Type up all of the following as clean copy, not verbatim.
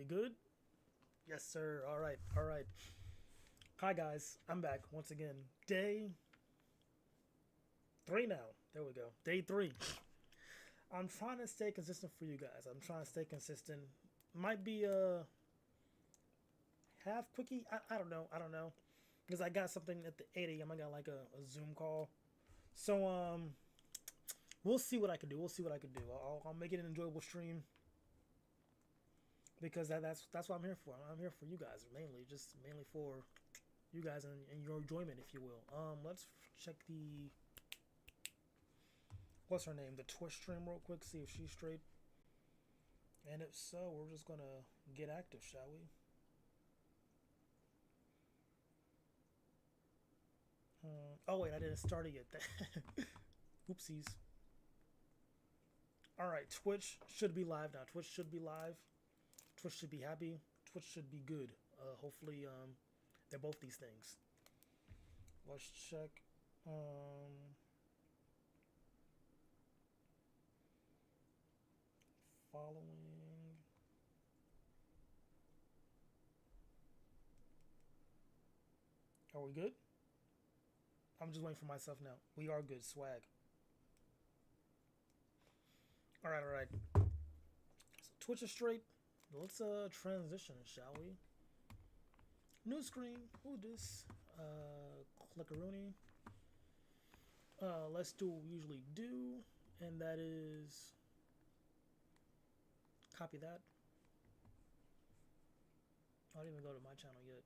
We good? Yes, sir. All right. All right. Hi, guys. I'm back once again. Day three now. There we go. Day three. I'm trying to stay consistent for you guys. I'm trying to stay consistent. Might be a half quickie. I don't know. I don't know. Because I got something at the 8 a.m. I got like a Zoom call. So, we'll see what I can do. We'll see what I can do. I'll make it an enjoyable stream. Because that's what I'm here for. I'm here for you guys mainly, just mainly for you guys and your enjoyment, if you will. Let's check the what's her name, the Twitch stream real quick, see if she's straight. And if so, we're just gonna get active, shall we? Oh wait, I didn't start it yet. Oopsies. All right, Twitch should be live now. Twitch should be live. Twitch should be happy. Twitch should be good. Hopefully, they're both these things. Let's check. Following. Are we good? I'm just waiting for myself now. We are good. Swag. All right, all right. So Twitch is straight. Let's transition, shall we? New screen. Who this? Clickaroonie. Let's do what we usually do, and that is copy that. I didn't even go to my channel yet.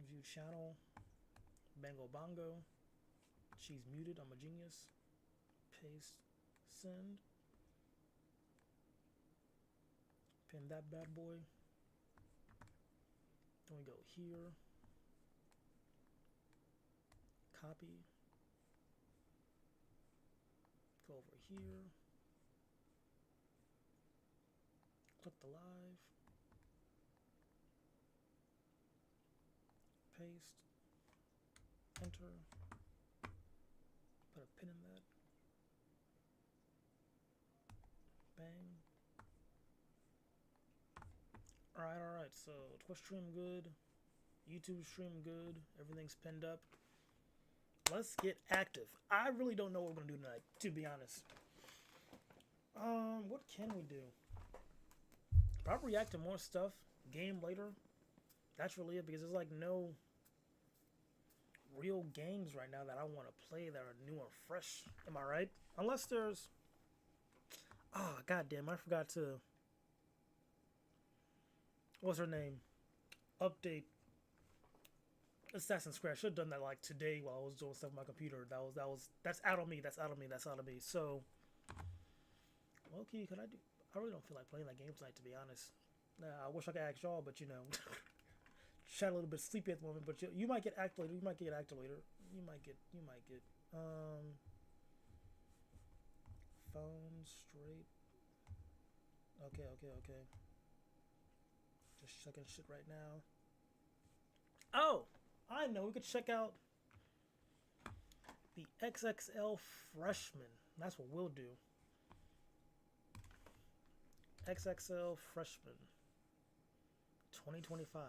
View channel. Bango bongo. She's muted. I'm a genius. Paste. Send. Pin that bad boy. Then we go here. Copy. Go over here. Click the live. Paste. Enter. Put a pin in that. Bang. Alright, so Twitch stream good. YouTube stream good. Everything's pinned up. Let's get active. I really don't know what we're gonna do tonight, to be honest. What can we do? Probably react to more stuff. Game later. That's really it, because there's like no real games right now that I want to play that are new or fresh. Am I right? Unless there's... Oh, goddamn, I forgot to... What's her name? Update Assassin's Creed. I should have done that like today while I was doing stuff on my computer. That's out on me. That's out on me. That's out on me. So, okay, could I do? I really don't feel like playing that game tonight, to be honest. I wish I could ask y'all, but you know, chat a little bit sleepy at the moment. But you might get active later. You might get active later. You might get. Phone straight. Okay. Just checking shit right now. Oh, I know. We could check out the XXL Freshman. That's what we'll do. XXL Freshman 2025.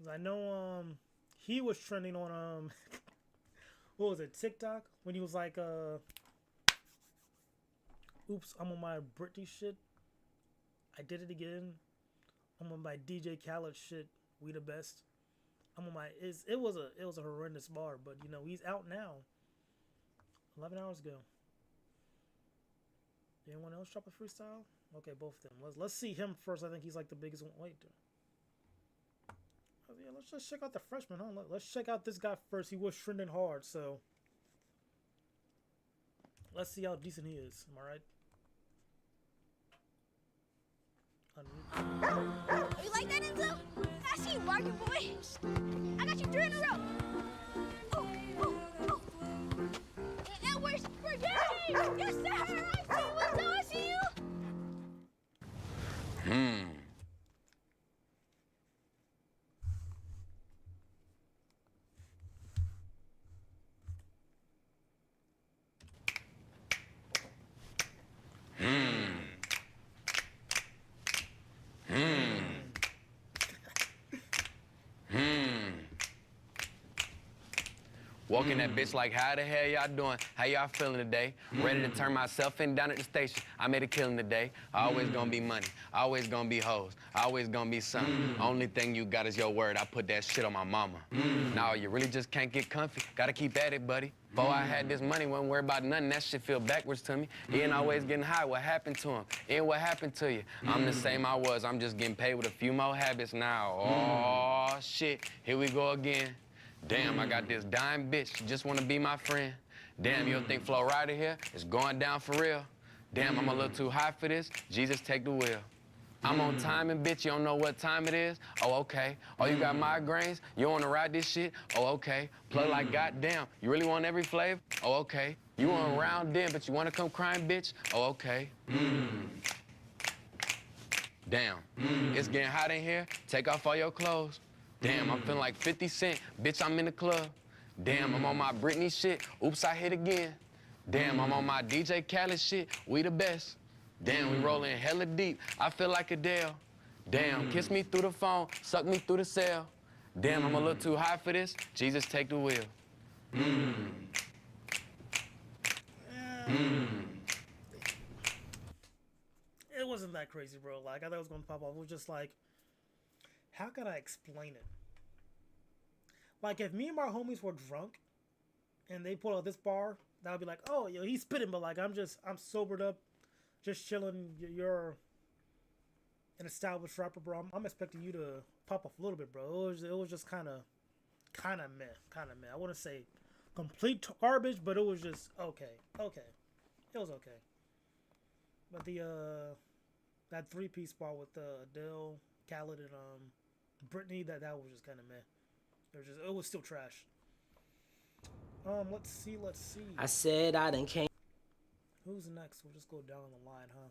I know he was trending on what was it, TikTok, when he was like oops, I'm on my Britney shit. I did it again. I'm on my DJ Khaled shit. We the best. I'm on my it was a horrendous bar, but you know, he's out now. 11 hours ago. Anyone else drop a freestyle? Okay, both of them. Let's see him first. I think he's like the biggest one. Wait. Oh, yeah, let's just check out the freshman, huh? Let's check out this guy first. He was trending hard, so let's see how decent he is. Am I right? Unmute. You like that, Enzo? I see you barking, boy. I got you 3 in a row. Oh. That works for game. Yes, sir. I see you, Enzo. I see you. Walking that bitch like, how the hell y'all doing? How y'all feeling today? Ready to turn myself in down at the station. I made a killing today. Always gonna be money. Always gonna be hoes. Always gonna be something. Only thing you got is your word. I put that shit on my mama. Now you really just can't get comfy. Gotta keep at it, buddy. Before I had this money, wasn't worried about nothing. That shit feel backwards to me. He ain't always getting high. What happened to him? And what happened to you? I'm the same I was. I'm just getting paid with a few more habits now. Oh, shit. Here we go again. Damn, I got this dime bitch. She just wanna be my friend. Damn, you don't think Flo Rida here is going down for real? Damn, I'm a little too high for this. Jesus, take the wheel. I'm on timing, bitch. You don't know what time it is? Oh, okay. Oh, you got migraines? You wanna ride this shit? Oh, okay. Plug like goddamn. You really want every flavor? Oh, okay. You want round then, but you wanna come crying, bitch? Oh, okay. Damn. It's getting hot in here. Take off all your clothes. Damn, I'm feeling like 50 Cent. Bitch, I'm in the club. Damn, I'm on my Britney shit. Oops, I hit again. Damn, I'm on my DJ Khaled shit. We the best. Damn, we rolling hella deep. I feel like Adele. Damn, kiss me through the phone, suck me through the cell. Damn, I'm a little too high for this. Jesus, take the wheel. It wasn't that crazy, bro. Like, I thought it was gonna pop off. It was just like, how can I explain it? Like, if me and my homies were drunk and they pull out this bar, that would be like, oh, yo, he's spitting, but like, I'm sobered up, just chilling. You're an established rapper, bro. I'm expecting you to pop off a little bit, bro. It was just kind of meh. I wouldn't say complete garbage, but it was just okay. It was okay. But the that 3-piece bar with Adele, Khaled, and Britney, that was just kind of meh. It was still trash. Let's see. I said I done came. Who's next? We'll just go down the line, huh?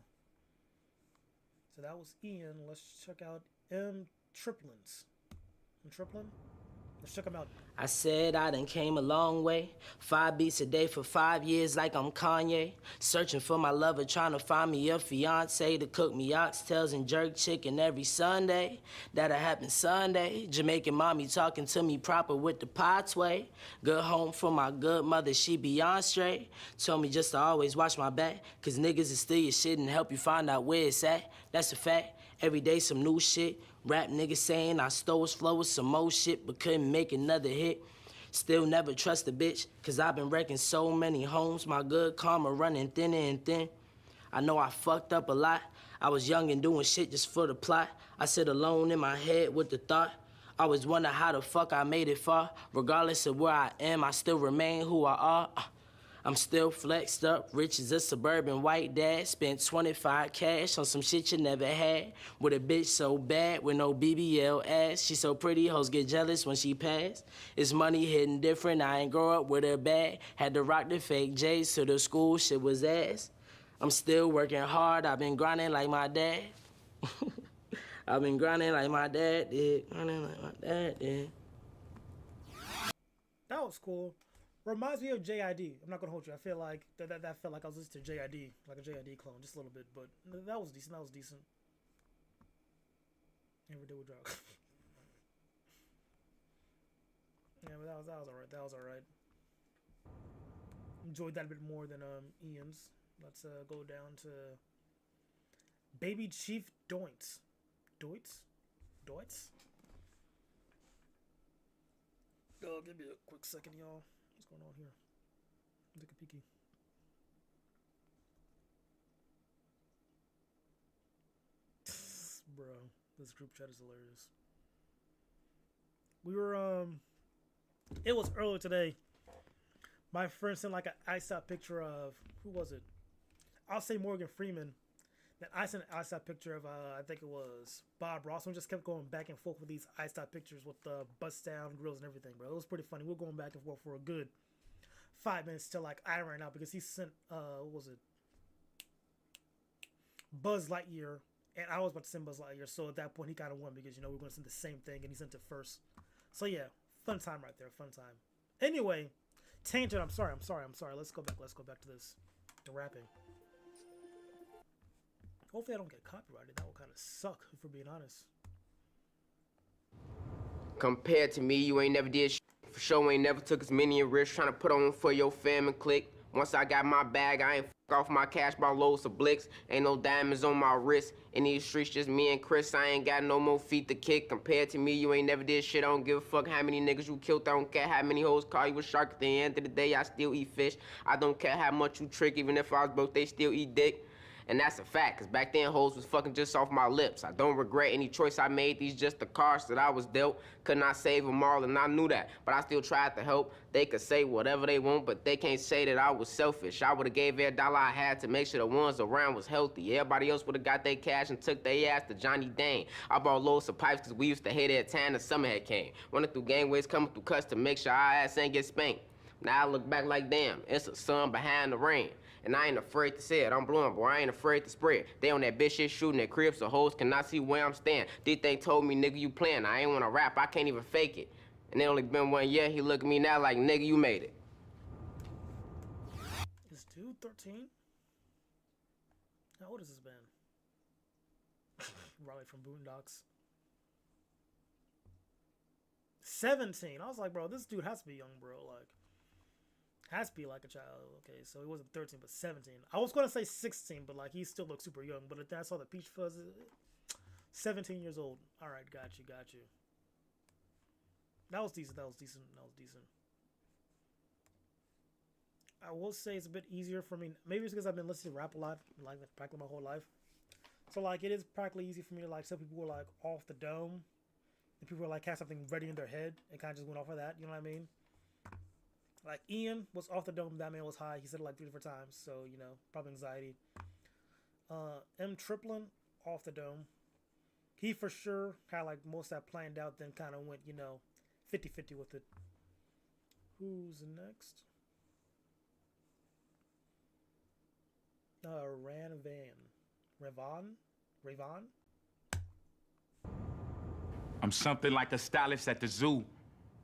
So that was Ian. Let's check out M. Triplins. M. Triplin? Let's check him out. I said I done came a long way. 5 beats a day for 5 years like I'm Kanye. Searching for my lover, trying to find me a fiance to cook me oxtails and jerk chicken every Sunday. That'll happen Sunday. Jamaican mommy talking to me proper with the potway. Good home for my good mother, she beyond straight. Told me just to always watch my back, cause niggas will steal your shit and help you find out where it's at. That's a fact. Every day some new shit. Rap niggas saying I stole his flow with some more shit, but couldn't make another hit. Still never trust a bitch, cause I've been wrecking so many homes. My good karma running thinner and thin. I know I fucked up a lot. I was young and doing shit just for the plot. I sit alone in my head with the thought. I always wonder how the fuck I made it far. Regardless of where I am, I still remain who I are. I'm still flexed up, rich as a suburban white dad. Spent 25 cash on some shit you never had. With a bitch so bad with no BBL ass. She so pretty, hoes get jealous when she pass. It's money hitting different, I ain't grow up with her bag. Had to rock the fake J's so the school shit was ass. I'm still working hard, I've been grinding like my dad. I've been grinding like my dad did. Grinding like my dad did. That was cool. Reminds me of JID. I'm not gonna hold you. I feel like that felt like I was listening to JID, like a JID clone, just a little bit. But that was decent. Every day we drop. Yeah, but that was alright. Enjoyed that a bit more than Ian's. Let's go down to Baby Chief Doints. Doints? Oh, give me a quick second, y'all. What's going on here? Take a peeky. Bro, this group chat is hilarious. We were it was earlier today. My friend sent like an iced out picture of, who was it? I'll say Morgan Freeman. Then I sent an iced out picture of I think it was Bob Ross. We just kept going back and forth with these iced out pictures with the bust down grills and everything, bro. It was pretty funny. We were going back and forth for a good 5 minutes till like I ran out because he sent what was it? Buzz Lightyear, and I was about to send Buzz Lightyear. So at that point he kind of won because we were going to send the same thing, and he sent it first. So yeah, fun time right there, fun time. Anyway, tangent. I'm sorry. Let's go back to this, the rapping. Hopefully I don't get copyrighted. That would kind of suck, if we're being honest. Compared to me, you ain't never did shit. For sure ain't never took as many a risk trying to put on for your fam and click. Once I got my bag, I ain't off my cash, bought loads of blicks. Ain't no diamonds on my wrist. In these streets, just me and Chris. I ain't got no more feet to kick. Compared to me, you ain't never did shit. I don't give a fuck how many niggas you killed. I don't care how many hoes call you a shark. At the end of the day, I still eat fish. I don't care how much you trick. Even if I was broke, they still eat dick. And that's a fact, cause back then hoes was fucking just off my lips. I don't regret any choice I made, these just the cards that I was dealt. Could not save them all and I knew that, but I still tried to help. They could say whatever they want, but they can't say that I was selfish. I would've gave every dollar I had to make sure the ones around was healthy. Everybody else would've got their cash and took their ass to Johnny Dane. I bought loads of pipes cause we used to hate it at time the summer had came. Running through gangways, coming through cuts to make sure our ass ain't get spanked. Now I look back like damn, it's a sun behind the rain. And I ain't afraid to say it, I'm blowing, boy, I ain't afraid to spread. They on that bitch shit shooting at cribs so hoes cannot see where I'm staying. D-Thing told me, nigga, you playing, I ain't wanna rap, I can't even fake it. And it only been 1 year, he look at me now like, nigga, you made it. Is dude 13? How old has this been? Riley from Boondocks. 17. I was like, bro, this dude has to be young, bro. Like, has to be like a child. Okay, so he wasn't 13, but 17. I was gonna say 16, but like he still looks super young. But I saw the peach fuzz. 17 years old. All right, got you. That was decent. I will say it's a bit easier for me. Maybe it's because I've been listening to rap a lot, like practically my whole life. So like it is practically easy for me to like tell people who are like off the dome, and people are like have something ready in their head and kind of just went off of that. You know what I mean? Like Ian was off the dome, that man was high. He said it like 3 different times, so you know, probably anxiety. M Triplin off the dome. He for sure had like most of that planned out, then kind of went, you know, 50-50 with it. Who's next? Ravon? I'm something like a stylist at the zoo.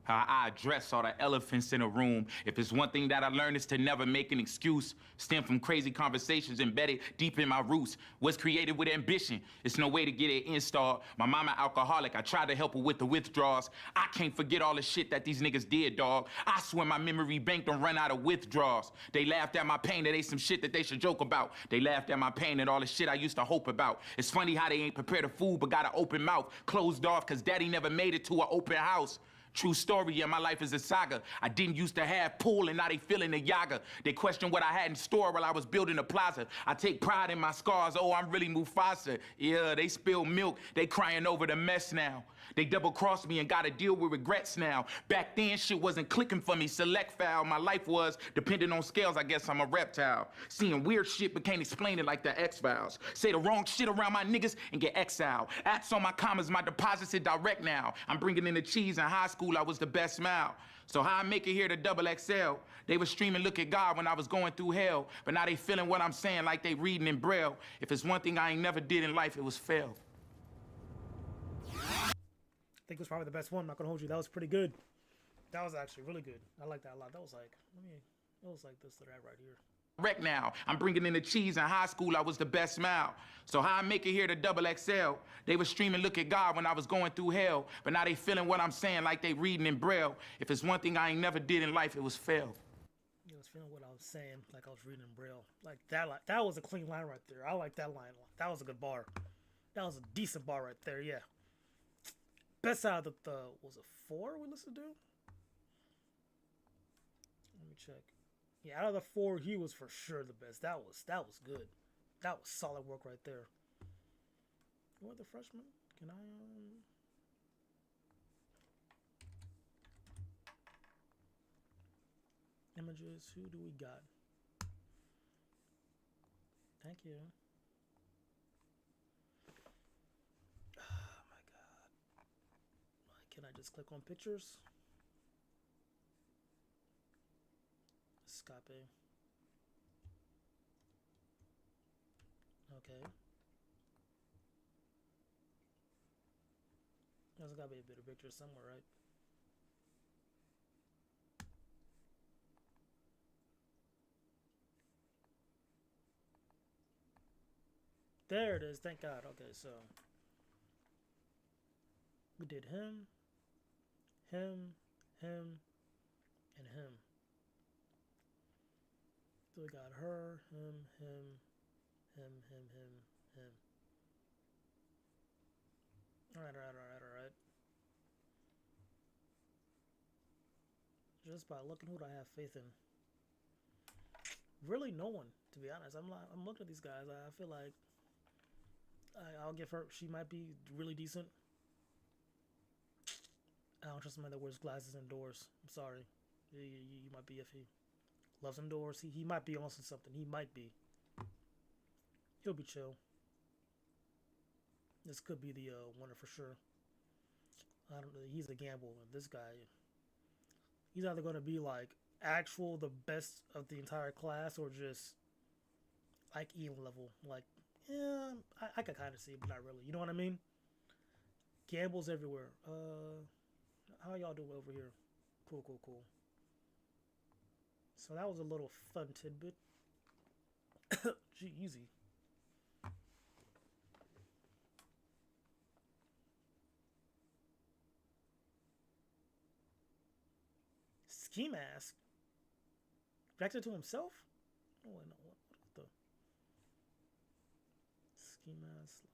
How I address all the elephants in a room. If it's one thing that I learned is to never make an excuse. Stem from crazy conversations embedded deep in my roots. Was created with ambition. It's no way to get it installed. My mama alcoholic. I tried to help her with the withdrawals. I can't forget all the shit that these niggas did, dog. I swear my memory bank don't run out of withdrawals. They laughed at my pain that they some shit that they should joke about. They laughed at my pain and all the shit I used to hope about. It's funny how they ain't prepared a food but got an open mouth. Closed off cause daddy never made it to an open house. True story, yeah, my life is a saga. I didn't used to have pool and now they feeling the yaga. They question what I had in store while I was building a plaza. I take pride in my scars, oh, I'm really Mufasa. Yeah, they spilled milk, they crying over the mess now. They double-crossed me and gotta deal with regrets now. Back then, shit wasn't clicking for me, select foul. My life was, depending on scales, I guess I'm a reptile. Seeing weird shit but can't explain it like the X-Files. Say the wrong shit around my niggas and get exiled. Ats on my commas, my deposits are direct now. I'm bringing in the cheese. In high school, I was the best smile. So how I make it here to double XL? They was streaming Look at God when I was going through hell. But now they feeling what I'm saying like they reading in Braille. If it's one thing I ain't never did in life, it was fail. I think it was probably the best one. I'm not gonna hold you. That was pretty good. That was actually really good. I like that a lot. That was like, it was like this right here. Wreck now. I'm bringing in the cheese. In high school, I was the best smile. So how I make it here to double XL? They was streaming Look at God when I was going through hell. But now they feeling what I'm saying like they reading in Braille. If it's one thing I ain't never did in life, it was fail. You was feeling what I was saying like I was reading in Braille. Like that was a clean line right there. I like that line. That was a good bar. That was a decent bar right there, yeah. Best out of the was it 4 we listened to? Let me check. Yeah, out of the 4, he was for sure the best. That was good. That was solid work right there. Who are the freshmen? Can I images? Who do we got? Thank you. Can I just click on pictures? Escape. Okay. There's gotta be a bit of pictures somewhere, right? There it is, thank God. Okay, so we did him, and him. So we got her, him, him, him, him, him, him. Alright. Just by looking who do I have faith in? Really no one, to be honest. I'm looking at these guys. I feel like I'll give her, she might be really decent. I don't trust somebody that wears glasses indoors. I'm sorry. You might be iffy. Loves indoors. He might be on something. He might be. He'll be chill. This could be the winner for sure. I don't know. He's a gamble. This guy, he's either going to be like the best of the entire class, or just like even level. Like, yeah, I could kind of see it, but not really. You know what I mean? Gambles everywhere. How y'all doing over here? Cool. So that was a little fun tidbit. Gee, easy. Ski Mask? Reacted to himself? Oh, wait, no. What the? Ski Mask.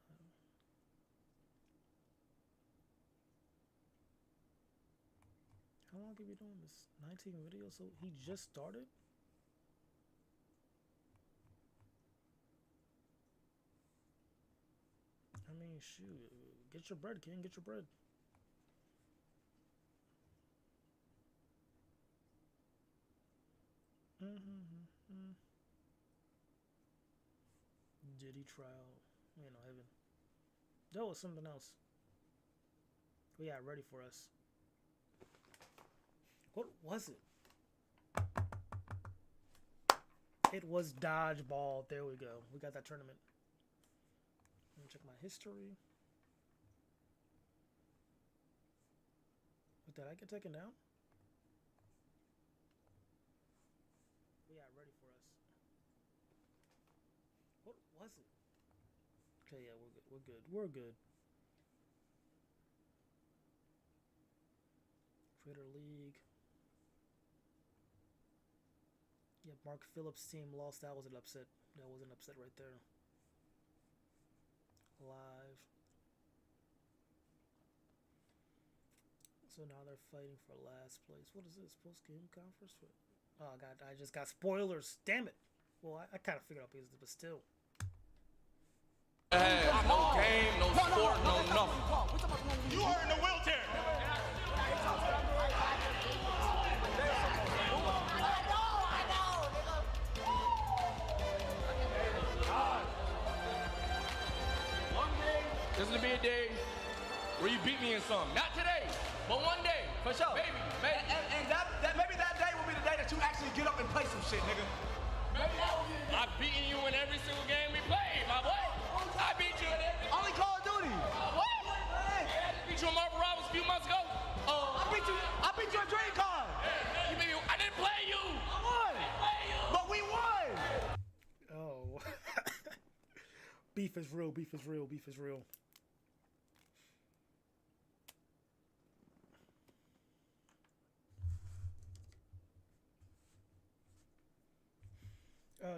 How long have you been doing this? 19 videos? So he just started? I mean, shoot. Get your bread, King. Get your bread. Diddy trial. You know, heaven. That was something else. We got ready for us. What was it? It was dodgeball. There we go. We got that tournament. Let me check my history. What, did I get taken down? We got ready for us. What was it? Okay, yeah, we're good. Critter League. Yeah, Mark Phillips' team lost. That was an upset. That was an upset right there. Live. So now they're fighting for last place. What is this? Post-game conference? Oh, God, I just got spoilers. Damn it. Well, I kind of figured out because, but still. No game, no sport, no nothing. You are in the wheelchair. This is gonna be a day where you beat me in something. Not today, but one day. For sure. Maybe. And maybe that day will be the day that you actually get up and play some shit, nigga. Maybe that will be the day. I've beaten you in every single game we played, my boy. I beat you in every. Only Call of Duty. What? I beat you in Marvel Rivals a few months ago. I beat you in Dream Card. You beat me. I didn't play you. I won. I didn't play you. But we won. Oh. Beef is real.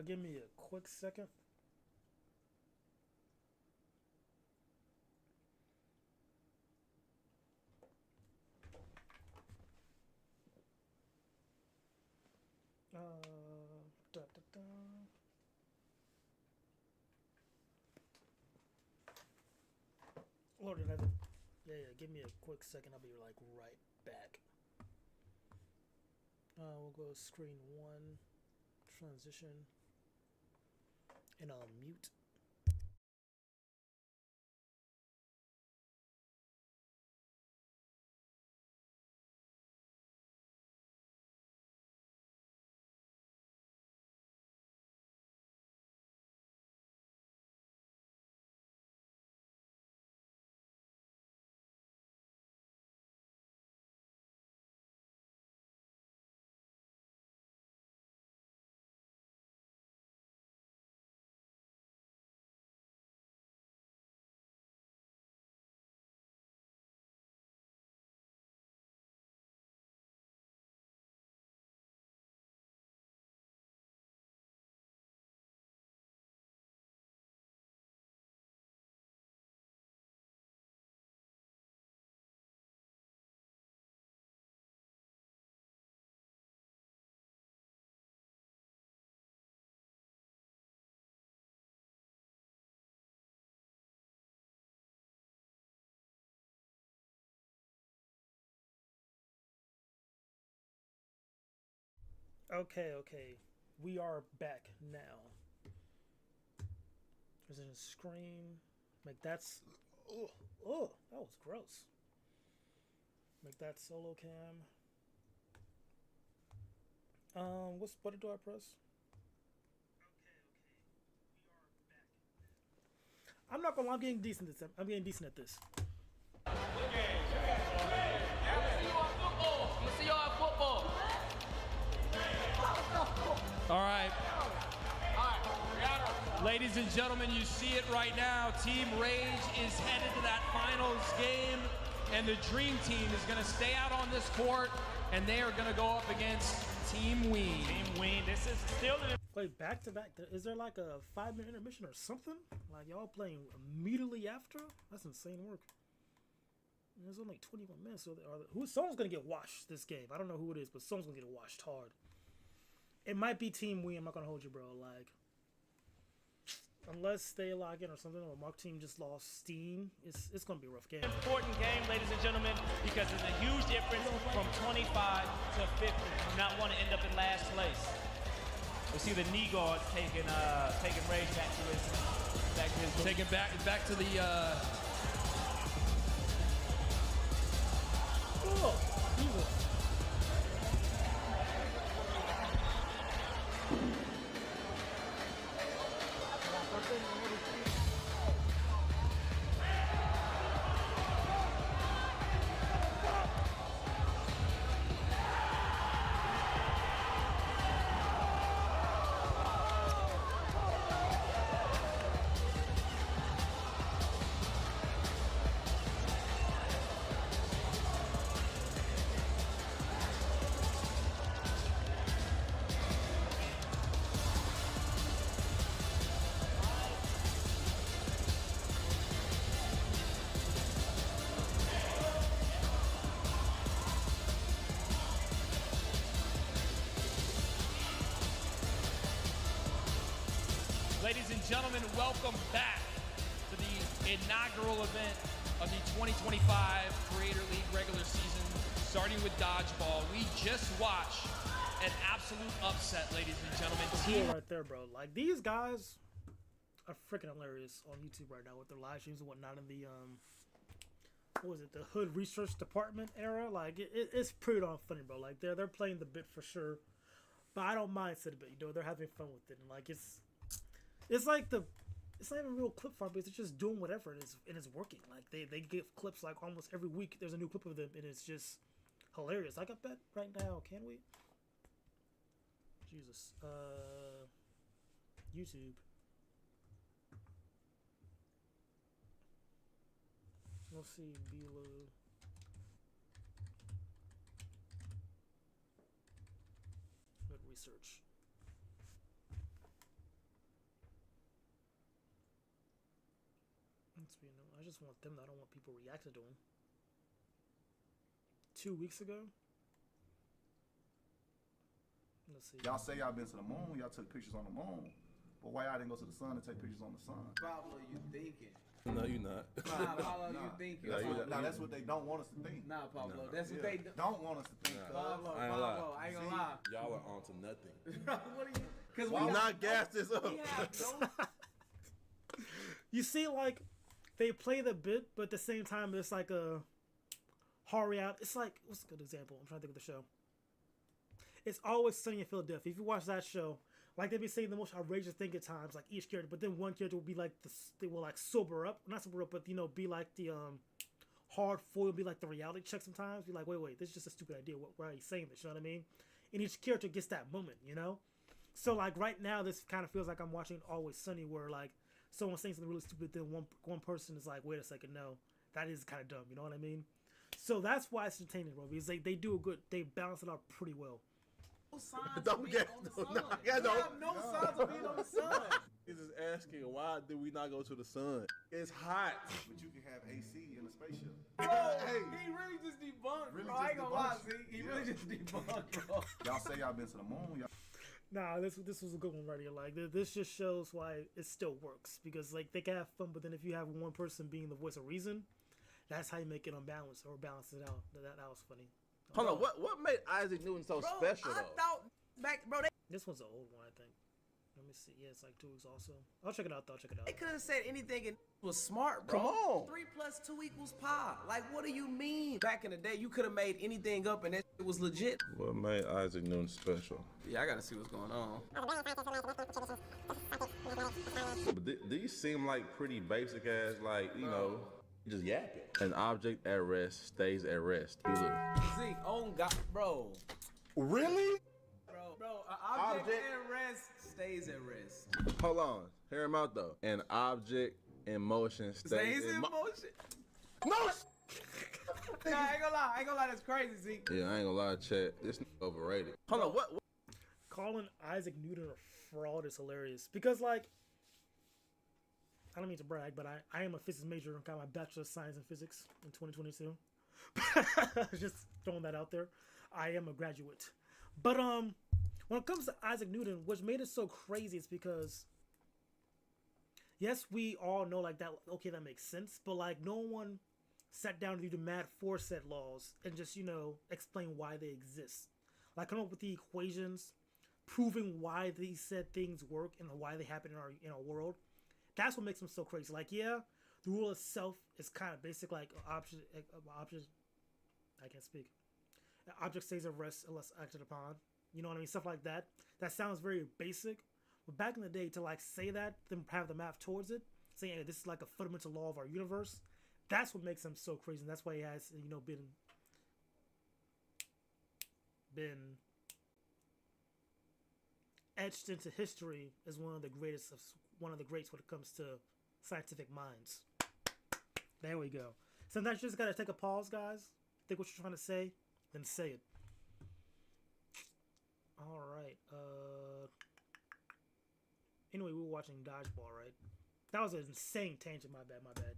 Give me a quick second. Lord in heaven. Yeah, give me a quick second. I'll be like right back. We'll go screen 1, transition, and I'll mute. Okay. We are back now. Precision Scream. Make that's. Oh, that was gross. Make that solo cam. What button do I press? I'm not gonna lie, I'm getting decent at this. I'm getting decent at this. I'm gonna see y'all at football. All right. Ladies and gentlemen, you see it right now. Team Rage is headed to that finals game, and the Dream Team is going to stay out on this court, and they are going to go up against Team Ween. Team Ween, this is still an Wait, back to back. Is there like a 5-minute intermission or something? Like y'all playing immediately after? That's insane work. There's only like 21 minutes. So someone's gonna get washed this game. I don't know who it is, but someone's gonna get washed hard. It might be Team Ween. I'm not gonna hold you, bro. Like, unless they log in or something, or Mark Team just lost steam, it's gonna be a rough game. important game, ladies and gentlemen, because there's a huge difference from 25 to 50. Do not want to end up in last place. We see the knee guard taking Rage back to his Take it back to the Oh, Jesus. Ladies and gentlemen, welcome back to the inaugural event of the 2025 Creator League regular season, starting with Dodgeball. We just watched an absolute upset, ladies and gentlemen. Team right there, bro. Like, these guys are freaking hilarious on YouTube right now with their live streams and whatnot in the what was it, the Hood Research Department era. Like, it's pretty darn funny, bro. Like, they're playing the bit for sure, but I don't mind it a bit. You know, they're having fun with it, and like it's like it's not even real clip farm, but it's just doing whatever and it's working. Like they give clips like almost every week. There's a new clip of them, and it's just hilarious. Like, I bet right now, can we? Jesus, YouTube. We'll see below. Good research. I just want them. I don't want people reacting to them. 2 weeks ago. Let's see. Y'all say y'all been to the moon. Y'all took pictures on the moon. But why y'all didn't go to the sun and take pictures on the sun? Pablo, you thinking? No, you're not. Nah, Pablo, you thinking? Nah, that's what they don't want us to think. Nah, Pablo, that's what they don't want us to think. Pablo, I ain't gonna lie. Y'all are onto nothing. What are you? Because we not gas this up. You see, like, they play the bit, but at the same time, it's like a horror out. It's like, what's a good example? I'm trying to think of the show. It's Always Sunny in Philadelphia. If you watch that show, like, they be saying the most outrageous thing at times, like each character, but then one character will be like they will like sober up, not sober up, but you know, be like the hard foil, be like the reality check sometimes. Be like, wait, this is just a stupid idea. Why are you saying this? You know what I mean? And each character gets that moment, you know. So like right now, this kind of feels like I'm watching Always Sunny, where like someone's saying something really stupid, then one person is like, wait a second, no, that is kind of dumb. You know what I mean? So that's why it's entertaining, bro. Because they do a good, they balance it out pretty well. No signs of being on the sun. We have no signs of being on the sun. He's just asking, why did we not go to the sun? It's hot. But you can have AC in a spaceship. Hey, he really just debunked, bro. I ain't gonna lie, see? He really just debunked, bro. Y'all say y'all been to the moon. Nah, this was a good one right here. Like, this just shows why it still works. Because, like, they can have fun, but then if you have one person being the voice of reason, that's how you make it unbalanced or balance it out. That was funny. Hold on, what made Isaac Newton so special, though? back, bro. This one's an old one, I think. Let me see. Yeah, it's like 2 weeks also. I'll check it out, though. I'll check it out. They could have said anything and was smart, bro. Come on. 3 + 2 = pi. Like, what do you mean? Back in the day, you could have made anything up and that shit was legit. What made Isaac Newton special? Yeah, I gotta see what's going on. But these seem like pretty basic ass, like, you know, just yapping. An object at rest stays at rest. You look. Zeke, oh God, bro. Really? Bro, an object at rest stays at rest. Hold on. Hear him out, though. An object in motion stays in motion? No! Nah, I ain't gonna lie, that's crazy, Zeke. Yeah, I ain't gonna lie, Chet. This overrated. Hold on, what? Calling Isaac Newton a fraud is hilarious. Because, like, I don't mean to brag, but I am a physics major and got my Bachelor of Science in Physics in 2022. Just throwing that out there. I am a graduate. But, when it comes to Isaac Newton, what made it so crazy is because, yes, we all know, like, that, okay, that makes sense, but, like, no one sat down to do the mad foreset laws and just, you know, explain why they exist. Like, come up with the equations, proving why these said things work and why they happen in our world. That's what makes them so crazy. Like, yeah, the rule itself is kind of basic, like, object, I can't speak. An object stays at rest unless acted upon. You know what I mean? Stuff like that. That sounds very basic. But back in the day, to, like, say that, then have the math towards it, saying, hey, this is like a fundamental law of our universe, that's what makes him so crazy. And that's why he has, you know, been etched into history as one of the greats when it comes to scientific minds. There we go. Sometimes you just gotta take a pause, guys. Think what you're trying to say, then say it. All right. Anyway, we were watching Dodgeball, right? That was an insane tangent. My bad.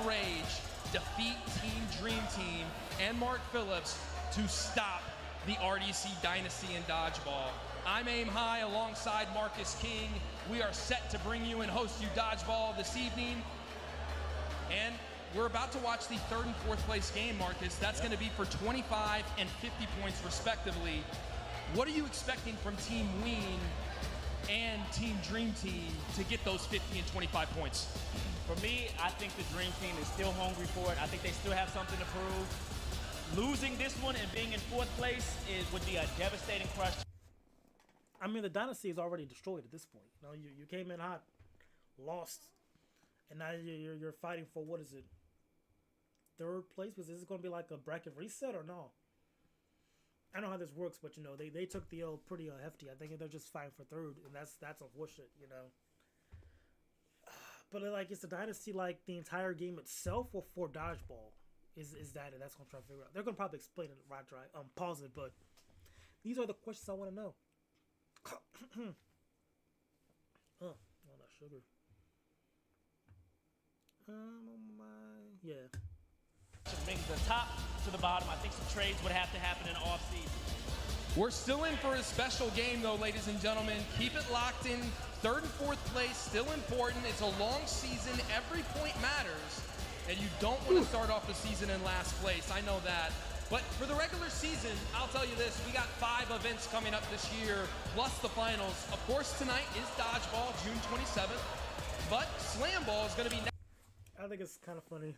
Rage defeat Team Dream Team and Mark Phillips to stop the RDC dynasty in Dodgeball. I'm Aim High alongside Marcus King. We are set to bring you and host you Dodgeball this evening. And we're about to watch the 3rd and 4th place game, Marcus. That's going to be for 25 and 50 points respectively. What are you expecting from Team Ween and Team Dream Team to get those 50 and 25 points? For me, I think the Dream Team is still hungry for it. I think they still have something to prove. Losing this one and being in 4th place would be a devastating crush. I mean, the dynasty is already destroyed at this point. You know, you came in hot, lost, and now you're fighting for, what is it, 3rd place? Is this going to be like a bracket reset or no? I don't know how this works, but, you know, they took the L pretty hefty. I think they're just fighting for 3rd, and that's unfortunate, you know. But, like, it's the dynasty, like, the entire game itself or for Dodgeball? Is that it? That's what I'm trying to figure out. They're going to probably explain it right. Pause it, but these are the questions I want to know. Oh, all that sugar. Yeah. Brings the top to the bottom. I think some trades would have to happen in the offseason. We're still in for a special game, though, ladies and gentlemen. Keep it locked in. 3rd and 4th place, still important. It's a long season. Every point matters. And you don't want to start off the season in last place. I know that. But for the regular season, I'll tell you this. We got 5 events coming up this year, plus the finals. Of course, tonight is Dodgeball, June 27th. But Slam Ball is going to be next. I think it's kind of funny.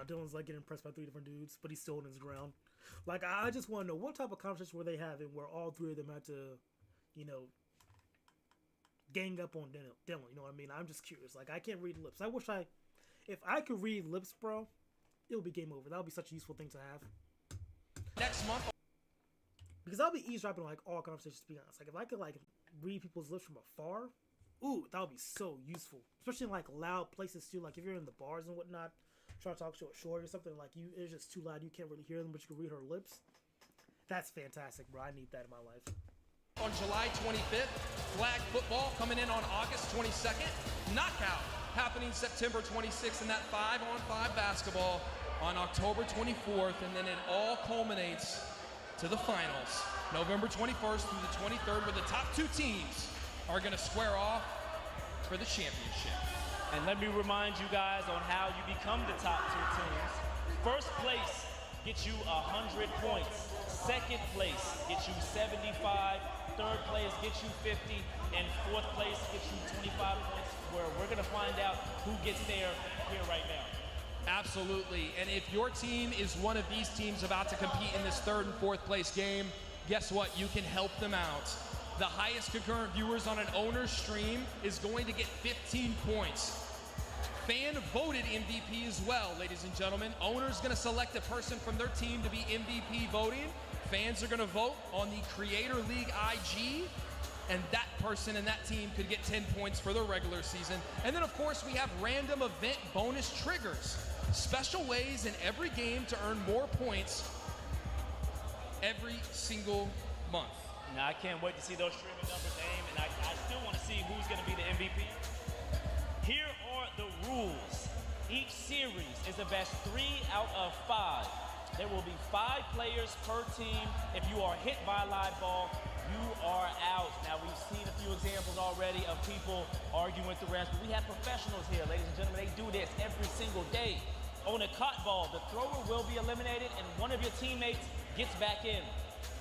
Dylan's like getting impressed by 3 different dudes, but he's still holding his ground. Like, I just want to know, what type of conversation were they having where all 3 of them had to, you know, gang up on Dylan? You know what I mean? I'm just curious. Like, I can't read lips. I wish if I could read lips, bro, it would be game over. That would be such a useful thing to have. Next month. Because I'll be eavesdropping, like, all conversations, to be honest. Like, if I could, like, read people's lips from afar, ooh, that would be so useful. Especially in, like, loud places, too. Like, if you're in the bars and whatnot, trying to talk to a shorty or something, like, it's just too loud, you can't really hear them, but you can read her lips. That's fantastic, bro. I need that in my life. On July 25th, flag football coming in on August 22nd. Knockout happening September 26th, and that 5-on-5 basketball on October 24th, and then it all culminates to the finals, November 21st through the 23rd, where the top 2 teams are going to square off for the championship. And let me remind you guys on how you become the top 2 teams. First place gets you 100 points. Second place gets you 75. third place gets you 50, and fourth place gets you 25 points, where we're gonna find out who gets there here right now. Absolutely, and if your team is one of these teams about to compete in this third and fourth place game, guess what? You can help them out. The highest concurrent viewers on an owner's stream is going to get 15 points. Fan voted MVP as well, ladies and gentlemen. Owner's gonna select a person from their team to be MVP voting. Fans are gonna vote on the Creator League IG, and that person and that team could get 10 points for the regular season. And then of course we have random event bonus triggers. Special ways in every game to earn more points every single month. Now I can't wait to see those streaming numbers, Aim, and I still want to see who's gonna be the MVP. Here are the rules. Each series is a best 3 out of 5. There will be 5 players per team. If you are hit by a live ball, you are out. Now we've seen a few examples already of people arguing with the refs, but we have professionals here, ladies and gentlemen. They do this every single day. On a caught ball, the thrower will be eliminated and one of your teammates gets back in.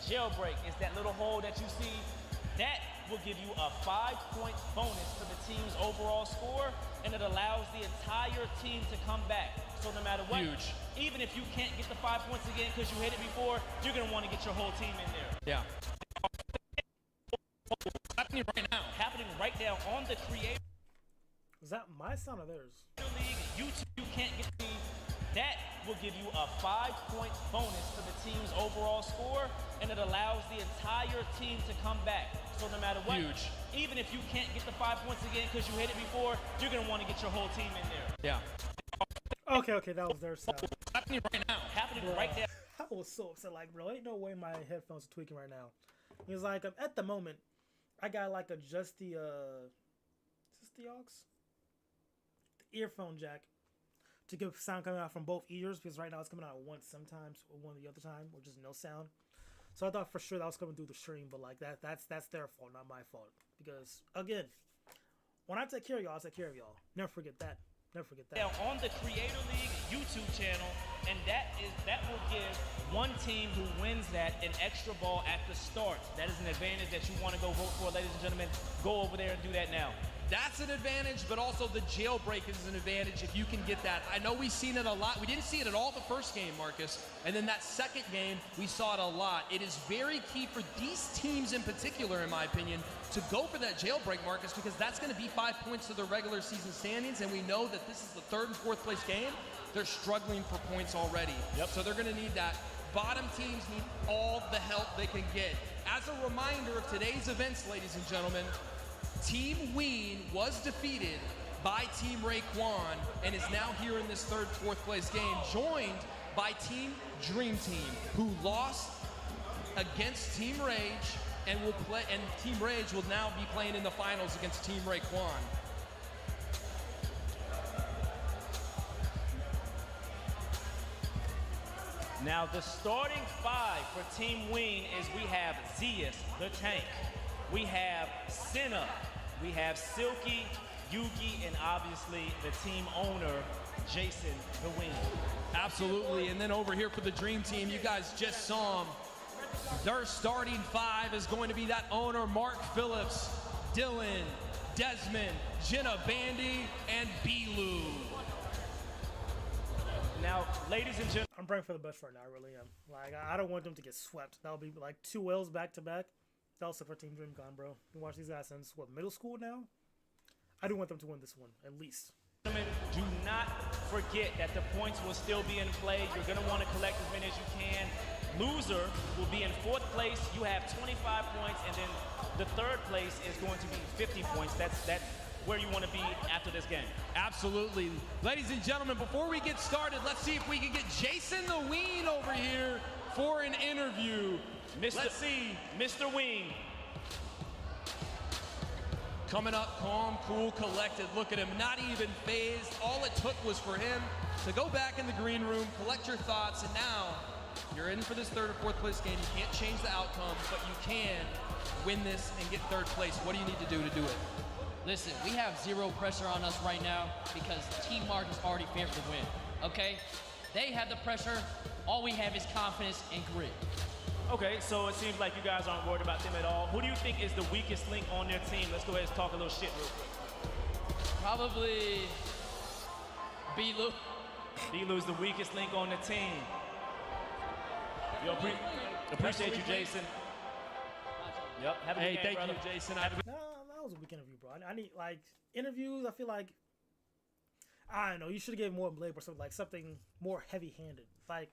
Jailbreak is that little hole that you see. That will give you a 5-point bonus for the team's overall score, and it allows the entire team to come back. So no matter what, even if you can't get the 5 points again because you hit it before, you're gonna want to get your whole team in there. Yeah. Happening right now. Happening right now on the Creator Was that my sound or theirs? League. You can't get me. That will give you a 5-point bonus for the team's overall score, and it allows the entire team to come back. So no matter what, even if you can't get the 5 points again because you hit it before, you're gonna want to get your whole team in there. Yeah. Okay, that was their sound. Happening right now. Happening right now. I was so upset, like, bro, ain't no way my headphones are tweaking right now. He's like, at the moment, I got like just the is this the aux? The earphone jack to get sound coming out from both ears, because right now it's coming out once sometimes or one the other time, or just no sound. So I thought for sure that was coming through the stream, but like that's their fault, not my fault. Because again, when I take care of y'all, I take care of y'all. Never forget that. Never forget that. Now on the Creator League YouTube channel, and that will give one team who wins that an extra ball at the start. That is an advantage that you want to go vote for, ladies and gentlemen. Go over there and do that now. That's an advantage, but also the jailbreak is an advantage if you can get that. I know we've seen it a lot. We didn't see it at all the first game, Marcus. And then that second game, we saw it a lot. It is very key for these teams in particular, in my opinion, to go for that jailbreak, Marcus, because that's going to be 5 points to the regular season standings. And we know that this is the third and fourth place game. They're struggling for points already. So they're going to need that. Bottom teams need all the help they can get. As a reminder of today's events, ladies and gentlemen, Team Ween was defeated by Team Raekwon and is now here in this third, fourth place game, joined by Team Dream Team, who lost against Team Rage and will play. And Team Rage will now be playing in the finals against Team Raekwon. Now the starting 5 for Team Ween is we have Zeus, the tank. We have Senna. We have Silky, Yugi, and obviously the team owner, Jason, the Wing. Absolutely, and then over here for the Dream Team, you guys just saw them. Their starting 5 is going to be that owner, Mark Phillips, Dylan, Desmond, Jenna Bandy, and B-Lou. Now, ladies and gentlemen, I'm praying for the best right now, I really am. Like, I don't want them to get swept. That'll be like 2 L's back to back. That'll suck for Team DreamCon, bro. You watch these guys since, what, middle school now? I do want them to win this one, at least. Do not forget that the points will still be in play. You're going to want to collect as many as you can. Loser will be in 4th place. You have 25 points, and then the 3rd place is going to be 50 points. That's where you want to be after this game. Absolutely. Ladies and gentlemen, before we get started, let's see if we can get Jason the Ween over here for an interview. Let's see. Mr. Ween. Coming up, calm, cool, collected. Look at him, not even phased. All it took was for him to go back in the green room, collect your thoughts, and now you're in for this 3rd or 4th place game. You can't change the outcome, but you can win this and get 3rd place. What do you need to do it? Listen, we have zero pressure on us right now because Team Mark is already favored to win, okay? They have the pressure. All we have is confidence and grit. Okay, so it seems like you guys aren't worried about them at all. Who do you think is the weakest link on their team? Let's go ahead and talk a little shit real quick. Probably B-Lou. B-Lou's the weakest link on the team. Yo, appreciate you, Jason. Yep, have a good game, thank brother. you, Jason. No, that was a weak interview, bro. I need, like, interviews, I feel like, I don't know, you should have given more blame or something, like, something more heavy-handed. Like,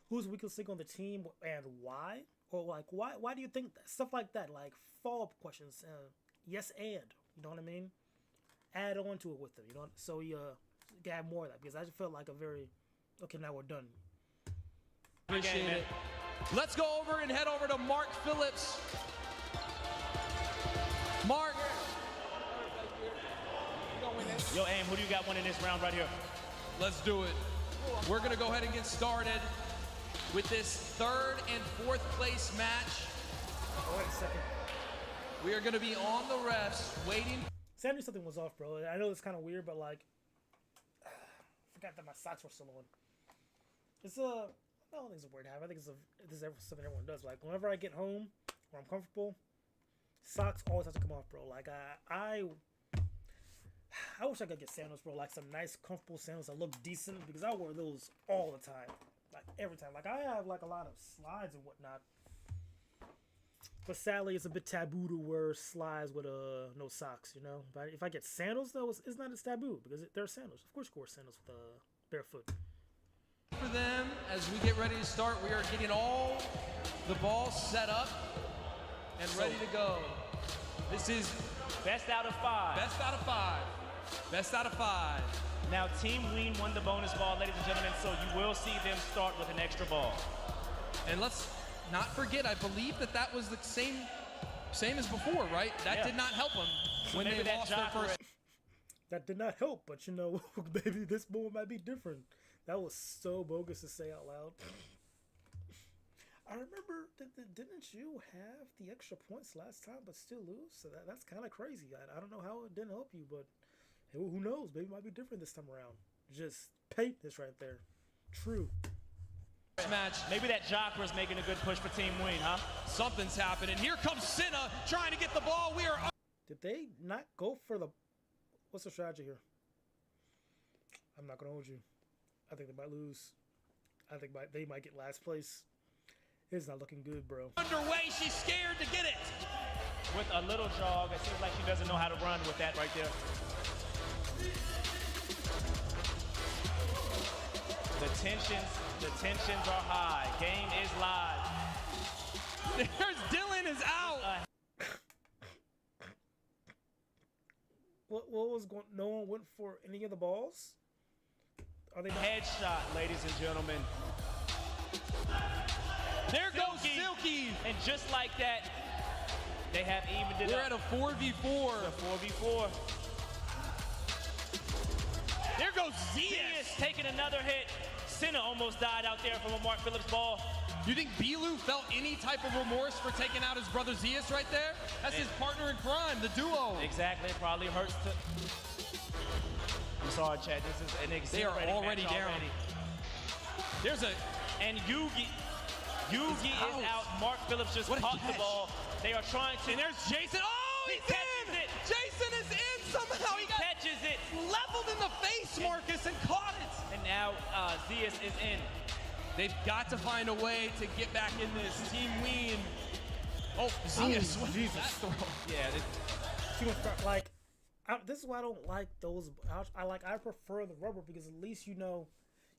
who's the weakest link on the team and why? Or, like, why do you think that? Stuff like that, like, follow-up questions. Yes, and, you know what I mean? Add on to it with them, you know? So you got more of that, because I just felt like a very, okay, now we're done. Appreciate it. Let's go over and head over to Mark Phillips. Mark. Yo, Aim, who do you got winning this round right here? Let's do it. We're going to go ahead and get started with this 3rd and 4th place match. Oh, wait a second. We are going to be on the refs waiting. See, I knew something was off, bro. I know it's kind of weird, but, like, I forgot that my socks were still on. It's I don't think it's a weird habit. I think this is something everyone does. Like, whenever I get home or I'm comfortable, socks always have to come off, bro. Like, I wish I could get sandals, bro. Like, some nice, comfortable sandals that look decent, because I wear those all the time. Like, every time. Like, I have, like, a lot of slides and whatnot. But sadly, it's a bit taboo to wear slides with no socks, you know? But if I get sandals, though, it's not as taboo, because they're sandals. Of course you can wear sandals with barefoot. For them, as we get ready to start, we are getting all the balls set up and ready to go. This is best out of 5. Best out of 5. Best out of 5. Now, Team Ween won the bonus ball, ladies and gentlemen, so you will see them start with an extra ball. And let's not forget, I believe that was the same as before, right? That did not help them when they lost their first. That did not help, but you know, maybe this ball might be different. That was so bogus to say out loud. I remember, didn't you have the extra points last time but still lose? So that's kind of crazy. I don't know how it didn't help you, but hey, who knows? Maybe it might be different this time around. Just paint this right there. True. Match. Maybe that Jackra's making a good push for Team Ween, huh? Something's happening. Here comes Cinna trying to get the ball. We are. Did they not go for the? What's the strategy here? I'm not gonna hold you. I think they might lose. I think they might get last place. It's not looking good, bro. Underway, she's scared to get it. With a little jog, it seems like she doesn't know how to run with that right there. The tensions are high. Game is live. There's Dylan is out. What was going? No one went for any of the balls. Are they not? Headshot, ladies and gentlemen. There goes Silky. And just like that, they have evened it up. We're at a 4v4. It's a 4v4. There goes Zias. Taking another hit. Cinna almost died out there from a Mark Phillips ball. You think B-Lou felt any type of remorse for taking out his brother Zias right there? That's his partner in crime, the duo. Exactly. It probably hurts to... I'm sorry, Chad. This is an exhilarating. They are already down. There's a... And Yugi is out. Mark Phillips just caught the ball. They are trying to... And there's Jason. Oh, he's in! It. Jason is in somehow. He catches it. Leveled in the face, Marcus, and caught it. And now Zias is in. They've got to find a way to get back in this. Team Ween. Oh, Zias. Oh, Jesus. Yeah. Like, this is why I don't like those. I prefer the rubber, because at least you know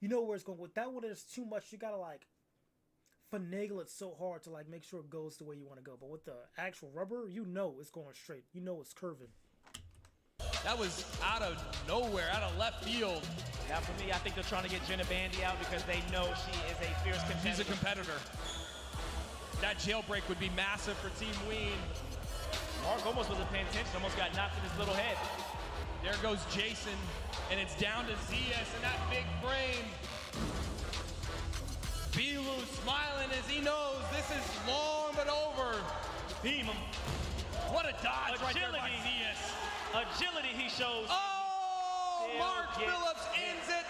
where it's going. With that one, there's too much. You gotta like finagle it so hard to like make sure it goes the way you want to go. But with the actual rubber, you know it's going straight. You know it's curving. That was out of nowhere, out of left field. Now for me, I think they're trying to get Jenna Bandy out because they know she is a fierce competitor. She's a competitor. That jailbreak would be massive for Team Ween. Mark almost wasn't paying attention, almost got knocked in his little head. There goes Jason, and it's down to Zias in that big frame. B-Lou smiling as he knows this is long but over. Beam him. What a dodge right there by Zias. Agility he shows. Oh, Mark Phillips ends it,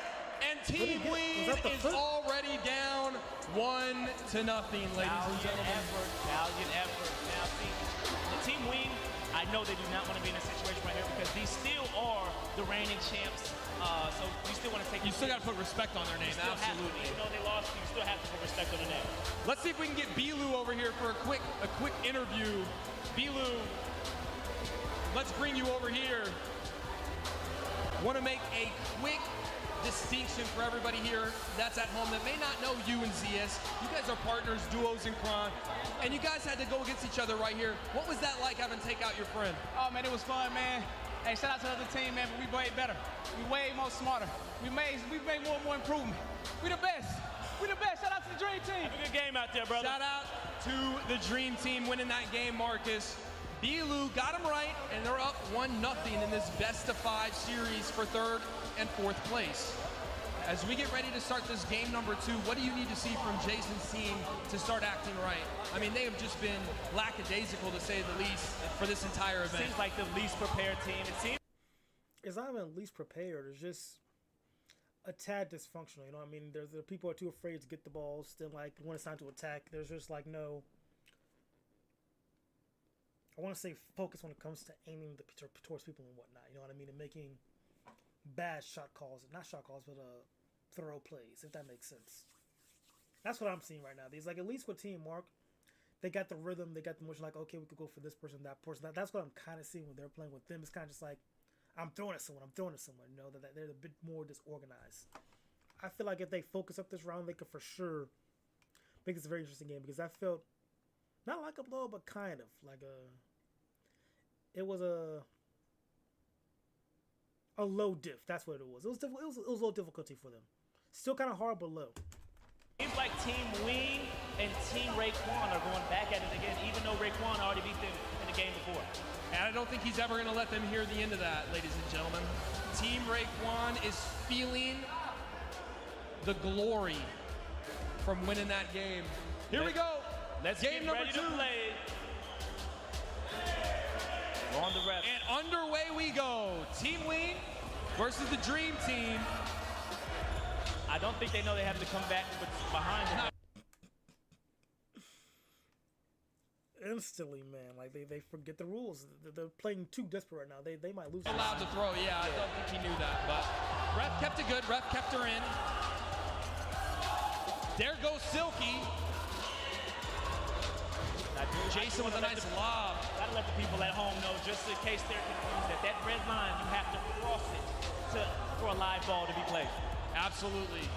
and Team Ween is already down 1-0, ladies and gentlemen. Valiant effort. Now, see, the Team Wing, I know they do not want to be in a situation right here because these still are the reigning champs. So we still want to take. You still got to put respect on their name. Absolutely. Even though they lost, you still have to put respect on their name. Let's see if we can get Bilu over here for a quick interview. Bilu, let's bring you over here. Want to make a quick distinction for everybody here that's at home that may not know you and Zias. You guys are partners, duos in Kron, and you guys had to go against each other right here. What was that like having to take out your friend? Oh man, it was fun, man. Hey, shout out to the other team, man, but we way better. We way more smarter. We made more and more improvement. We the best. We the best. Shout out to the Dream Team. Have a good game out there, brother. Shout out to the Dream Team winning that game, Marcus. Bilu got him right, and they're up 1-0 in this best-of-5 series for 3rd and 4th place. As we get ready to start this game number 2, what do you need to see from Jason's team to start acting right? I mean, they have just been lackadaisical, to say the least, for this entire event. Seems like the least prepared team. It seems. It's not even least prepared. It's just a tad dysfunctional. You know what I mean? The people are too afraid to get the ball. Still, like, when it's time to attack, there's just, like, no... I want to say focus when it comes to aiming towards people and whatnot. You know what I mean? And making bad shot calls. Not shot calls, but throw plays, if that makes sense. That's what I'm seeing right now. These, like, at least with Team Mark, they got the rhythm, they got the motion, like, okay, we could go for this person, that person. That's what I'm kind of seeing when they're playing with them. It's kind of just like, I'm throwing at someone, you know, that they're a bit more disorganized. I feel like if they focus up this round, they could for sure make this a very interesting game, because I felt not like a blow, but kind of like it was a low diff. That's what it was. It was a low difficulty for them. Still kind of hard, but low. Seems like Team Wing and Team Raekwon are going back at it again, even though Raekwon already beat them in the game before. And I don't think he's ever going to let them hear the end of that, ladies and gentlemen. Team Raekwon is feeling the glory from winning that game. Here we go. Let's game get number ready 2. to play. We're on the ref. And underway we go. Team Wing versus the Dream Team. I don't think they know they have to come back behind them. Instantly, man, like they forget the rules. They're playing too desperate right now. They might lose. Allowed to throw, yeah. I don't think he knew that, but ref kept it good. Ref kept her in. There goes Silky. Jason with a nice lob. Gotta let the people at home know, just in case they're confused, that red line, you have to cross it for a live ball to be played. Absolutely.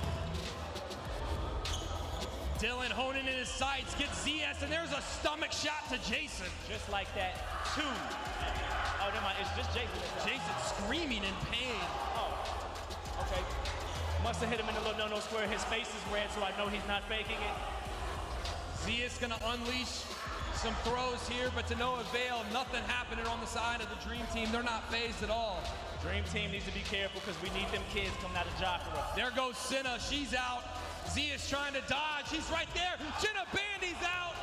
Dylan honing in his sights, gets ZS, and there's a stomach shot to Jason. Just like that, 2. Oh, never mind, it's just Jason. Jason screaming in pain. Oh, okay. Must have hit him in the little no-no square. His face is red, so I know he's not faking it. ZS gonna unleash some throws here, but to no avail. Nothing happening on the side of the Dream Team. They're not phased at all. Dream Team needs to be careful because we need them kids coming out of Jafra. There goes Senna. She's out. Zia's trying to dodge. She's right there. Jenna Bandy's out.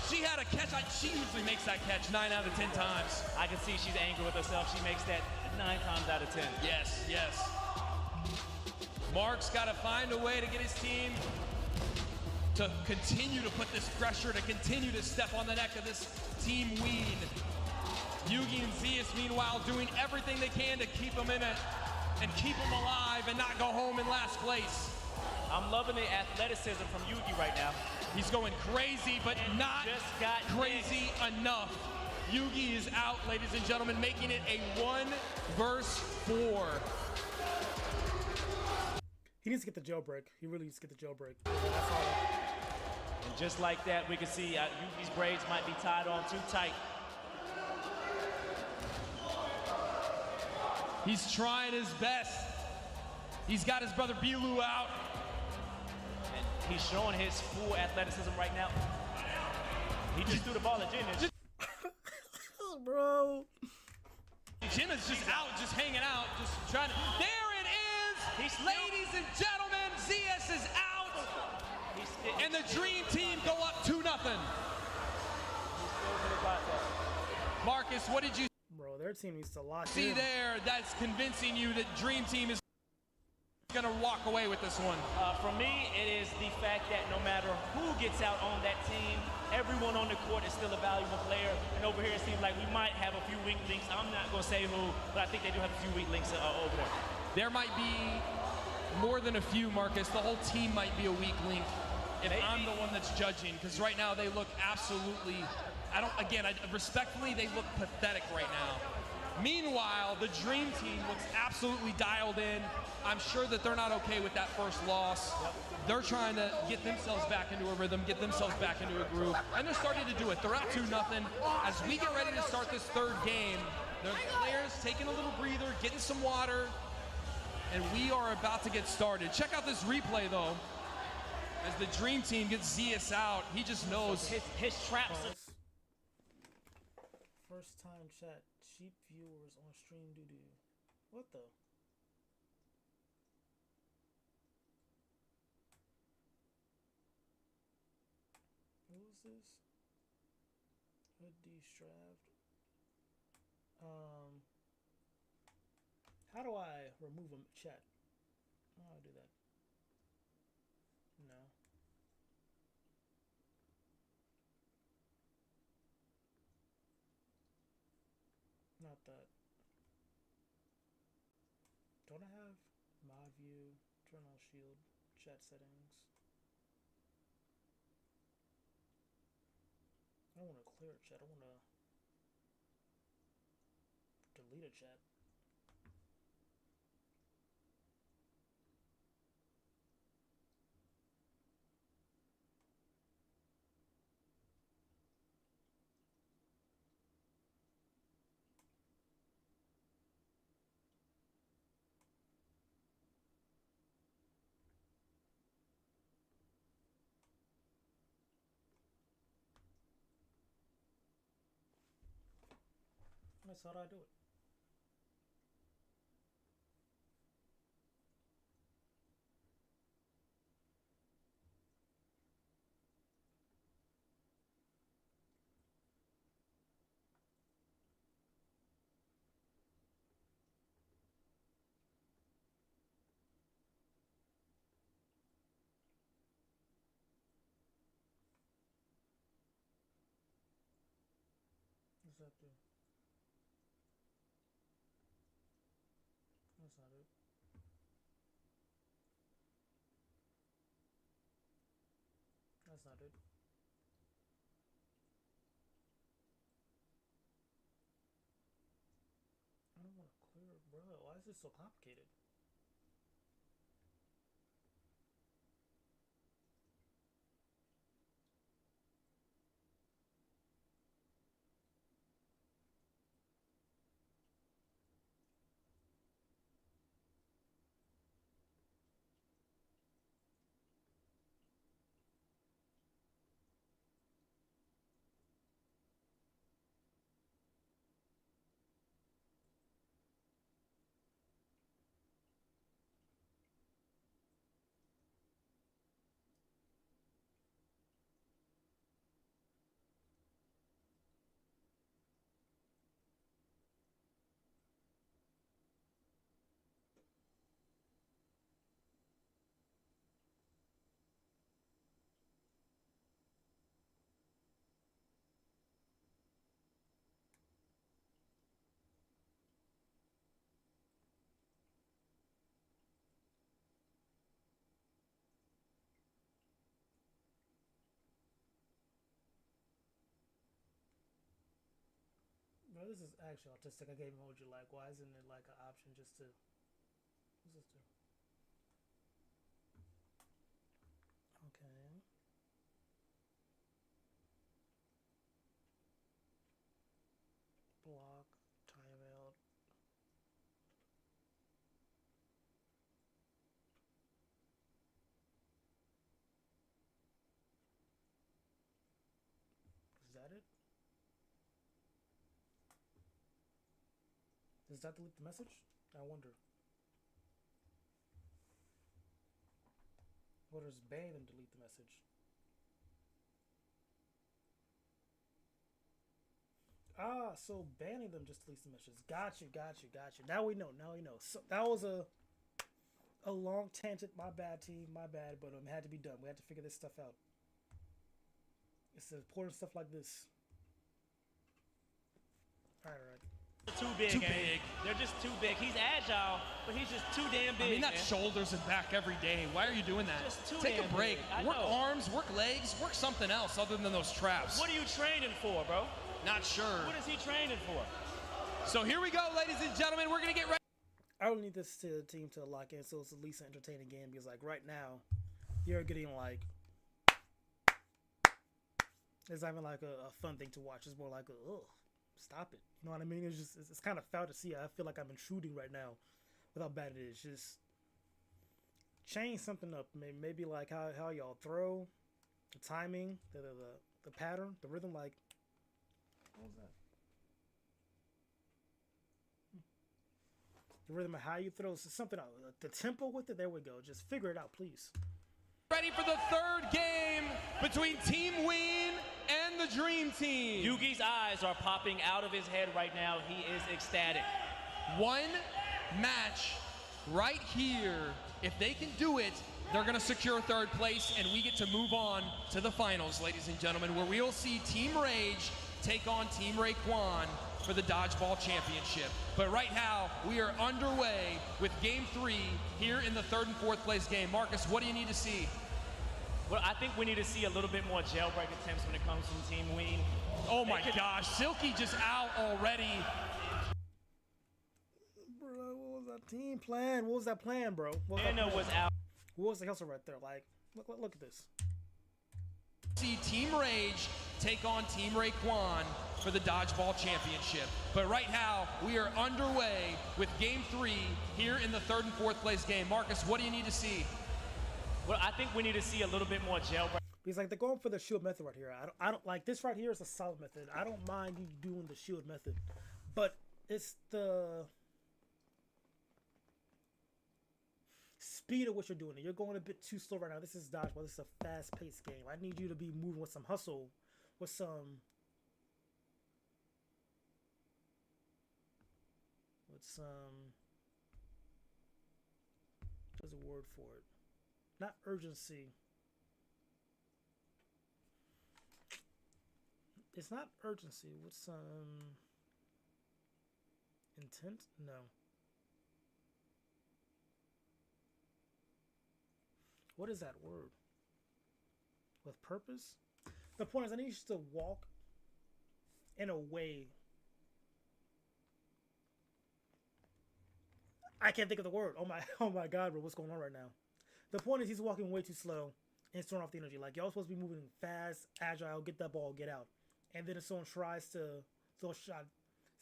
She had a catch. She usually makes that catch 9 out of 10 times. I can see she's angry with herself. She makes that 9 times out of 10. Yes, yes. Mark's got to find a way to get his team to continue to put this pressure, to continue to step on the neck of this Team Ween. Yugi and Zias, meanwhile, doing everything they can to keep them in it and keep them alive and not go home in last place. I'm loving the athleticism from Yugi right now. He's going crazy, but not crazy enough. Yugi is out, ladies and gentlemen, making it a 1 versus 4. He needs to get the jailbreak. He really needs to get the jailbreak. That's all. And just like that, we can see Yugi's braids might be tied on too tight. He's trying his best. He's got his brother Bilu out. And he's showing his full athleticism right now. He just threw the ball at Jenna. Bro. Jenna's just out, just hanging out, just trying to. There it is! Ladies and gentlemen, ZS is out! And the Dream Team go up 2-0. Marcus, what did you Bro, their team needs to lock see in. there? That's convincing you that Dream Team is. gonna walk away with this one? For me, it is the fact that no matter who gets out on that team, everyone on the court is still a valuable player. And over here, it seems like we might have a few weak links. I'm not gonna say who, but I think they do have a few weak links over there. There might be more than a few, Marcus. The whole team might be a weak link if I'm the one that's judging, because right now they look absolutely, respectfully, they look pathetic right now. Meanwhile, the Dream Team looks absolutely dialed in. I'm sure that they're not okay with that first loss. They're trying to get themselves back into a rhythm, get themselves back into a groove, and they're starting to do it. They're up 2-0. As we get ready to start this third game, the players taking a little breather, getting some water, and we are about to get started. Check out this replay, though. As the Dream Team gets Zeus out, he just knows his traps. First time chat, cheap viewers on stream doo-doo. What the? Who is this? Hood D Straved. How do I remove a chat? How do I do that? No. Not that. Don't I have mod view, turn on shield, chat settings? I don't want to clear a chat. I want to delete a chat. That's how I do it. What's that do? That's not it. That's not it. I don't want to clear it, bro. Why is this so complicated? Bro, this is actually autistic. I gave emoji like, why isn't it like an option just to... What's this do? Okay. Block, timeout. Is that it? Does that delete the message? I wonder. Or does ban and delete the message? Ah, so banning them just deletes the message. Got you. Now we know. So that was a a long tangent. My bad, team. My bad. But it had to be done. We had to figure this stuff out. It's important stuff like this. All right. Too big. Too big. They're just too big. He's agile, but he's just too damn big. I mean, that's man. shoulders and back every day. Why are you doing that? Just too Take a damn break. big. I Work know. arms, work legs, work something else other than those traps. What are you training for, bro? Not sure. What is he training for? So here we go, ladies and gentlemen. We're going to get ready. I really need this team to lock in so it's at least an entertaining game because, like, right now, you're getting, like, it's not even like a fun thing to watch. It's more like, ugh, stop it. You know what I mean? It's just, it's kind of foul to see. I feel like I'm intruding right now with how bad it is. Just change something up. Maybe like how y'all throw, the timing, the pattern, the rhythm. Like, what was that? The rhythm of how you throw something out. The tempo with it. There we go. Just figure it out, please. Ready for the third game between Team Ween and the Dream Team. Yugi's eyes are popping out of his head right now. He is ecstatic. One match right here. If they can do it, they're going to secure third place, and we get to move on to the finals, ladies and gentlemen, where we will see Team Rage take on Team Raekwon for the Dodgeball Championship. But right now, we are underway with Game 3 here in the third and fourth place game. Marcus, what do you need to see? Well, I think we need to see a little bit more jailbreak attempts when it comes from Team Ween. Oh my gosh, Silky just out already. Bro, what was that team plan? What was that plan, bro? Anna was out. What was the hustle right there? Like, look at this. See Team Rage take on Team Raekwon for the Dodgeball Championship. But right now, we are underway with Game 3 here in the third and fourth place game. Marcus, what do you need to see? Well, I think we need to see a little bit more jailbreak. Because like they're going for the shield method right here. I don't like this right here is a solid method. I don't mind you doing the shield method, but it's the speed of what you're doing. You're going a bit too slow right now. This is dodgeball. This is a fast-paced game. I need you to be moving with some hustle, with some there's a word for it. Not urgency. It's not urgency. With some intent? No. What is that word? With purpose? The point is I need you to walk in a way. I can't think of the word. Oh my God, bro, what's going on right now? The point is he's walking way too slow and it's throwing off the energy. Like, y'all supposed to be moving fast, agile, get that ball, get out. And then if someone tries to throw a shot,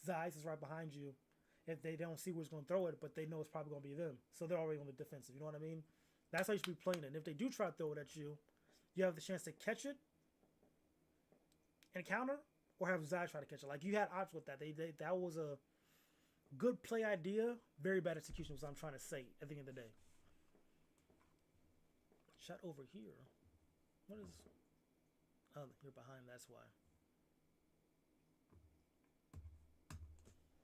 Zeiss is right behind you. If they don't see where he's going to throw it, but they know it's probably going to be them. So they're already on the defensive. You know what I mean? That's how you should be playing it. And if they do try to throw it at you, you have the chance to catch it and counter, or have Zeiss try to catch it. Like, you had options with that. That was a good play idea, very bad execution was what I'm trying to say at the end of the day. Shot over here. What is... Oh, you're behind, that's why.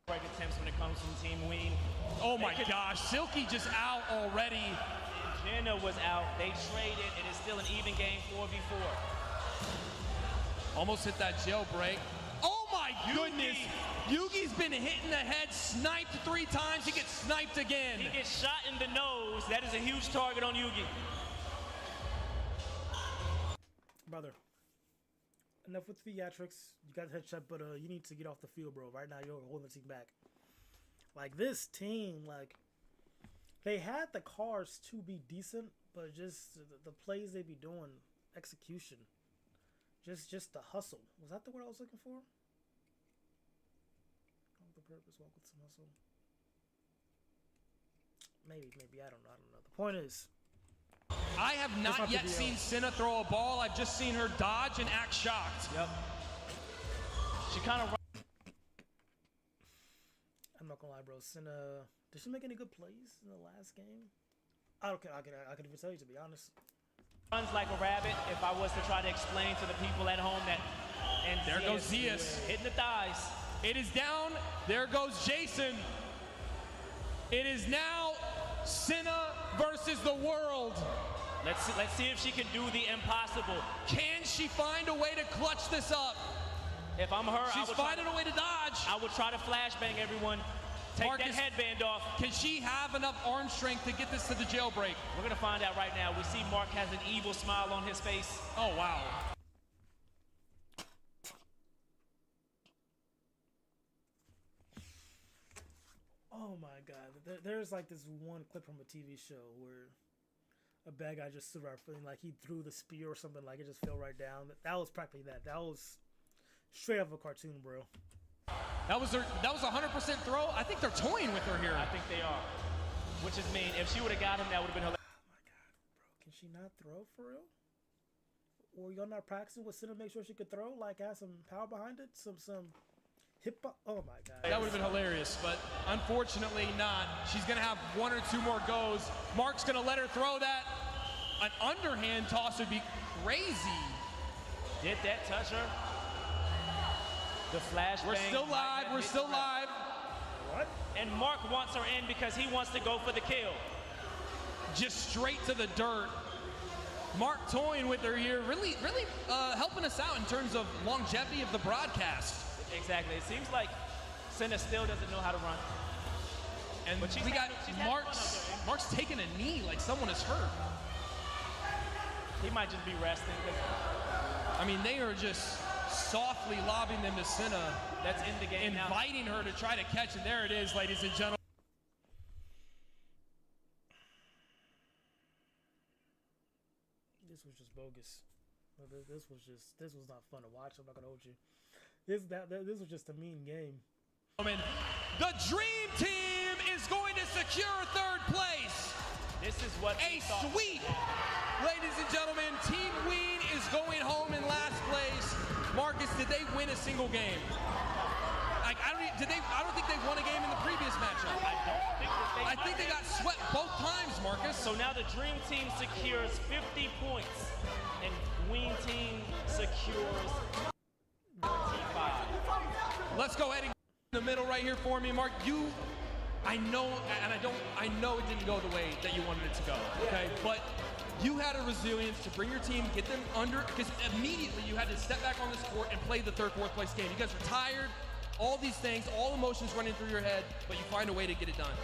Break attempts when it comes from Team Ween. Oh my gosh, Silky just out already. Jenna was out. They traded. It is still an even game, 4v4. Almost hit that jailbreak. Oh my goodness! Yugi's been hit in the head, sniped 3 times. He gets sniped again. He gets shot in the nose. That is a huge target on Yugi. Brother, enough with theatrics. You got the headshot, but you need to get off the field, bro. Right now, you're holding the team back. Like, this team, like, they had the cars to be decent, but just the plays they be doing, execution, just the hustle. Was that the word I was looking for? The purpose, walk with some hustle. Maybe I don't know. The point is, I have not yet seen Cinna throw a ball. I've just seen her dodge and act shocked. Yep. She kind of. I'm not gonna lie, bro. Cinna, did she make any good plays in the last game? I could even tell you, to be honest. Runs like a rabbit. If I was to try to explain to the people at home that, and there goes Zeus hitting the thighs. It is down. There goes Jason. It is now Cinna versus the world. Let's see if she can do the impossible. Can she find a way to clutch this up? If I'm her, she's finding a way to dodge. I would try to flashbang everyone. Take Marcus, that headband off. Can she have enough arm strength to get this to the jailbreak? We're gonna find out right now. We see Mark has an evil smile on his face. Oh, wow. Oh my God. There's like this one clip from a TV show where a bad guy just stood right feeling like he threw the spear or something, like it just fell right down. That was practically that. That was straight out of a cartoon, bro. That was a 100% throw. I think they're toying with her here. I think they are. Which is mean. If she would have got him, that would have been hilarious. Oh my God, bro. Can she not throw for real? Or y'all not practicing with Cinna to make sure she could throw? Like have some power behind it? Some hip hop? Oh my God. That would have been hilarious, but unfortunately not. She's gonna have one or two more goes. Mark's gonna let her throw that. An underhand toss would be crazy. Did that touch her? The flashbang. We're still live. We're still live. What? And Mark wants her in because he wants to go for the kill. Just straight to the dirt. Mark toying with her here, really helping us out in terms of longevity of the broadcast. Exactly. It seems like Cinna still doesn't know how to run. And but we got Mark's taking a knee like someone is hurt. He might just be resting. I mean, they are just softly lobbing them to Cinna. That's in the game now. Inviting her to try to catch, and there it is, ladies and gentlemen. This was just bogus. This was not fun to watch. I'm not gonna hold you. This was just a mean game. The Dream Team is going to secure third place. This is what a sweep. Ladies and gentlemen, Team Ween is going home in last place. Marcus, did they win a single game? Like, I don't think they won a game in the previous matchup. I think they got swept both times, Marcus. So now the Dream Team secures 50 points, and Ween Team secures 25. Let's go ahead and in the middle right here for me, Mark. I know it didn't go the way that you wanted it to go, okay? But you had a resilience to bring your team, get them under, because immediately you had to step back on this court and play the third, fourth place game. You guys were tired, all these things, all emotions running through your head, but you find a way to get it done.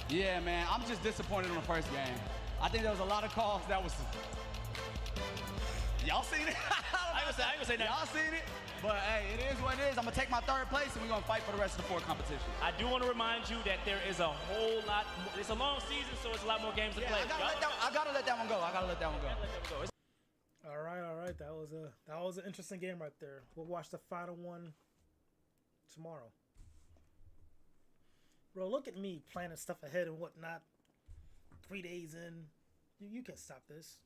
Yeah, man, I'm just disappointed in the first game. I think there was a lot of calls that was... Y'all seen it? I ain't gonna say that. Y'all seen it? But hey, it is what it is. I'm gonna take my third place and we're gonna fight for the rest of the four competition. I do want to remind you that there is a whole lot. It's a long season, so it's a lot more games to play. I gotta let that one go. All right. That was an interesting game right there. We'll watch the final one tomorrow. Bro, look at me planning stuff ahead and whatnot. 3 days in, you can stop this.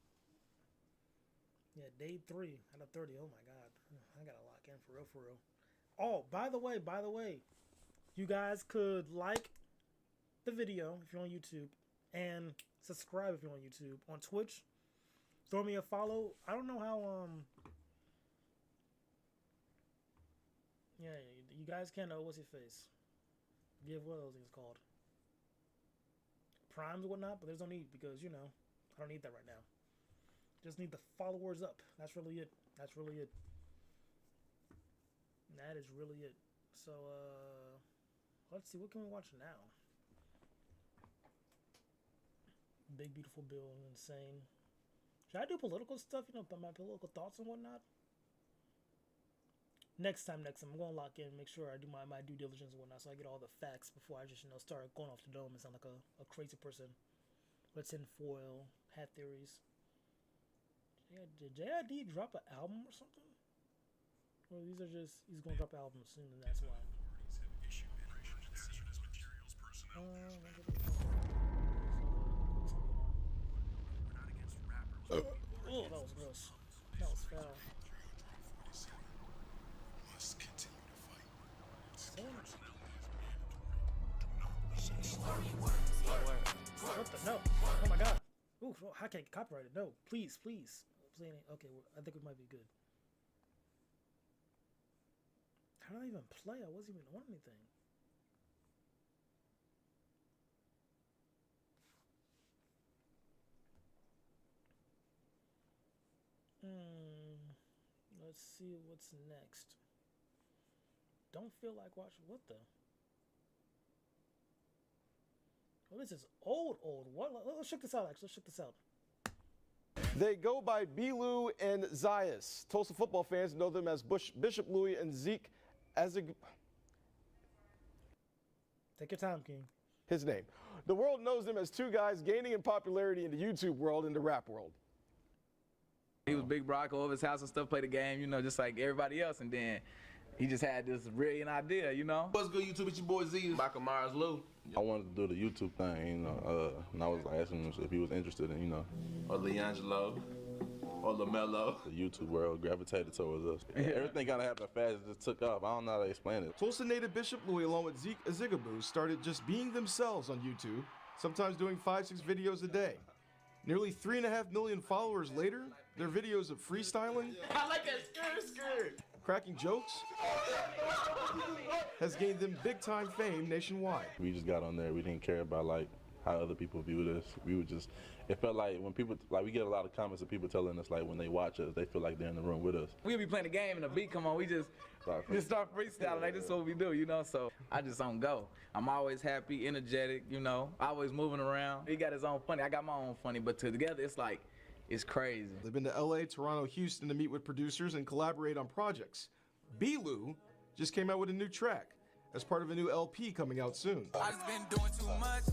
Yeah, day 3 out of 30. Oh my God, I gotta lock in for real. Oh, by the way, you guys could like the video if you're on YouTube and subscribe if you're on YouTube. On Twitch, throw me a follow. I don't know how yeah, you guys can what's your face? Give what are those things called? Primes or whatnot, but there's no need because I don't need that right now. Just need the followers up. That's really it. That is really it. So, let's see. What can we watch now? Big Beautiful Bill, Insane. Should I do political stuff? My political thoughts and whatnot? Next time, I'm going to lock in, make sure I do my due diligence and whatnot so I get all the facts before I just, start going off the dome and sound like a crazy person. Let's in foil, hat theories. Yeah, did JID drop an album or something? Or he's gonna drop an album soon and that's why. Oh, that was gross. That was foul. What the? No. Oh my God. Ooh, I can't get copyrighted. No, please. Okay, I think we might be good. How did I even play? I wasn't even on anything. Let's see what's next. Don't feel like watching. What the? Oh, this is old. What? Let's check this out, actually. Let's check this out. They go by B-Lou and Zias. Tulsa football fans know them as Bishop Louis and Zeke Ezig. Take your time, King. His name. The world knows them as two guys gaining in popularity in the YouTube world and the rap world. He was big bro, go over his house and stuff, play the game, you know, just like everybody else. And then he just had this brilliant idea, you know. What's good, YouTube? It's your boy Z. Michael Myers Lou. I wanted to do the YouTube thing, you know, and I was like asking him if he was interested in, you know. Or Leangelo. Or LaMelo. The YouTube world gravitated towards us. Everything kind of happened fast, it just took off. I don't know how to explain it. Tulsa native Bishop Louis, along with Zeke Ezigaboo, started just being themselves on YouTube, sometimes doing 5-6 videos a day. Nearly 3.5 million followers later, their videos of freestyling, I like that skirt. cracking jokes, has gained them big-time fame nationwide. We just got on there. We didn't care about like how other people view this. We would just, it felt like when people, like we get a lot of comments of people telling us like when they watch us, they feel like they're in the room with us. We'll be playing the game and the beat come on, we just start freestyling. Like, this is what we do, you know? So I just don't go. I'm always happy, energetic, you know, always moving around. He got his own funny, I got my own funny, but together it's like, it's crazy. They've been to LA, Toronto, Houston to meet with producers and collaborate on projects. B-Lou just came out with a new track as part of a new LP coming out soon. I just been doing too much,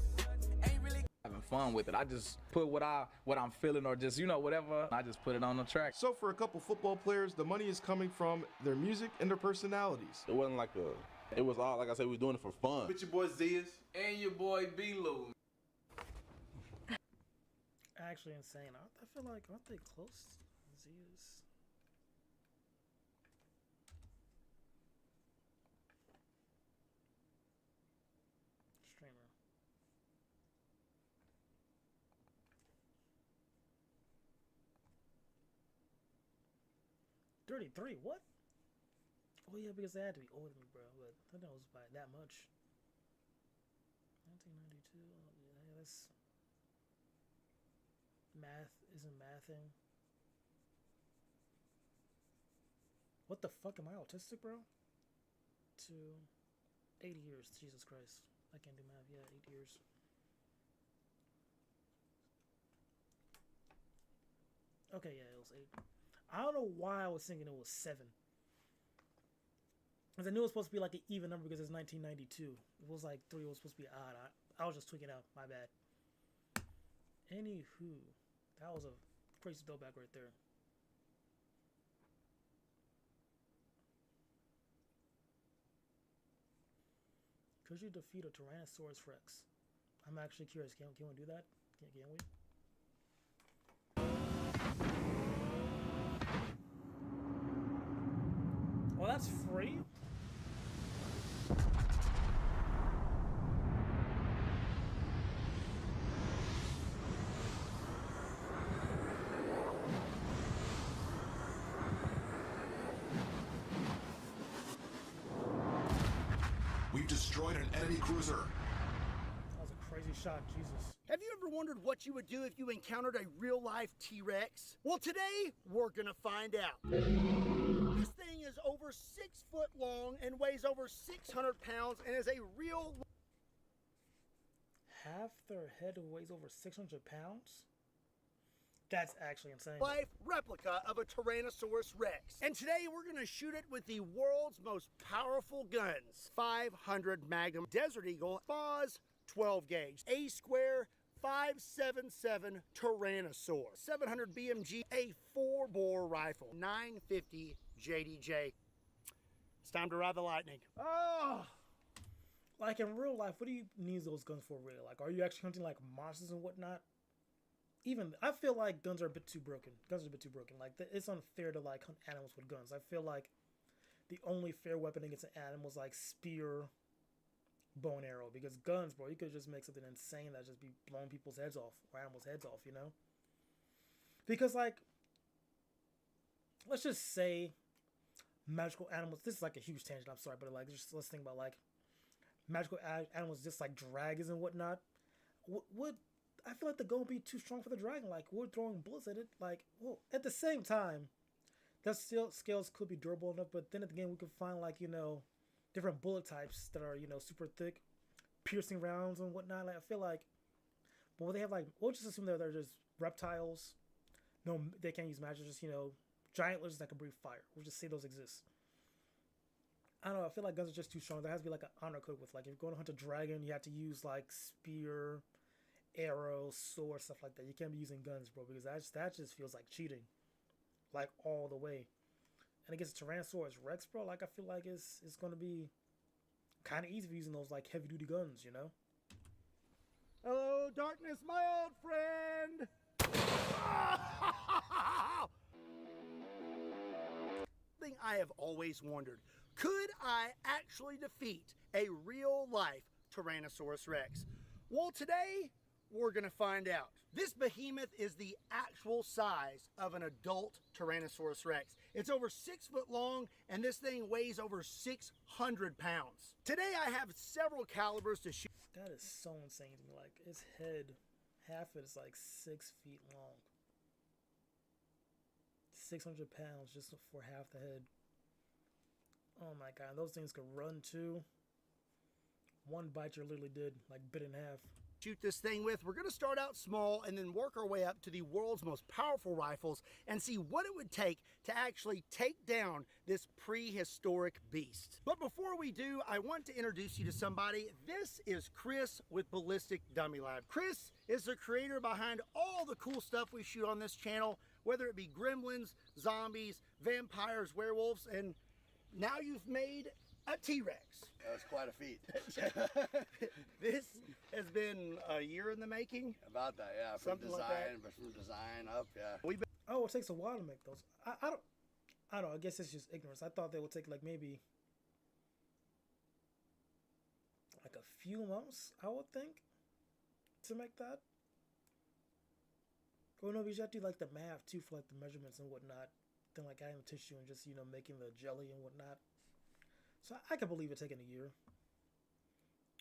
ain't really having fun with it. I just put what I'm feeling or just, you know, whatever, I just put it on the track. So for a couple football players, the money is coming from their music and their personalities. It wasn't like it was all, like I said, we were doing it for fun. With your boy Zias. And your boy B-Lou. Actually insane. I feel like, aren't they close? Zias. Streamer. $33, what? Oh yeah, because they had to be older than me, bro. But I thought that was by that much. 1992. Yeah, that's math isn't mathing. What the fuck, am I autistic, bro? 8 years, Jesus Christ. I can't do math. Yeah, 8 years. Okay, yeah, it was 8. I don't know why I was thinking it was 7. Because I knew it was supposed to be like an even number because it's 1992. It was like 3, it was supposed to be odd. I was just tweaking out, my bad. Anywho, that was a crazy throwback right there. Could you defeat a Tyrannosaurus Rex? I'm actually curious. Can we do that? Can we? Well, that's free. We've destroyed an enemy cruiser. That was a crazy shot, Jesus. Have you ever wondered what you would do if you encountered a real-life T-Rex? Well, today, we're gonna find out. This thing is over 6 foot long and weighs over 600 pounds and is a real... Half their head weighs over 600 pounds? That's actually insane. Life replica of a Tyrannosaurus Rex. And today we're gonna shoot it with the world's most powerful guns. 500 Magnum Desert Eagle, Boz 12 gauge, A square 5.77 Tyrannosaur, 700 BMG, a 4-bore rifle, 950 JDJ. It's time to ride the lightning. Oh! Like in real life, what do you need those guns for really? Like, are you actually hunting like monsters and whatnot? Even, I feel like guns are a bit too broken. Like, it's unfair to like hunt animals with guns. I feel like the only fair weapon against an animal is like spear, bow and arrow. Because guns, bro, you could just make something insane that just be blowing people's heads off or animals' heads off, you know? Because like, let's just say magical animals. This is like a huge tangent. I'm sorry, but like, just let's think about like magical animals, just like dragons and whatnot. Would I feel like the gun would be too strong for the dragon? Like, we're throwing bullets at it. Like, well, at the same time, that still scales could be durable enough, but then again, we could find like, you know, different bullet types that are, you know, super thick, piercing rounds and whatnot. Like, I feel like, well, they have like, we'll just assume they're just reptiles. No, they can't use magic, just, you know, giant lizards that can breathe fire. We'll just say those exist. I don't know, I feel like guns are just too strong. There has to be like an honor code with, like, if you're going to hunt a dragon, you have to use like spear, arrow, sword, stuff like that. You can't be using guns, bro, because that just feels like cheating. Like, all the way. And against Tyrannosaurus Rex, bro, like, I feel like it's going to be kind of easy for using those, like, heavy-duty guns, you know? Hello, darkness, my old friend! Thing I have always wondered, could I actually defeat a real-life Tyrannosaurus Rex? Well, today, we're going to find out. This behemoth is the actual size of an adult Tyrannosaurus Rex. It's over 6 foot long, and this thing weighs over 600 pounds. Today I have several calibers to shoot. That is so insane to me. Like, its head, half of it is like 6 feet long. 600 pounds just for half the head. Oh my god, those things could run too. One bite you're literally dead, like bit in half. Shoot this thing with. We're going to start out small and then work our way up to the world's most powerful rifles and see what it would take to actually take down this prehistoric beast. But before we do, I want to introduce you to somebody. This is Chris with Ballistic Dummy Lab. Chris is the creator behind all the cool stuff we shoot on this channel, whether it be gremlins, zombies, vampires, werewolves, and now you've made a T-Rex. That was quite a feat. This has been a year in the making? About that, yeah. From Something design, like that. but from design up, yeah. Oh, it takes a while to make those. I don't know. I guess it's just ignorance. I thought they would take like maybe like a few months, I would think, to make that. Well, no, because you have to do like the math too for like the measurements and whatnot. Then like adding the tissue and just, you know, making the jelly and whatnot. So I can believe it taking a year.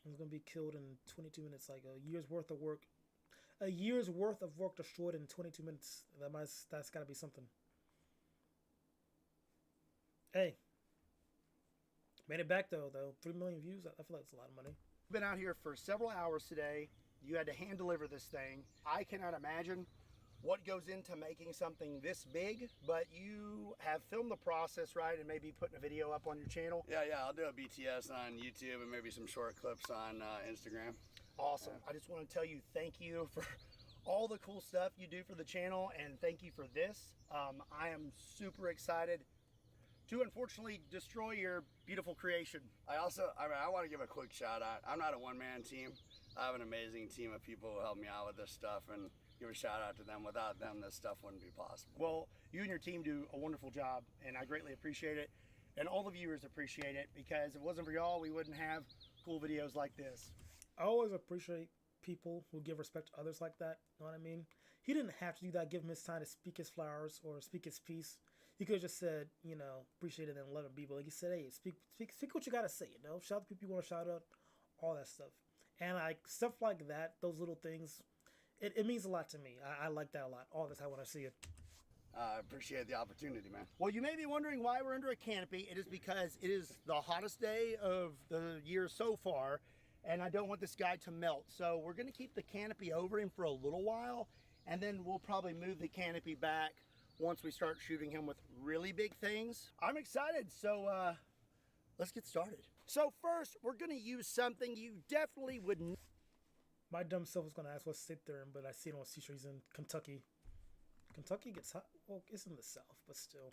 It's gonna be killed in 22 minutes, like a year's worth of work. A year's worth of work destroyed in 22 minutes. That's gotta be something. Hey, made it back though. 3 million views. I feel like it's a lot of money. Been out here for several hours today. You had to hand deliver this thing. I cannot imagine what goes into making something this big, but you have filmed the process, right, and maybe putting a video up on your channel? Yeah, I'll do a BTS on YouTube and maybe some short clips on Instagram. Awesome. I just want to tell you thank you for all the cool stuff you do for the channel, and thank you for this. I am super excited to unfortunately destroy your beautiful creation. I want to give a quick shout out. I'm not a one-man team. I have an amazing team of people who help me out with this stuff, and give a shout out to them. Without them, this stuff wouldn't be possible. Well, you and your team do a wonderful job, and I greatly appreciate it. And all the viewers appreciate it, because if it wasn't for y'all, we wouldn't have cool videos like this. I always appreciate people who give respect to others like that. You know what I mean? He didn't have to do that, give him his time to speak his flowers or speak his piece. He could have just said, you know, appreciate it and let him be. But like he said, hey, speak what you got to say, you know? Shout out the people you want to shout out, all that stuff. And like stuff like that, those little things, it means a lot to me. I like that a lot all the time when I see it. I appreciate the opportunity, man. Well, you may be wondering why we're under a canopy. It is because it is the hottest day of the year so far, and I don't want this guy to melt. So we're going to keep the canopy over him for a little while, and then we'll probably move the canopy back once we start shooting him with really big things. I'm excited, so let's get started. So first, we're going to use something you definitely wouldn't. My dumb self was going to ask what state they're in, but I see it on Seashore. He's in Kentucky. Kentucky gets hot. Well, it's in the South, but still.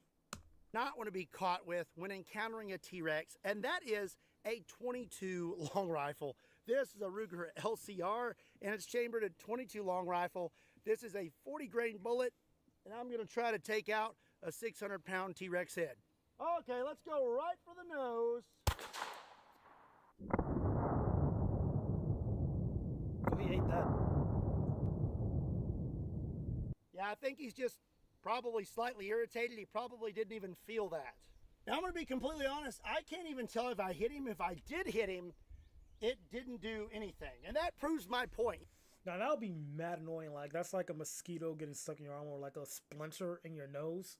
Not want to be caught with when encountering a T-Rex, and that is a 22 long rifle. This is a Ruger LCR, and it's chambered at 22 long rifle. This is a 40 grain bullet, and I'm going to try to take out a 600-pound T-Rex head. Okay, let's go right for the nose. He ate that. Yeah, I think he's just probably slightly irritated. He probably didn't even feel that. Now, I'm going to be completely honest. I can't even tell if I hit him. If I did hit him, it didn't do anything. And that proves my point. Now, that would be mad annoying. Like, that's like a mosquito getting stuck in your arm or like a splinter in your nose.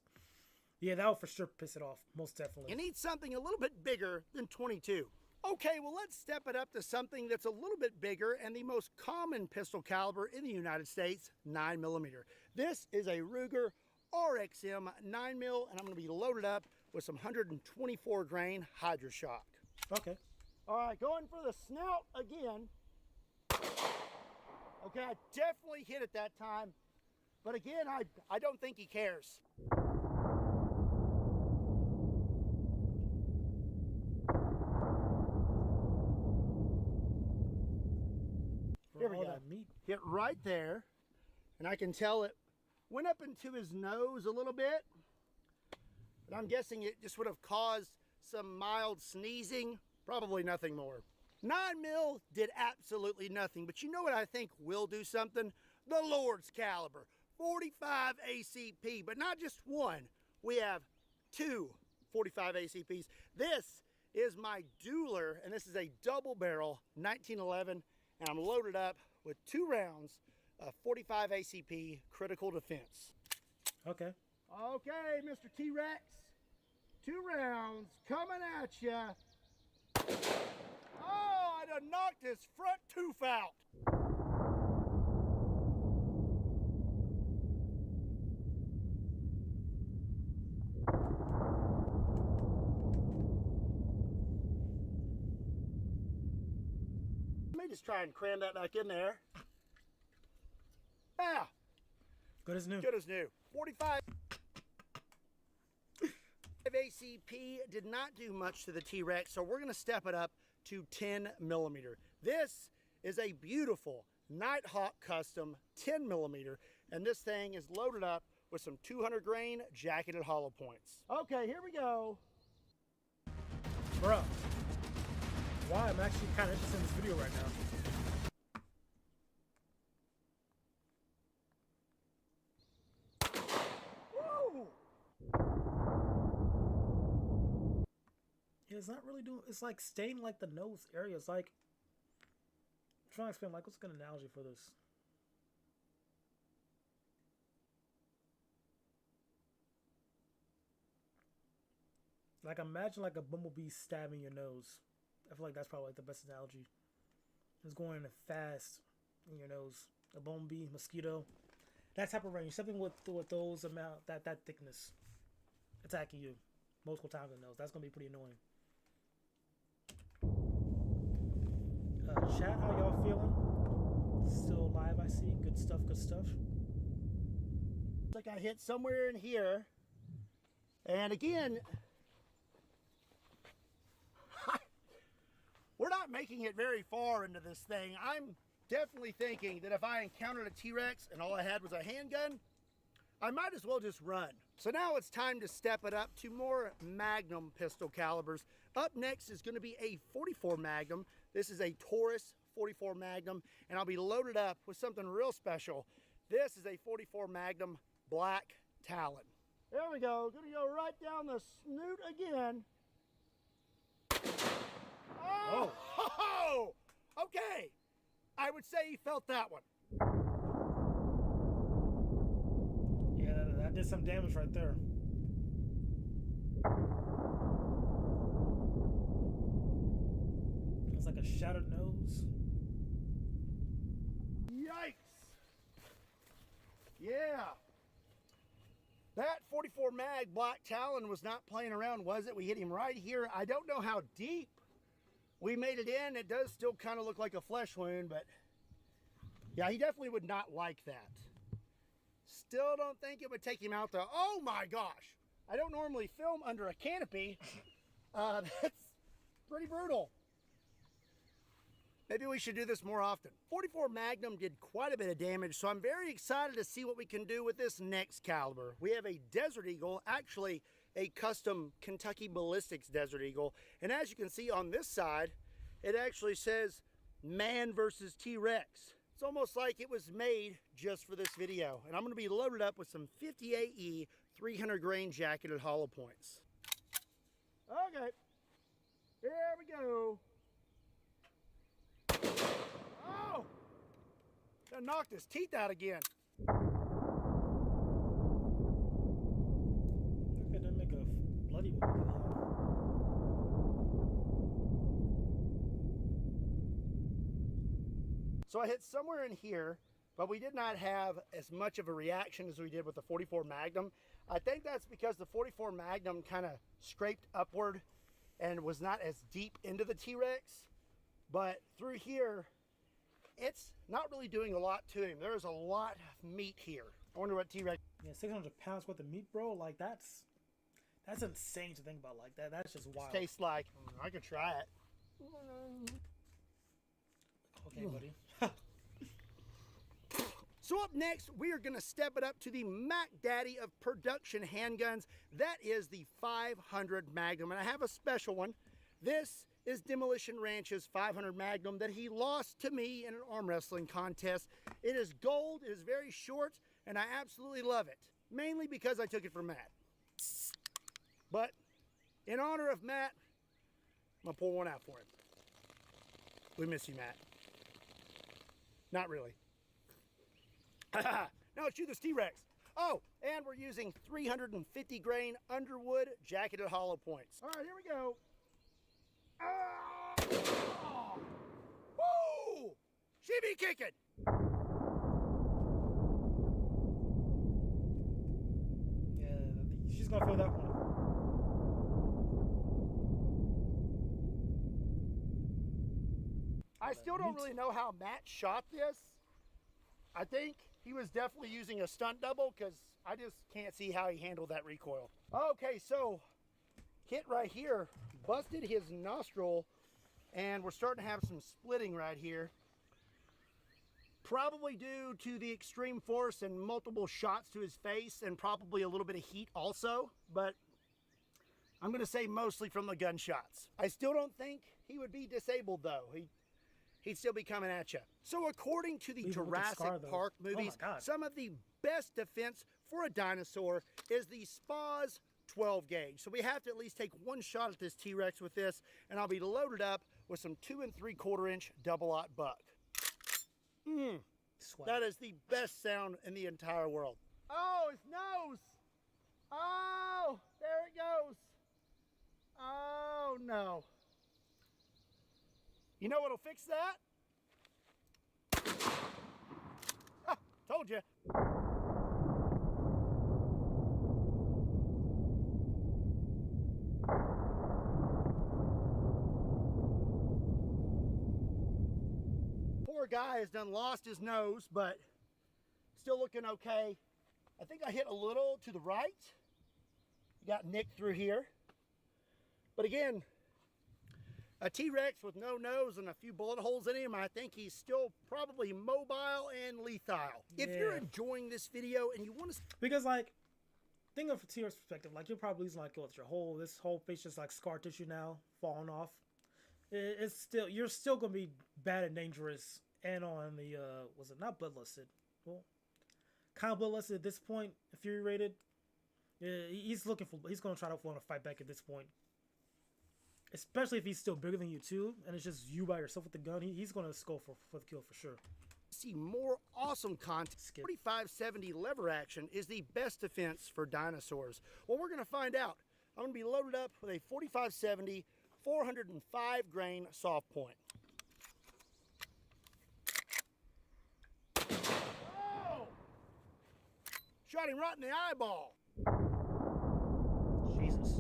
Yeah, that would for sure piss it off, most definitely. You need something a little bit bigger than 22. Okay, well, let's step it up to something that's a little bit bigger and the most common pistol caliber in the United States, 9mm. This is a Ruger RXM 9mm, and I'm going to be loaded up with some 124 grain Hydra-Shock. Okay. All right, going for the snout again. Okay, I definitely hit it that time. But again, I don't think he cares. Here we go. Hit right there. And I can tell it went up into his nose a little bit. But I'm guessing it just would have caused some mild sneezing. Probably nothing more. 9mm did absolutely nothing. But you know what I think will do something? The Lord's caliber. 45 ACP. But not just one. We have two 45 ACPs. This is my Dueler. And this is a double barrel 1911. And I'm loaded up with 2 rounds of 45 ACP critical defense. Okay. Okay, Mr. T-Rex. 2 rounds coming at ya. Oh, I done knocked his front tooth out. Let me just try and cram that back in there. Ah. Good as new. Good as new. 45 ACP did not do much to the T-Rex, so we're going to step it up to 10mm. This is a beautiful Nighthawk Custom 10mm, and this thing is loaded up with some 200 grain jacketed hollow points. Okay, here we go. Bro, why? I'm actually kind of interested in this video right now. It's not really doing, it's like staying like the nose area. It's like, I'm trying to explain, like, what's a good analogy for this? Like, imagine like a bumblebee stabbing your nose. I feel like that's probably like the best analogy. It's going fast in your nose. A bumblebee, mosquito, that type of range. Something with those amount, that thickness, attacking you multiple times in the nose. That's gonna be pretty annoying. Chat, how y'all feeling? Still alive, I see. Good stuff, good stuff. Like I hit somewhere in here. And again, we're not making it very far into this thing. I'm definitely thinking that if I encountered a T-Rex and all I had was a handgun, I might as well just run. So now it's time to step it up to more Magnum pistol calibers. Up next is going to be a 44 Magnum. This is a Taurus 44 Magnum, and I'll be loaded up with something real special. This is a 44 Magnum Black Talon. There we go. Going to go right down the snoot again. Oh! Oh! Okay. I would say he felt that one. Yeah, that did some damage right there. It's like a shattered nose. Yikes! Yeah. That 44 mag Black Talon was not playing around, was it? We hit him right here. I don't know how deep we made it in. It does still kind of look like a flesh wound, but yeah, he definitely would not like that. Still don't think it would take him out though. Oh my gosh. I don't normally film under a canopy. That's pretty brutal. Maybe we should do this more often. 44 Magnum did quite a bit of damage, so I'm very excited to see what we can do with this next caliber. We have a Desert Eagle, actually a custom Kentucky Ballistics Desert Eagle. And as you can see on this side, it actually says Man versus T-Rex. It's almost like it was made just for this video. And I'm going to be loaded up with some 58E 300 grain jacketed hollow points. Okay, here we go. Oh! That knocked his teeth out again. Okay, didn't So I hit somewhere in here, but we did not have as much of a reaction as we did with the 44 Magnum. I think that's because the 44 Magnum kind of scraped upward and was not as deep into the T-Rex. But through here, it's not really doing a lot to him. There's a lot of meat here. I wonder what T-Rex... Yeah, 600 pounds worth of meat, bro. Like, that's insane to think about like that. That's just wild. Tastes like... I could try it. Okay, buddy. So up next, we are going to step it up to the Mac Daddy of production handguns. That is the 500 Magnum, and I have a special one. This is Demolition Ranch's 500 Magnum that he lost to me in an arm wrestling contest. It is gold, it is very short, and I absolutely love it. Mainly because I took it from Matt. But in honor of Matt, I'm going to pour one out for him. We miss you, Matt. Not really. Now let's shoot this T-Rex. Oh, and we're using 350 grain Underwood jacketed hollow points. All right, here we go. Oh. Woo! She be kicking. Yeah, she's gonna feel that one. I still don't really know how Matt shot this. I think he was definitely using a stunt double because I just can't see how he handled that recoil. Okay, so hit right here, busted his nostril, and we're starting to have some splitting right here. Probably due to the extreme force and multiple shots to his face and probably a little bit of heat also, but I'm going to say mostly from the gunshots. I still don't think he would be disabled though. He'd still be coming at you. So according to the Jurassic Park movies, some of the best defense for a dinosaur is the Spaz 12 gauge. So we have to at least take one shot at this T-Rex with this, and I'll be loaded up with some 2 3/4 inch double-aught buck. That is the best sound in the entire world. Oh, his nose. Oh, there it goes. Oh, no. You know what'll fix that? Ah, told you. Poor guy has done lost his nose, but still looking okay. I think I hit a little to the right. Got nicked through here. But again, a T-Rex with no nose and a few bullet holes in him, I think he's still probably mobile and lethal. Yeah. If you're enjoying this video and you want to... Because, like, think of a T-Rex perspective. Like, you're probably losing, like, what's your whole... This whole face just, like, scar tissue now, falling off. It's still... You're still going to be bad and dangerous. And on the, was it not bloodlusted? Well, kind of bloodlusted at this point, infuriated. He's looking for... He's going to try to want to fight back at this point. Especially if he's still bigger than you too, and it's just you by yourself with the gun, he's going to go for the kill for sure. See more awesome content. 4570 lever action is the best defense for dinosaurs. Well, we're going to find out. I'm going to be loaded up with a 4570 405 grain soft point. Oh! Shot him right in the eyeball. Jesus.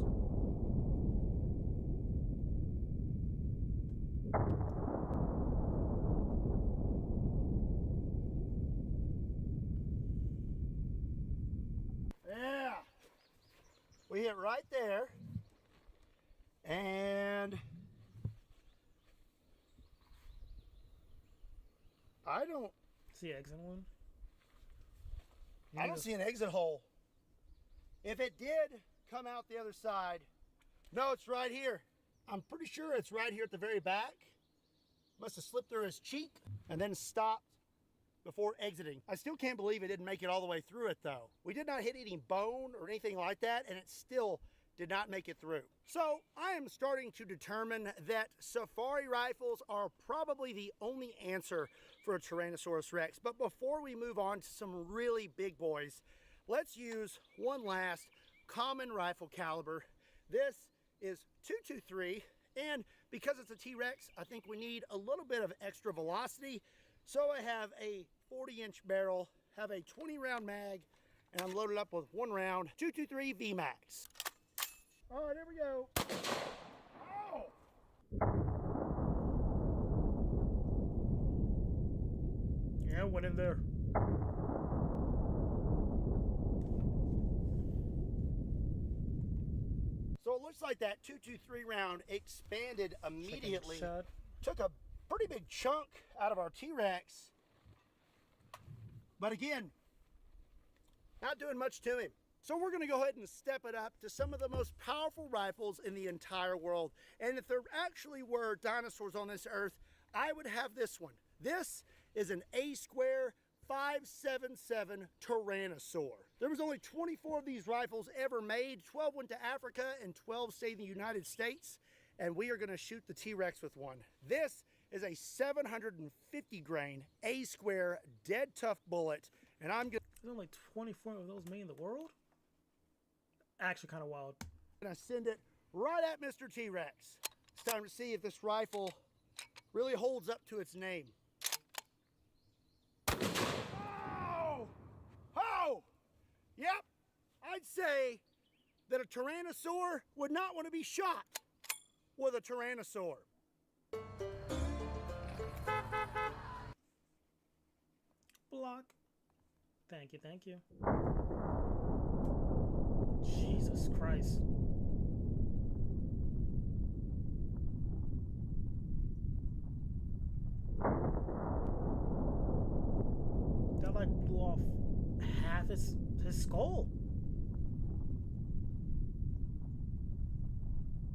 Yeah. We hit right there. And I don't see an exit one. I don't see an exit hole. If it did come out the other side, no, it's right here. I'm pretty sure it's right here at the very back. Must have slipped through his cheek and then stopped before exiting. I still can't believe it didn't make it all the way through it though. We did not hit any bone or anything like that, and it still did not make it through. So I am starting to determine that safari rifles are probably the only answer for a Tyrannosaurus Rex. But before we move on to some really big boys, let's use one last common rifle caliber. This is .223, and because it's a T-Rex, I think we need a little bit of extra velocity. So I have a 40-inch barrel, have a 20-round mag, and I'm loaded up with 1 round 223 VMAX. All right, here we go. Yeah, went in there. So it looks like that 223 round expanded immediately. Took a pretty big chunk out of our T-Rex. But again, not doing much to him. So we're gonna go ahead and step it up to some of the most powerful rifles in the entire world. And if there actually were dinosaurs on this earth, I would have this one. This is an A-Square 5.77 Tyrannosaur. There was only 24 of these rifles ever made. 12 went to Africa and 12 stayed in the United States. And we are gonna shoot the T-Rex with one. This is a 750 grain A-Square dead tough bullet. And I'm gonna— There's only 24 of those made in the world? Actually kind of wild. Gonna send it right at Mr. T-Rex. It's time to see if this rifle really holds up to its name. Oh! Oh! Yep, I'd say that a Tyrannosaur would not want to be shot with a Tyrannosaur. Block. Thank you, thank you. Jesus Christ. That like blew off half his skull.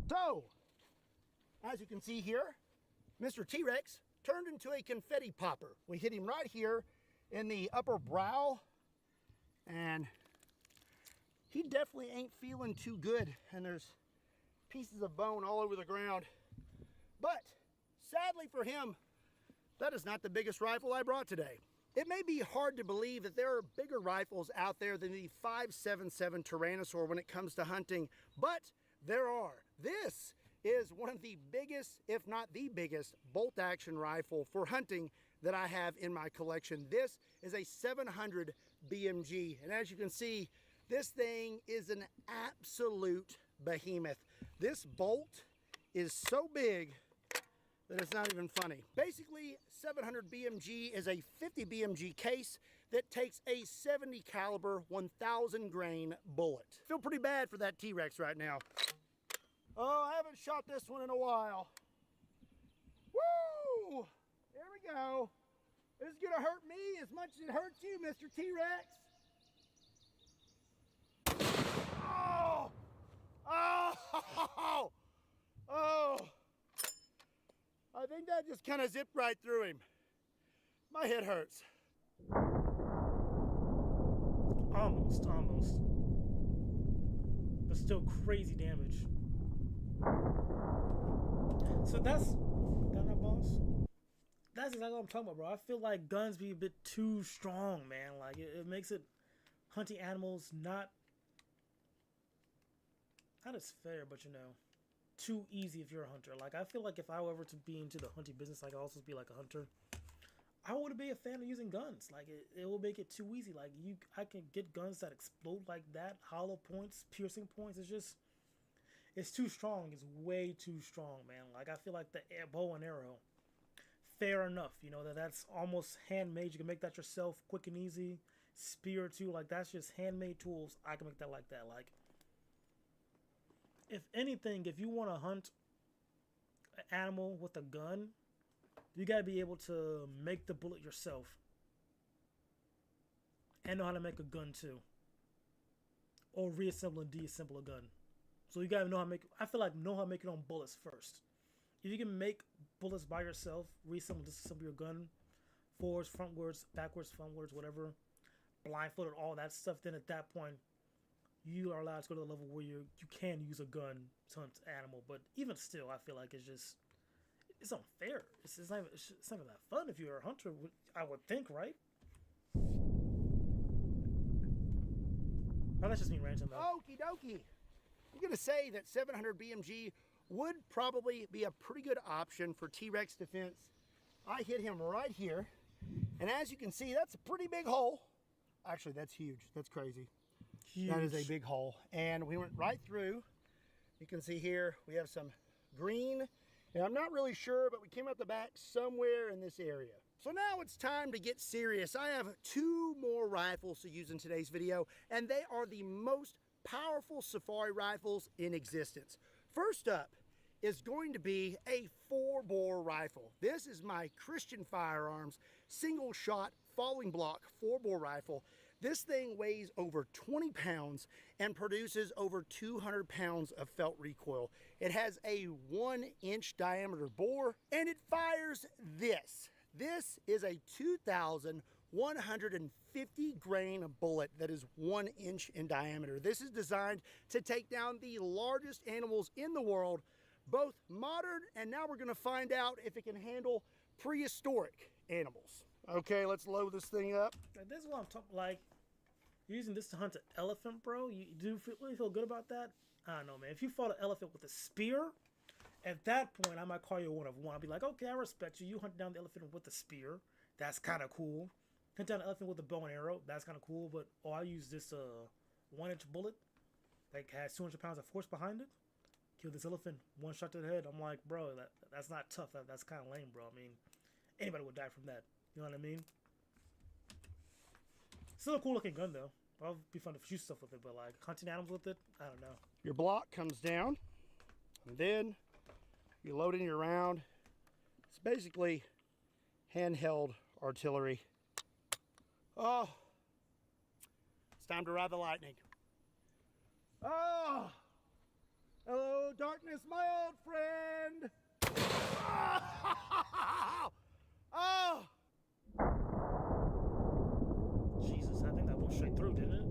So, as you can see here, Mr. T-Rex turned into a confetti popper. We hit him right here in the upper brow, and he definitely ain't feeling too good, and there's pieces of bone all over the ground. But sadly for him, that is not the biggest rifle I brought today. It may be hard to believe that there are bigger rifles out there than the 5.77 Tyrannosaur when it comes to hunting, but there are. This is one of the biggest, if not the biggest, bolt action rifle for hunting that I have in my collection. This is a 700 BMG, and as you can see, this thing is an absolute behemoth. This bolt is so big that it's not even funny. Basically, 700 BMG is a 50 BMG case that takes a 70 caliber 1,000 grain bullet. Feel pretty bad for that T-Rex right now. Oh, I haven't shot this one in a while. Woo! There we go. This is gonna hurt me as much as it hurts you, Mr. T-Rex. Oh! Oh! Oh! I think that just kind of zipped right through him. My head hurts. Almost. But still crazy damage. So that's that boss. That's exactly what I'm talking about, bro. I feel like guns be a bit too strong, man. Like it makes it hunting animals not as fair, but you know, too easy if you're a hunter. Like I feel like if I were ever to be into the hunting business, I could also be like a hunter. I wouldn't be a fan of using guns. Like it will make it too easy. Like I can get guns that explode like that, hollow points, piercing points. It's too strong. It's way too strong, man. Like I feel like the bow and arrow, fair enough. You know that's almost handmade. You can make that yourself, quick and easy. Spear too, like that's just handmade tools. I can make that like that. Like if anything, if you want to hunt an animal with a gun, you gotta be able to make the bullet yourself and know how to make a gun too, or reassemble and deassemble a gun. So you gotta know how to make. I feel like know how to make your own bullets first. If you can make bullets by yourself, reassemble, disassemble your gun, forwards, frontwards, backwards, frontwards, whatever, blindfolded, all that stuff, then at that point, you are allowed to go to the level where you can use a gun to hunt animal. But even still, I feel like it's unfair. It's not even that fun if you're a hunter, I would think, right? Oh, that's just me ranting though. Okie dokie. I'm gonna say that 700 BMG would probably be a pretty good option for T-Rex defense. I hit him right here, And as you can see, that's a pretty big hole. Actually, that's huge. That's crazy. Huge. That is a big hole. And we went right through. You can see here, we have some green. And I'm not really sure, but we came out the back somewhere in this area. So now it's time to get serious. I have 2 more rifles to use in today's video, and they are the most powerful safari rifles in existence. First up is going to be a 4-bore rifle. This is my Christian Firearms single shot falling block 4-bore rifle. This thing weighs over 20 pounds and produces over 200 pounds of felt recoil. It has a 1-inch diameter bore, and it fires this. This is a 2,150 grain bullet that is 1 inch in diameter. This is designed to take down the largest animals in the world, both modern, and now we're gonna find out if it can handle prehistoric animals. Okay, let's load this thing up. This is what I'm talking, like, using this to hunt an elephant, bro. You do really feel good about that? I don't know, man. If you fought an elephant with a spear, at that point, I might call you 1 of 1. I'll be like, okay, I respect you. You hunt down the elephant with a spear. That's kind of cool. Hunt down the elephant with a bow and arrow. That's kind of cool. But, oh, I use this 1-inch bullet that has 200 pounds of force behind it. Kill this elephant, 1 shot to the head. I'm like, bro, that's not tough. That's kind of lame, bro. I mean, anybody would die from that. You know what I mean? Still a cool looking gun, though. It'll be fun to shoot stuff with it, but like hunting animals with it, I don't know. Your block comes down, and then you load in your round. It's basically handheld artillery. Oh, it's time to ride the lightning. Oh, hello, darkness, my old friend. Oh. Jesus, I think that went straight through, didn't it?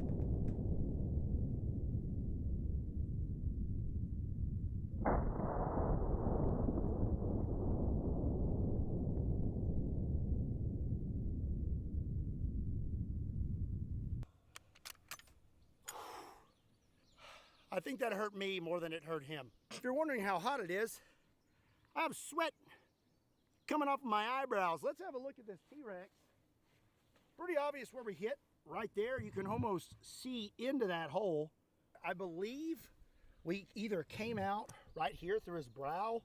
I think that hurt me more than it hurt him. If you're wondering how hot it is, I'm sweating coming off of my eyebrows. Let's have a look at this T-Rex. Pretty obvious where we hit. Right there, you can almost see into that hole. I believe we either came out right here through his brow,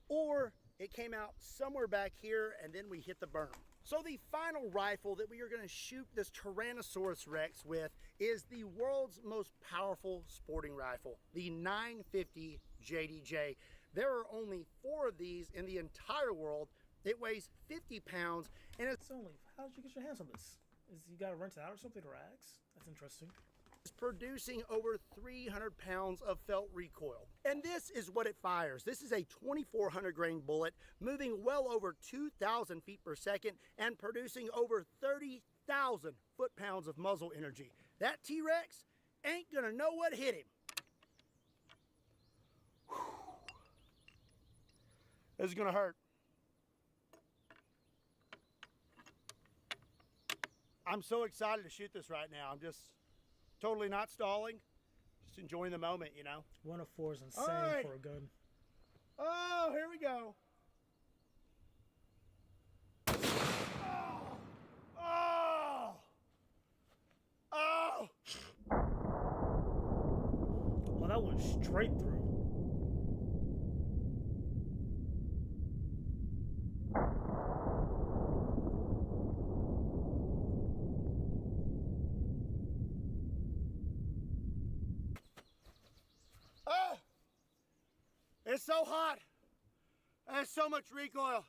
or it came out somewhere back here and then we hit the berm. So the final rifle that we are going to shoot this Tyrannosaurus Rex with is the world's most powerful sporting rifle, the 950 JDJ. There are only 4 of these in the entire world. It weighs 50 pounds and it's only, how did you get your hands on this? Is you got to rent it out or something, or axe? That's interesting. It's producing over 300 pounds of felt recoil. And this is what it fires. This is a 2,400 grain bullet, moving well over 2,000 feet per second and producing over 30,000 foot-pounds of muzzle energy. That T-Rex ain't gonna know what hit him. Whew. This is gonna hurt. I'm so excited to shoot this right now. I'm just totally not stalling, just enjoying the moment, you know. 1 of 4 is insane for a gun. Oh, here we go. Oh! Oh! Oh! Well, that went straight through. It's so hot. There's so much recoil.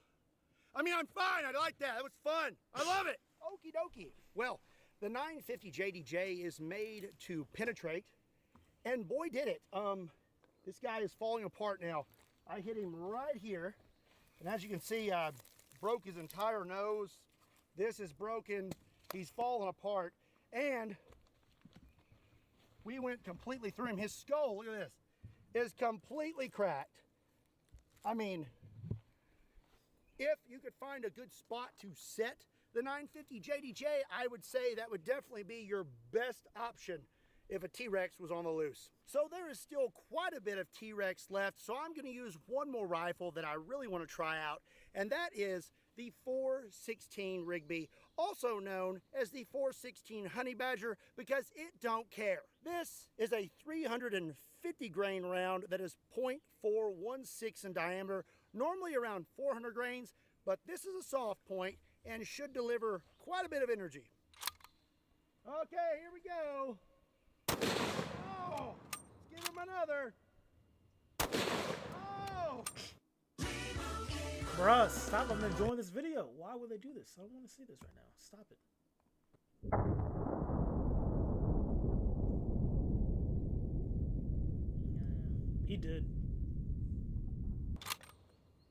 I mean, I'm fine. I like that. It was fun. I love it. Okie dokie. Well, the 950 JDJ is made to penetrate, and boy, did it. This guy is falling apart now. I hit him right here, and as you can see, I broke his entire nose. This is broken. He's falling apart, and we went completely through him. His skull, look at this, is completely cracked. I mean, if you could find a good spot to set the 950 JDJ, I would say that would definitely be your best option if a T-Rex was on the loose. So there is still quite a bit of T-Rex left, so I'm gonna use one more rifle that I really wanna try out, and that is the 416 Rigby, also known as the 416 Honey Badger because it don't care. This is a 350 grain round that is .416 in diameter, normally around 400 grains, but this is a soft point and should deliver quite a bit of energy. Okay, here we go. Oh, let's give him another. Oh! Bruh, stop. I'm enjoying this video. Why would they do this? I don't want to see this right now. Stop it. Yeah, he did.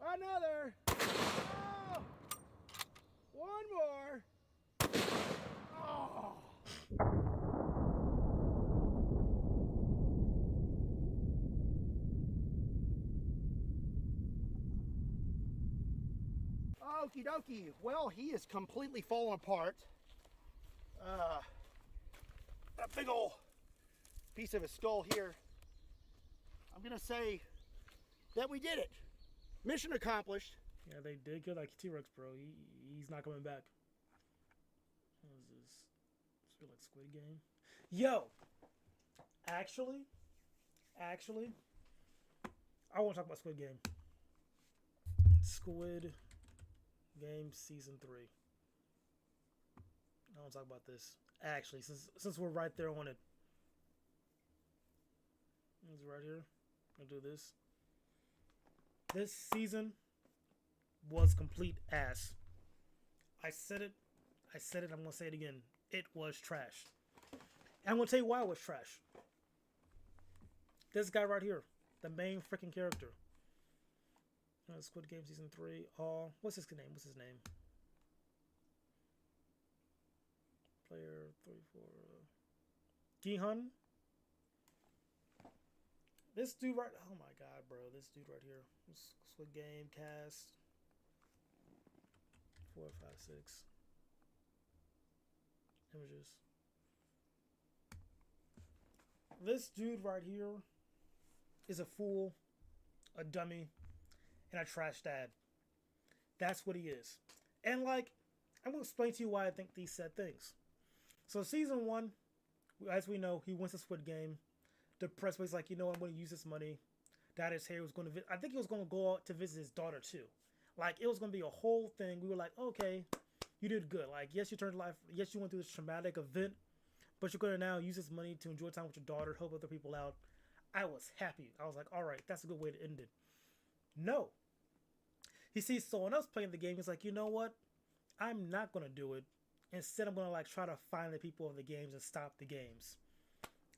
Another. Oh! One more. Oh! Okie dokie. Well, he is completely falling apart. That big old piece of his skull here. I'm gonna say that we did it. Mission accomplished. Yeah, they did kill that T-Rex, bro. He's not coming back. What is this? This feel like Squid Game. Yo, actually, I want to talk about Squid Game. Squid Game Season 3. I want to talk about this. Actually, since we're right there on it. It's right here. I'll do this. This season was complete ass. I said it, I'm going to say it again. It was trash. And I'm going to tell you why it was trash. This guy right here, the main freaking character. Squid Game Season 3. What's his name? Player 34. Gihan. This dude right. Oh my god, bro. This dude right here. Squid Game cast. 4, 5, 6. Images. This dude right here is a fool, a dummy, and a trash dad. That's what he is. And like, I'm going to explain to you why I think these said things. So season 1, as we know, he wins the Squid Game. Depressed, but he's like, you know, I'm going to use this money. Dyed his hair. Was going to. I think he was going to go out to visit his daughter too. Like, it was going to be a whole thing. We were like, okay, you did good. Like, yes, you turned life. Yes, you went through this traumatic event, but you're going to now use this money to enjoy time with your daughter, help other people out. I was happy. I was like, all right, that's a good way to end it. No. He sees someone else playing the game. He's like, you know what? I'm not going to do it. Instead, I'm going to like try to find the people of the games and stop the games.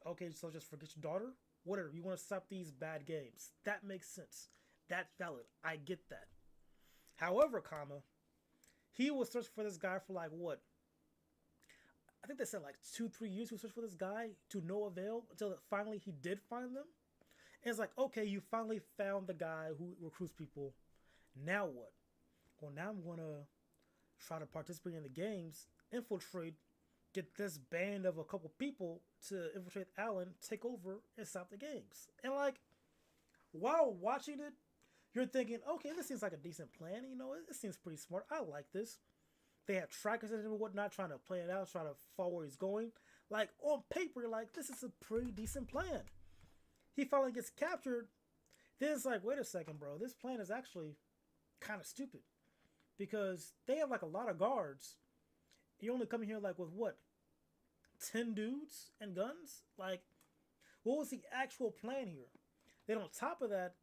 Okay, so just forget your daughter? Whatever. You want to stop these bad games. That makes sense. That's valid. I get that. However, he was searching for this guy for like what? I think they said like 2-3 years he was searching for this guy to no avail until finally he did find them. And it's like, okay, you finally found the guy who recruits people. Now what? Well, now I'm going to try to participate in the games, infiltrate, get this band of a couple people to infiltrate Alan, take over, and stop the games. And like, while watching it, you're thinking, okay, this seems like a decent plan. You know, it seems pretty smart. I like this. They have trackers and whatnot, trying to play it out, trying to follow where he's going. Like, on paper, like, this is a pretty decent plan. He finally gets captured. Then it's like, wait a second, bro. This plan is actually kind of stupid. Because they have, like, a lot of guards. You only come here, like, with what? 10 dudes and guns? Like, what was the actual plan here? Then on top of that,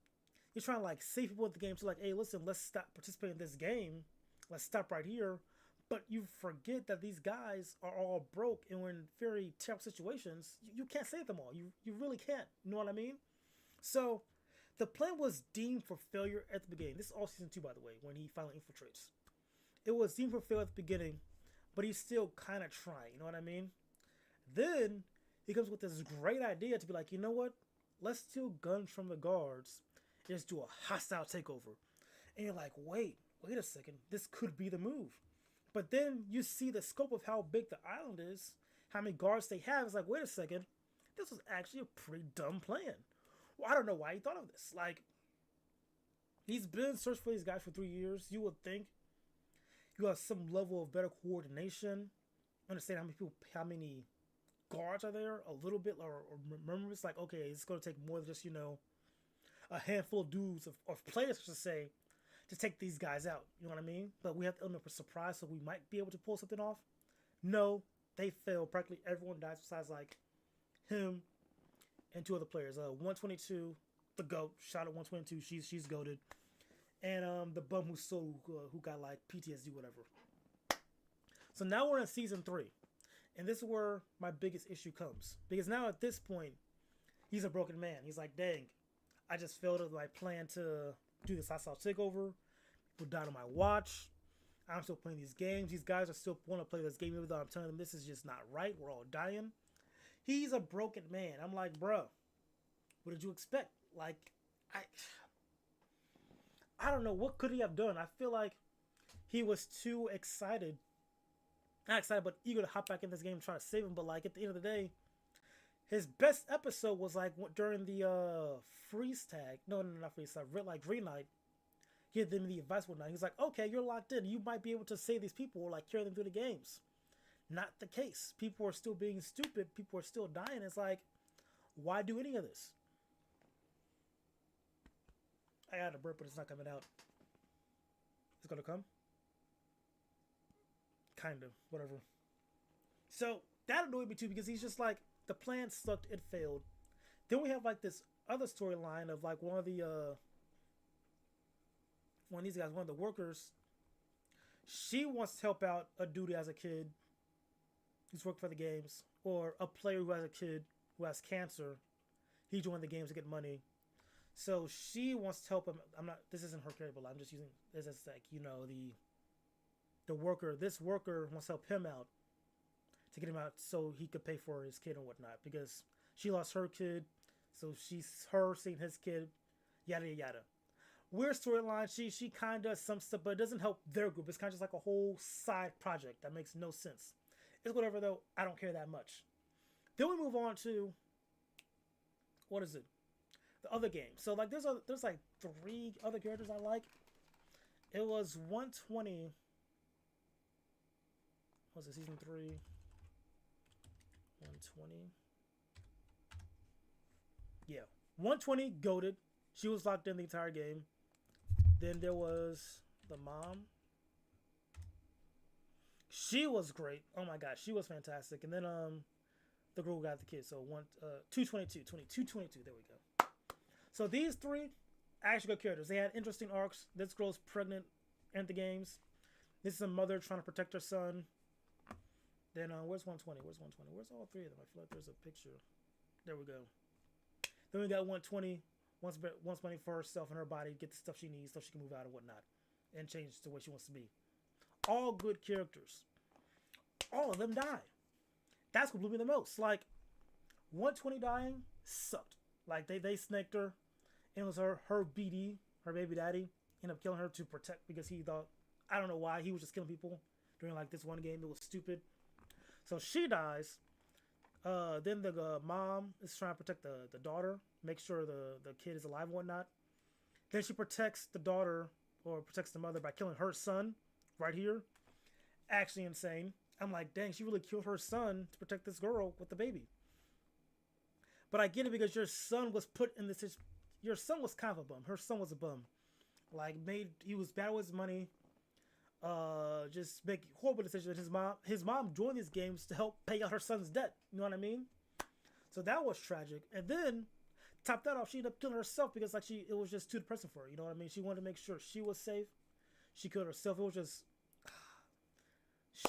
you're trying to, like, save people at the game. So, like, hey, listen, let's stop participating in this game. Let's stop right here. But you forget that these guys are all broke and we're in very terrible situations. You can't save them all. You really can't. You know what I mean? So, the plan was deemed for failure at the beginning. This is all season 2, by the way, when he finally infiltrates. It was deemed for failure at the beginning, but he's still kind of trying. You know what I mean? Then, he comes with this great idea to be like, you know what? Let's steal guns from the guards and just do a hostile takeover. And you're like, wait a second. This could be the move. But then you see the scope of how big the island is, how many guards they have. It's like, wait a second. This was actually a pretty dumb plan. Well, I don't know why he thought of this. Like, he's been searching for these guys for 3 years. You would think You have some level of better coordination. Understand how many guards are there, a little bit, or remember it's like, okay, it's going to take more than just, a handful of dudes, of players, I should say, to take these guys out. You know what I mean? But we have the element of surprise, so we might be able to pull something off. No, they failed. Practically everyone dies besides, like, him and 2 other players. 122, the GOAT, shot at 122, she's goated. And the bum who got, like, PTSD, whatever. So now we're in season 3. And this is where my biggest issue comes. Because now at this point, he's a broken man. He's like, dang, I just failed at my plan to do this hostile takeover. People died on my watch. I'm still playing these games. These guys are still want to play this game even though I'm telling them this is just not right. We're all dying. He's a broken man. I'm like, bro, what did you expect? Like, I don't know. What could he have done? I feel like he was too excited. Not excited, but eager to hop back in this game and try to save him. But, like, at the end of the day, his best episode was, like, during the freeze tag. No, not freeze tag. Like, green light. He had them the advice one night. He's like, okay, you're locked in. You might be able to save these people or, like, carry them through the games. Not the case. People are still being stupid. People are still dying. It's like, why do any of this? I got a burp, but it's not coming out. It's going to come? Kind of, whatever. So that annoyed me too because he's just like, the plan sucked, it failed. Then we have like this other storyline of like one of these guys, one of the workers. She wants to help out a dude who has a kid who's worked for the games, or a player who has a kid who has cancer. He joined the games to get money. So she wants to help him. This isn't her character, but I'm just using this as like, the worker, this worker wants to help him out to get him out so he could pay for his kid and whatnot because she lost her kid, so she's seeing his kid, yada yada. Weird storyline. She kind of does some stuff, but it doesn't help their group. It's kind of just like a whole side project that makes no sense. It's whatever though. I don't care that much. Then we move on to what is it? The other game. So like there's like 3 other characters I like. It was 120. Was it season 3? 120. Yeah, 120 goated. She was locked in the entire game. Then there was the mom. She was great. Oh my gosh, she was fantastic. And then the girl who got the kid. So 222. There we go. So these 3 actually good characters. They had interesting arcs. This girl's pregnant in the games. This is a mother trying to protect her son. Then, where's 120? Where's 120? Where's all 3 of them? I feel like there's a picture. There we go. Then we got 120. Wants money for herself and her body, get the stuff she needs so she can move out and whatnot. And change the way she wants to be. All good characters. All of them die. That's what blew me the most. Like, 120 dying sucked. Like, they snaked her. And it was her BD, her baby daddy, ended up killing her to protect because he thought, I don't know why, he was just killing people during, like, this one game. It was stupid. So she dies. Then the mom is trying to protect the daughter, make sure the kid is alive and whatnot. Then she protects the daughter, or protects the mother by killing her son right here. Actually insane. I'm like, dang, she really killed her son to protect this girl with the baby. But I get it because your son was put in this. Your son was kind of a bum. Her son was a bum. Like, he was bad with his money. Just make horrible decisions. His mom joined these games to help pay out her son's debt. You know what I mean? So that was tragic. And then, top that off, she ended up killing herself because like it was just too depressing for her. You know what I mean? She wanted to make sure she was safe. She killed herself. It was just,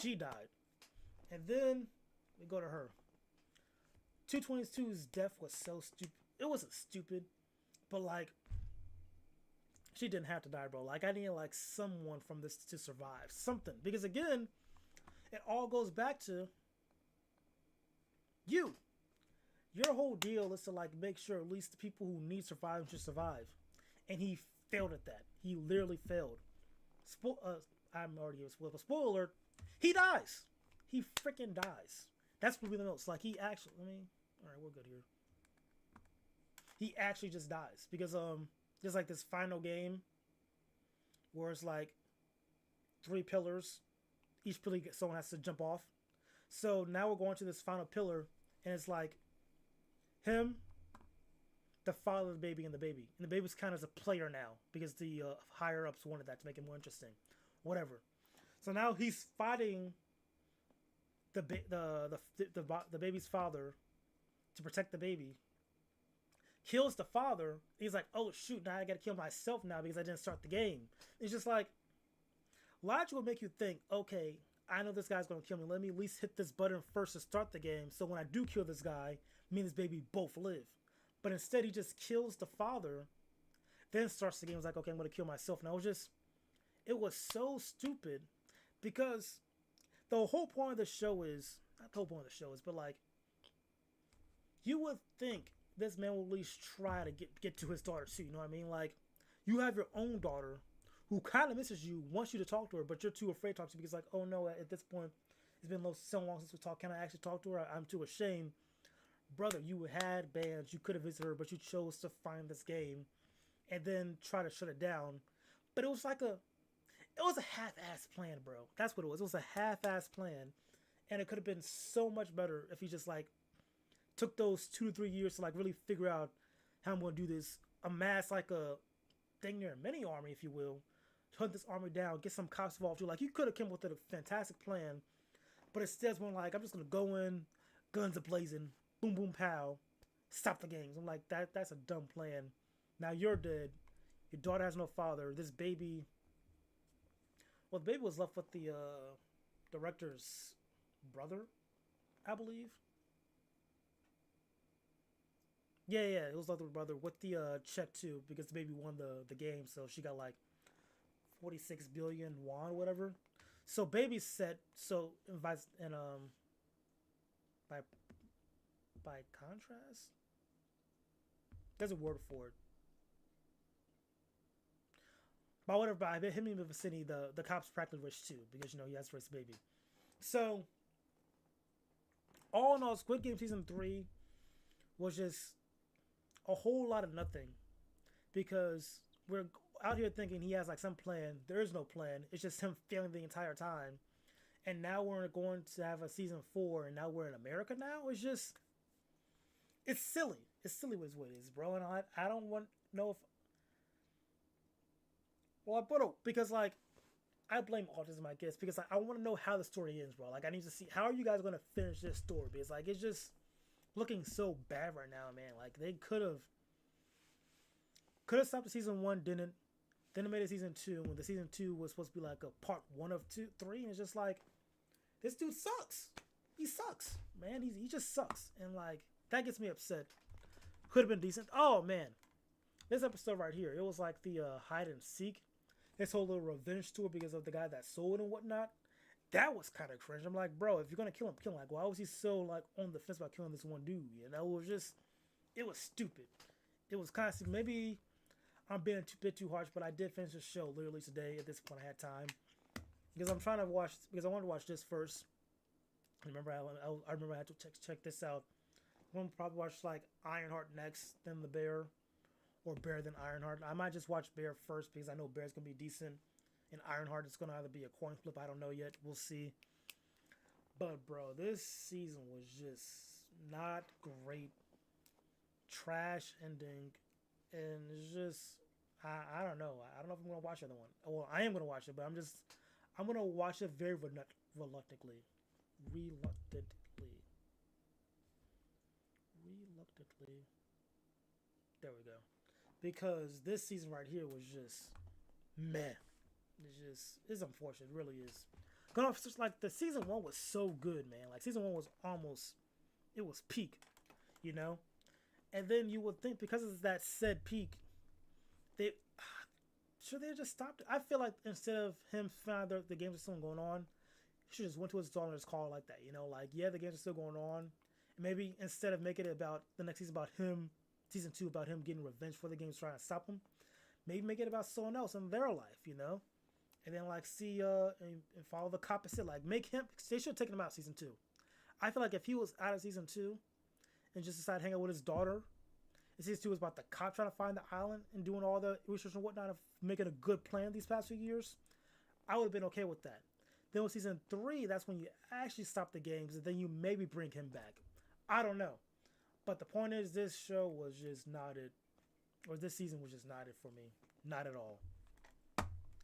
she died. And then we go to her. 222's death was so stupid. It wasn't stupid, but like, she didn't have to die, bro. Like, I needed, like, someone from this to survive. Something. Because, again, it all goes back to you. Your whole deal is to, like, make sure at least the people who need surviving should survive. And he failed at that. He literally failed. I'm already giving a spoiler. Spoiler alert. He dies. He freaking dies. That's probably the most. Like, he actually... Alright, we're good here. He actually just dies. Because, there's like this final game where it's like 3 pillars. Each pillar someone has to jump off. So now we're going to this final pillar, and it's like him, the father of the baby, and the baby. And the baby's kind of as a player now because the higher ups wanted that to make it more interesting. Whatever. So now he's fighting the baby's father to protect the baby. Kills the father. He's like, oh shoot, now I gotta kill myself now because I didn't start the game. It's just like, logic will make you think, okay, I know this guy's gonna kill me. Let me at least hit this button first to start the game. So when I do kill this guy, me and this baby both live. But instead he just kills the father, then starts the game. It's like, okay, I'm gonna kill myself. Now it was so stupid because the whole point of the show is, not the whole point of the show is, but like, you would think this man will at least try to get to his daughter too, you know what I mean? Like, you have your own daughter who kind of misses you, wants you to talk to her, but you're too afraid to talk to her because like, oh no, at this point, it's been so long since we talked, can I actually talk to her? I'm too ashamed. Brother, you had bands, you could have visited her, but you chose to find this game and then try to shut it down. But it was a half-ass plan, bro. That's what it was. It was a half-ass plan, and it could have been so much better if he just like took those 2 to 3 years to like really figure out how I'm going to do this, amass like a dang near mini army, if you will, hunt this army down, get some cops involved too. Like, you could have come up with a fantastic plan, but instead it's more like, I'm just going to go in, guns a-blazing, boom, boom, pow, stop the games. I'm like, that's a dumb plan. Now you're dead. Your daughter has no father. This baby, well, the baby was left with the director's brother, I believe. Yeah, it was left with her brother with the check too, because the baby won the game, so she got like 46 billion won or whatever. So baby's set. So invites and by contrast, there's a word for it. By whatever, by him in the vicinity, the cop's practically rich too, because you know he has to raise the baby. So all in all, Squid Game season 3 was just a whole lot of nothing, because we're out here thinking he has like some plan. There is no plan. It's just him failing the entire time. And now we're going to have a season 4, and now we're in America now. It's just, it's silly. It's silly what it is, bro. And I don't want to know if, well, because like, I blame autism, I guess, because like, I want to know how the story ends, bro. Like, I need to see, how are you guys going to finish this story? Because like, it's just looking so bad right now, man. Like, they could have stopped the season 1, didn't. Then they made a season 2, when the season 2 was supposed to be like a part 1 of 2, 3, and it's just like, this dude sucks. He sucks, man. He just sucks, and like, that gets me upset. Could have been decent. Oh man, this episode right here, it was like the hide and seek. This whole little revenge tour because of the guy that sold and whatnot. That was kind of cringe. I'm like, bro, if you're gonna kill him, kill him. Like, why was he so like on the fence about killing this one dude? You know, it was stupid. It was kind of, maybe I'm being a bit too harsh, but I did finish the show literally today. At this point, I had time because I'm trying to watch, because I wanted to watch this first. I remember I had to check this out. I'm gonna probably watch like Ironheart next, then The Bear, or Bear then Ironheart. I might just watch Bear first because I know Bear's gonna be decent, and Ironheart is gonna either be a coin flip. I don't know yet. We'll see. But bro, this season was just not great. Trash ending, and it's just I don't know. I don't know if I'm gonna watch the other one. Well, I am gonna watch it, but I'm gonna watch it very reluctantly. There we go. Because this season right here was just meh. It's unfortunate. It really is. Going off, just like the season 1 was so good, man. Like season 1 was it was peak, you know. And then you would think because of that said peak, they just stopped it. I feel like instead of him finding the games are still going on, he should just went to his daughter and just called like that, you know, like, yeah, the games are still going on. And maybe instead of making it about the next season about him, season 2 about him getting revenge for the games trying to stop him, maybe make it about someone else in their life, you know? And then like see and follow the cop and sit, like make him, they should have taken him out season 2. I feel like if he was out of season 2 and just decided to hang out with his daughter, and season 2 was about the cop trying to find the island and doing all the research and whatnot of making a good plan these past few years, I would have been okay with that. Then with season 3, that's when you actually stop the games, and then you maybe bring him back. I don't know. But the point is, this show was just not it. Or this season was just not it for me. Not at all.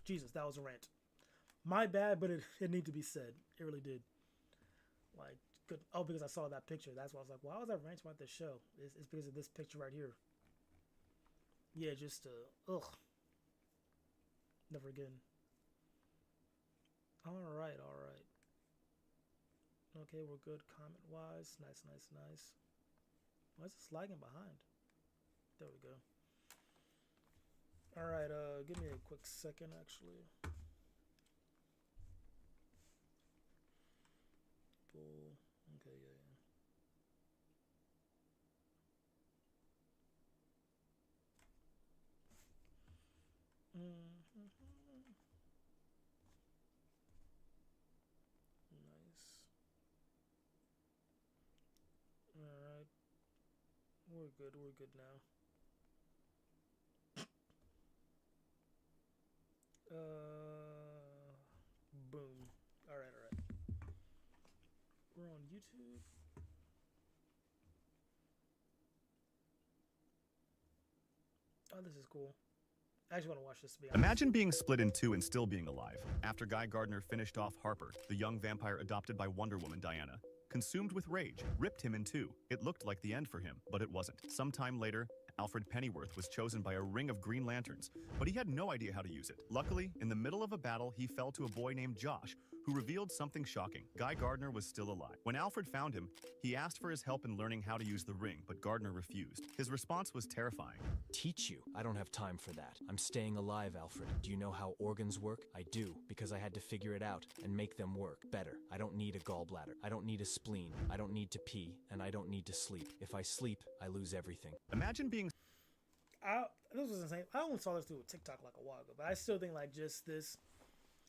Jesus, that was a rant. My bad, but it needed to be said. It really did. Like, good. Oh, because I saw that picture. That's why I was like, why was I ranting about this show? It's because of this picture right here. Yeah, just, ugh. Never again. Alright. Okay, we're good comment-wise. Nice. Why is this lagging behind? There we go. Alright, give me a quick second, actually. Okay, yeah. Nice. Alright. We're good now. Boom. Alright. We're on YouTube. Oh, this is cool. I actually want to watch this, to be honest. Imagine being split in two and still being alive. After Guy Gardner finished off Harper, the young vampire adopted by Wonder Woman Diana, consumed with rage, ripped him in two. It looked like the end for him, but it wasn't. Sometime later, Alfred Pennyworth was chosen by a ring of Green Lanterns, but he had no idea how to use it. Luckily, in the middle of a battle, he fell to a boy named Josh, who revealed something shocking. Guy Gardner was still alive. When Alfred found him, he asked for his help in learning how to use the ring, but Gardner refused. His response was terrifying. Teach you? I don't have time for that. I'm staying alive, Alfred. Do you know how organs work? I do, because I had to figure it out and make them work better. I don't need a gallbladder. I don't need a spleen. I don't need to pee, and I don't need to sleep. If I sleep, I lose everything. Imagine being... This was insane. I only saw this through a TikTok like a while ago, but I still think like just this,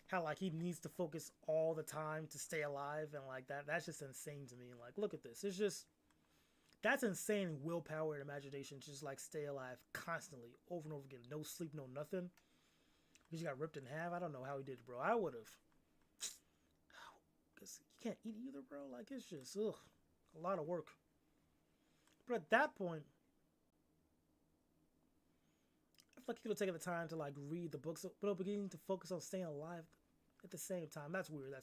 how like he needs to focus all the time to stay alive, and like that's just insane to me. And like, look at this. It's just, that's insane willpower and imagination to just like stay alive constantly over and over again. No sleep, no nothing. He just got ripped in half. I don't know how he did it, bro. I would have. Because you can't eat either, bro. Like, it's just, ugh, a lot of work. But at that point, I feel like he could have taken the time to like read the books, but beginning to focus on staying alive at the same time. That's weird.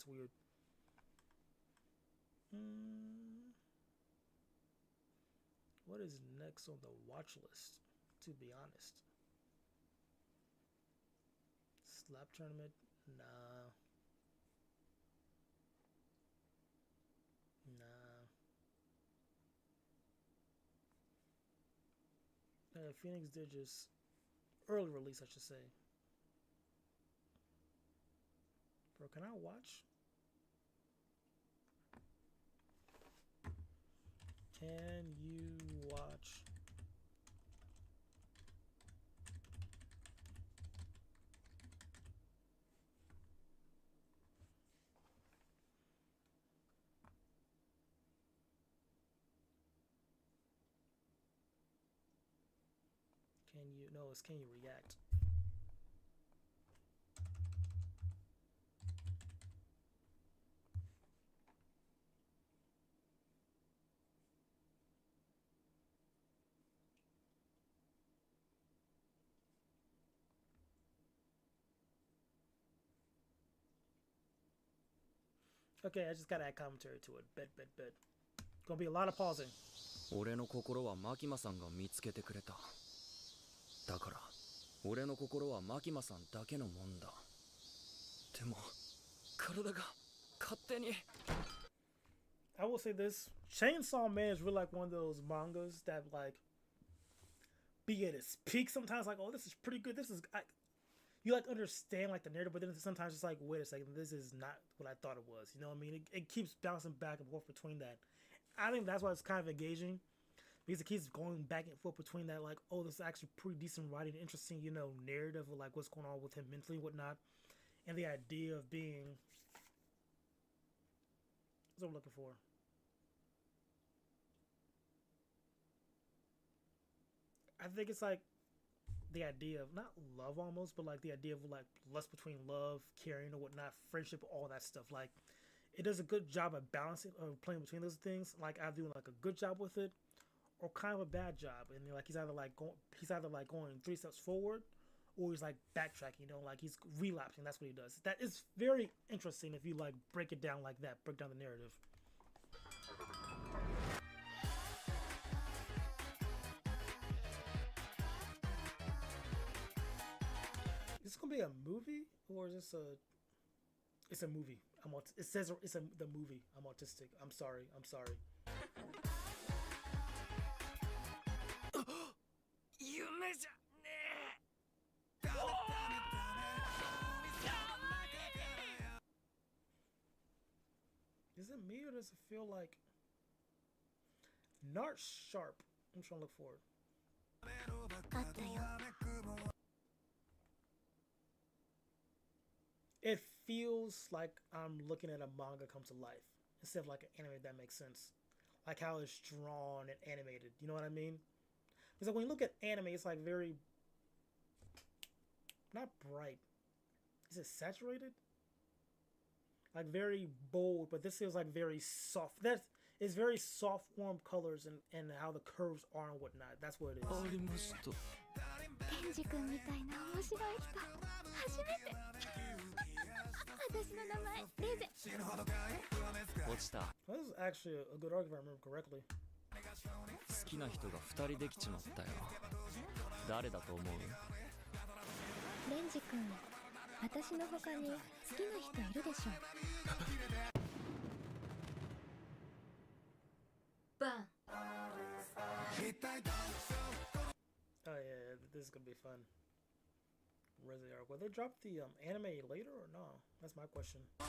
What is next on the watch list, to be honest? Slap tournament? Nah. Phoenix did just early release, I should say. Bro, can I watch? Can you watch? Can you react? Okay, I just gotta add commentary to it. Bet. Gonna be a lot of pausing. 俺の心はマキマさんが見つけてくれた。だから、俺の心はマキマさんだけのもんだ。でも、体が勝手に。I will say this: Chainsaw Man is really like one of those mangas that like be at its peak sometimes. Like, oh, this is pretty good. You like understand like the narrative, but then sometimes it's like, wait a second, this is not what I thought it was. You know what I mean? It keeps bouncing back and forth between that. I think that's why it's kind of engaging, because it keeps going back and forth between that, like, oh, this is actually pretty decent writing, interesting, you know, narrative of like what's going on with him mentally and whatnot, and the idea of being, what's what I'm looking for. I think it's like the idea of not love almost, but like the idea of like lust between love, caring, or whatnot, friendship, all that stuff. Like it does a good job of balancing or playing between those things. Like I do like a good job with it, or kind of a bad job. And like he's either like going 3 steps forward, or he's like backtracking. You know, like he's relapsing. That's what he does. That is very interesting if you like break it down like that. Break down the narrative. Is this gonna be a movie or is this a? It's a movie. It says it's the movie. I'm autistic. I'm sorry. Is it me or does it feel like Nart Sharp? I'm trying to look for it. It feels like I'm looking at a manga come to life instead of like an anime, if that makes sense. Like how it's drawn and animated. You know what I mean? Because like when you look at anime, it's like very not bright. Is it saturated? Like very bold, but this feels like very soft. It's very soft, warm colors and how the curves are and whatnot. That's what it is. ケンジ君みたいな面白い人初めて私の名前レゼ落ちた This is actually a good arc if I remember correctly. 好きな人が2人できちまったよ誰だと思うレンジ君私の他に好きな人いるでしょバン Oh yeah, this is gonna be fun. Resi arc. Will they drop the anime later or no? That's my question. あ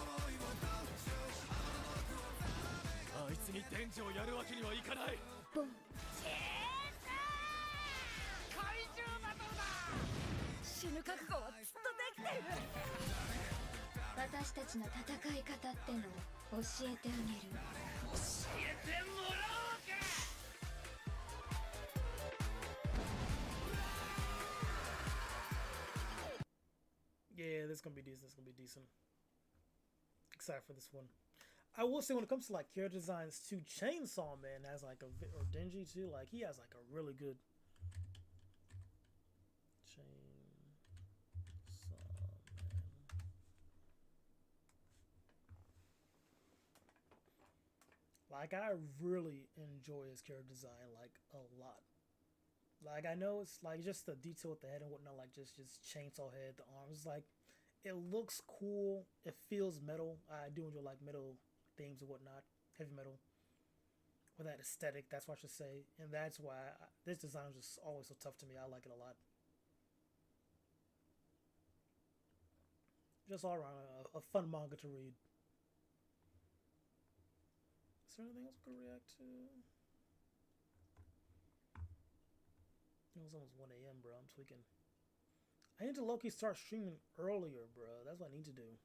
いつに天井やるわけにはいかないボン怪獣バトルだ死ぬ覚悟はずっとできている私たちの戦い方ってのを教えてあげる教えてもらおうか Yeah, this is gonna be decent. Excited for this one. I will say when it comes to like character designs too, Chainsaw Man has like or Denji too, like he has like a really good Chainsaw Man. Like I really enjoy his character design like a lot. Like I know it's like just the detail with the head and whatnot, like just chainsaw head, the arms, like it looks cool. It feels metal. I do enjoy like metal themes and whatnot, heavy metal, with that aesthetic. That's what I should say, and that's why this design is just always so tough to me. I like it a lot. Just all around a fun manga to read. Is there anything else we could react to? It was almost 1 a.m., bro. I'm tweaking. I need to low-key start streaming earlier, bro. That's what I need to do.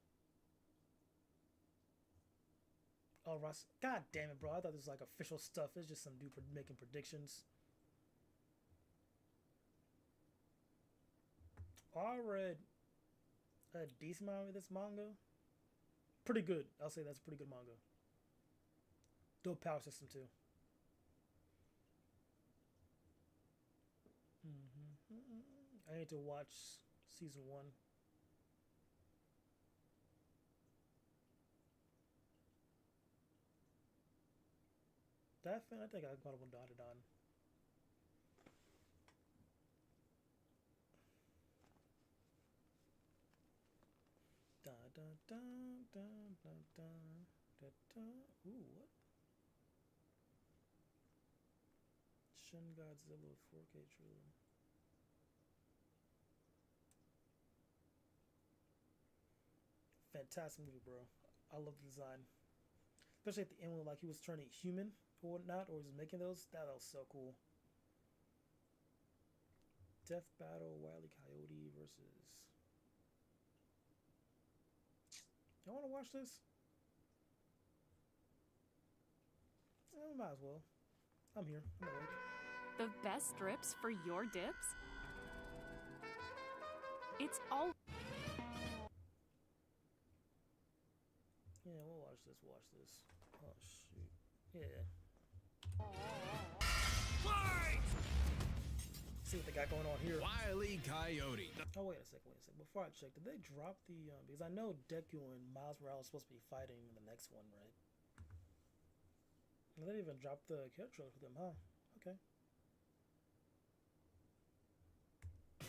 Oh, Ross. God damn it, bro. I thought this was like official stuff. It's just some dude making predictions. I read a decent amount of this manga. Pretty good. I'll say that's a pretty good manga. Dope power system, too. I need to watch season 1. That fan, I think I got one dotted on. Da da da da da da da da. Ooh, what? Shin Godzilla 4K trailer. Fantastic movie, bro. I love the design, especially at the end when like he was turning human or whatnot, or he was making those. That was so cool. Death Battle, Wile E. Coyote versus. Y'all want to watch this? Might as well. I'm here. I'm awake. The best strips for your dips? It's all. Yeah, we'll watch this. Watch this. Oh shoot. Yeah. Fight! See what they got going on here. Wile E. Coyote. Oh wait a second. Before I check, did they drop the? Because I know Deku and Miles Morales are supposed to be fighting in the next one, right? They didn't even drop the character for them, huh? Okay.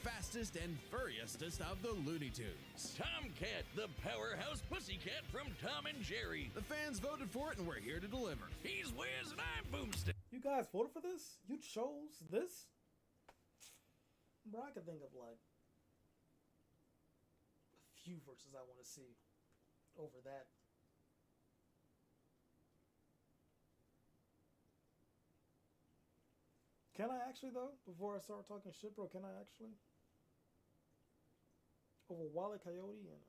Fastest and furriestest of the Looney Tunes. Tomcat, the powerhouse pussycat from Tom and Jerry. The fans voted for it and we're here to deliver. He's Wiz and I'm Boomstick. You guys voted for this? You chose this? Bro, I can think of like a few verses I want to see over that. Can I actually though? Before I start talking shit, bro, can I actually? Over Wile E. Coyote and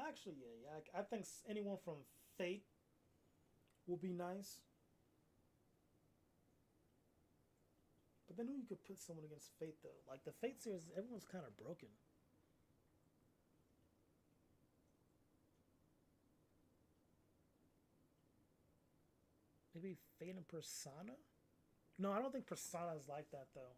actually, yeah. I think anyone from Fate will be nice. But then who you could put someone against Fate though? Like the Fate series, everyone's kind of broken. Maybe Fate and Persona? No, I don't think Persona is like that though.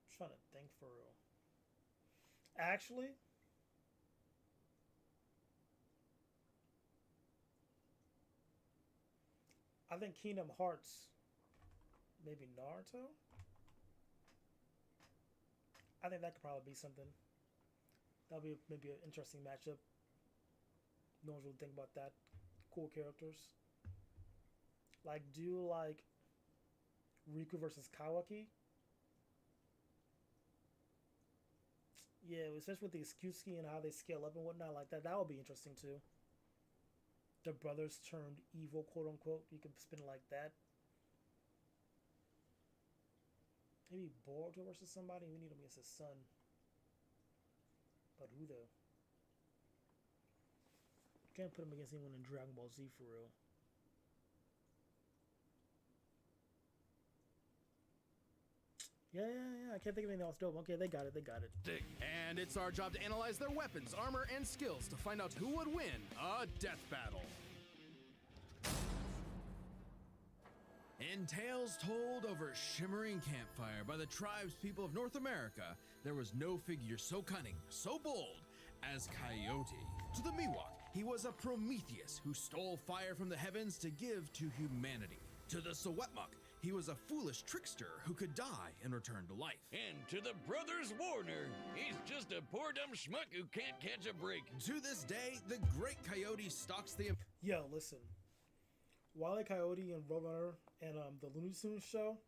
I'm trying to think for real. Actually, I think Kingdom Hearts, maybe Naruto. I think that could probably be something. That'll be maybe an interesting matchup. No one's really thinking about that. Cool characters. Like, do you like Riku versus Kawaki? Yeah, especially with the Excuse-ski and how they scale up and whatnot like that. That would be interesting too. The brothers turned evil, quote unquote. You could spin it like that. Maybe Boruto versus somebody. We need him against his son. But who though? Can't put him against anyone in Dragon Ball Z for real. Yeah. I can't think of anything else dope. Okay, they got it. And it's our job to analyze their weapons, armor, and skills to find out who would win a death battle. In tales told over a shimmering campfire by the tribespeople of North America, there was no figure so cunning, so bold as Coyote. To the Miwok, he was a Prometheus who stole fire from the heavens to give to humanity. To the Sewetmuk, he was a foolish trickster who could die and return to life. And to the Brothers Warner, he's just a poor dumb schmuck who can't catch a break. To this day, the great Coyote stalks the... Yo, listen. Wile E. Coyote and Roadrunner and the Looney Tunes show,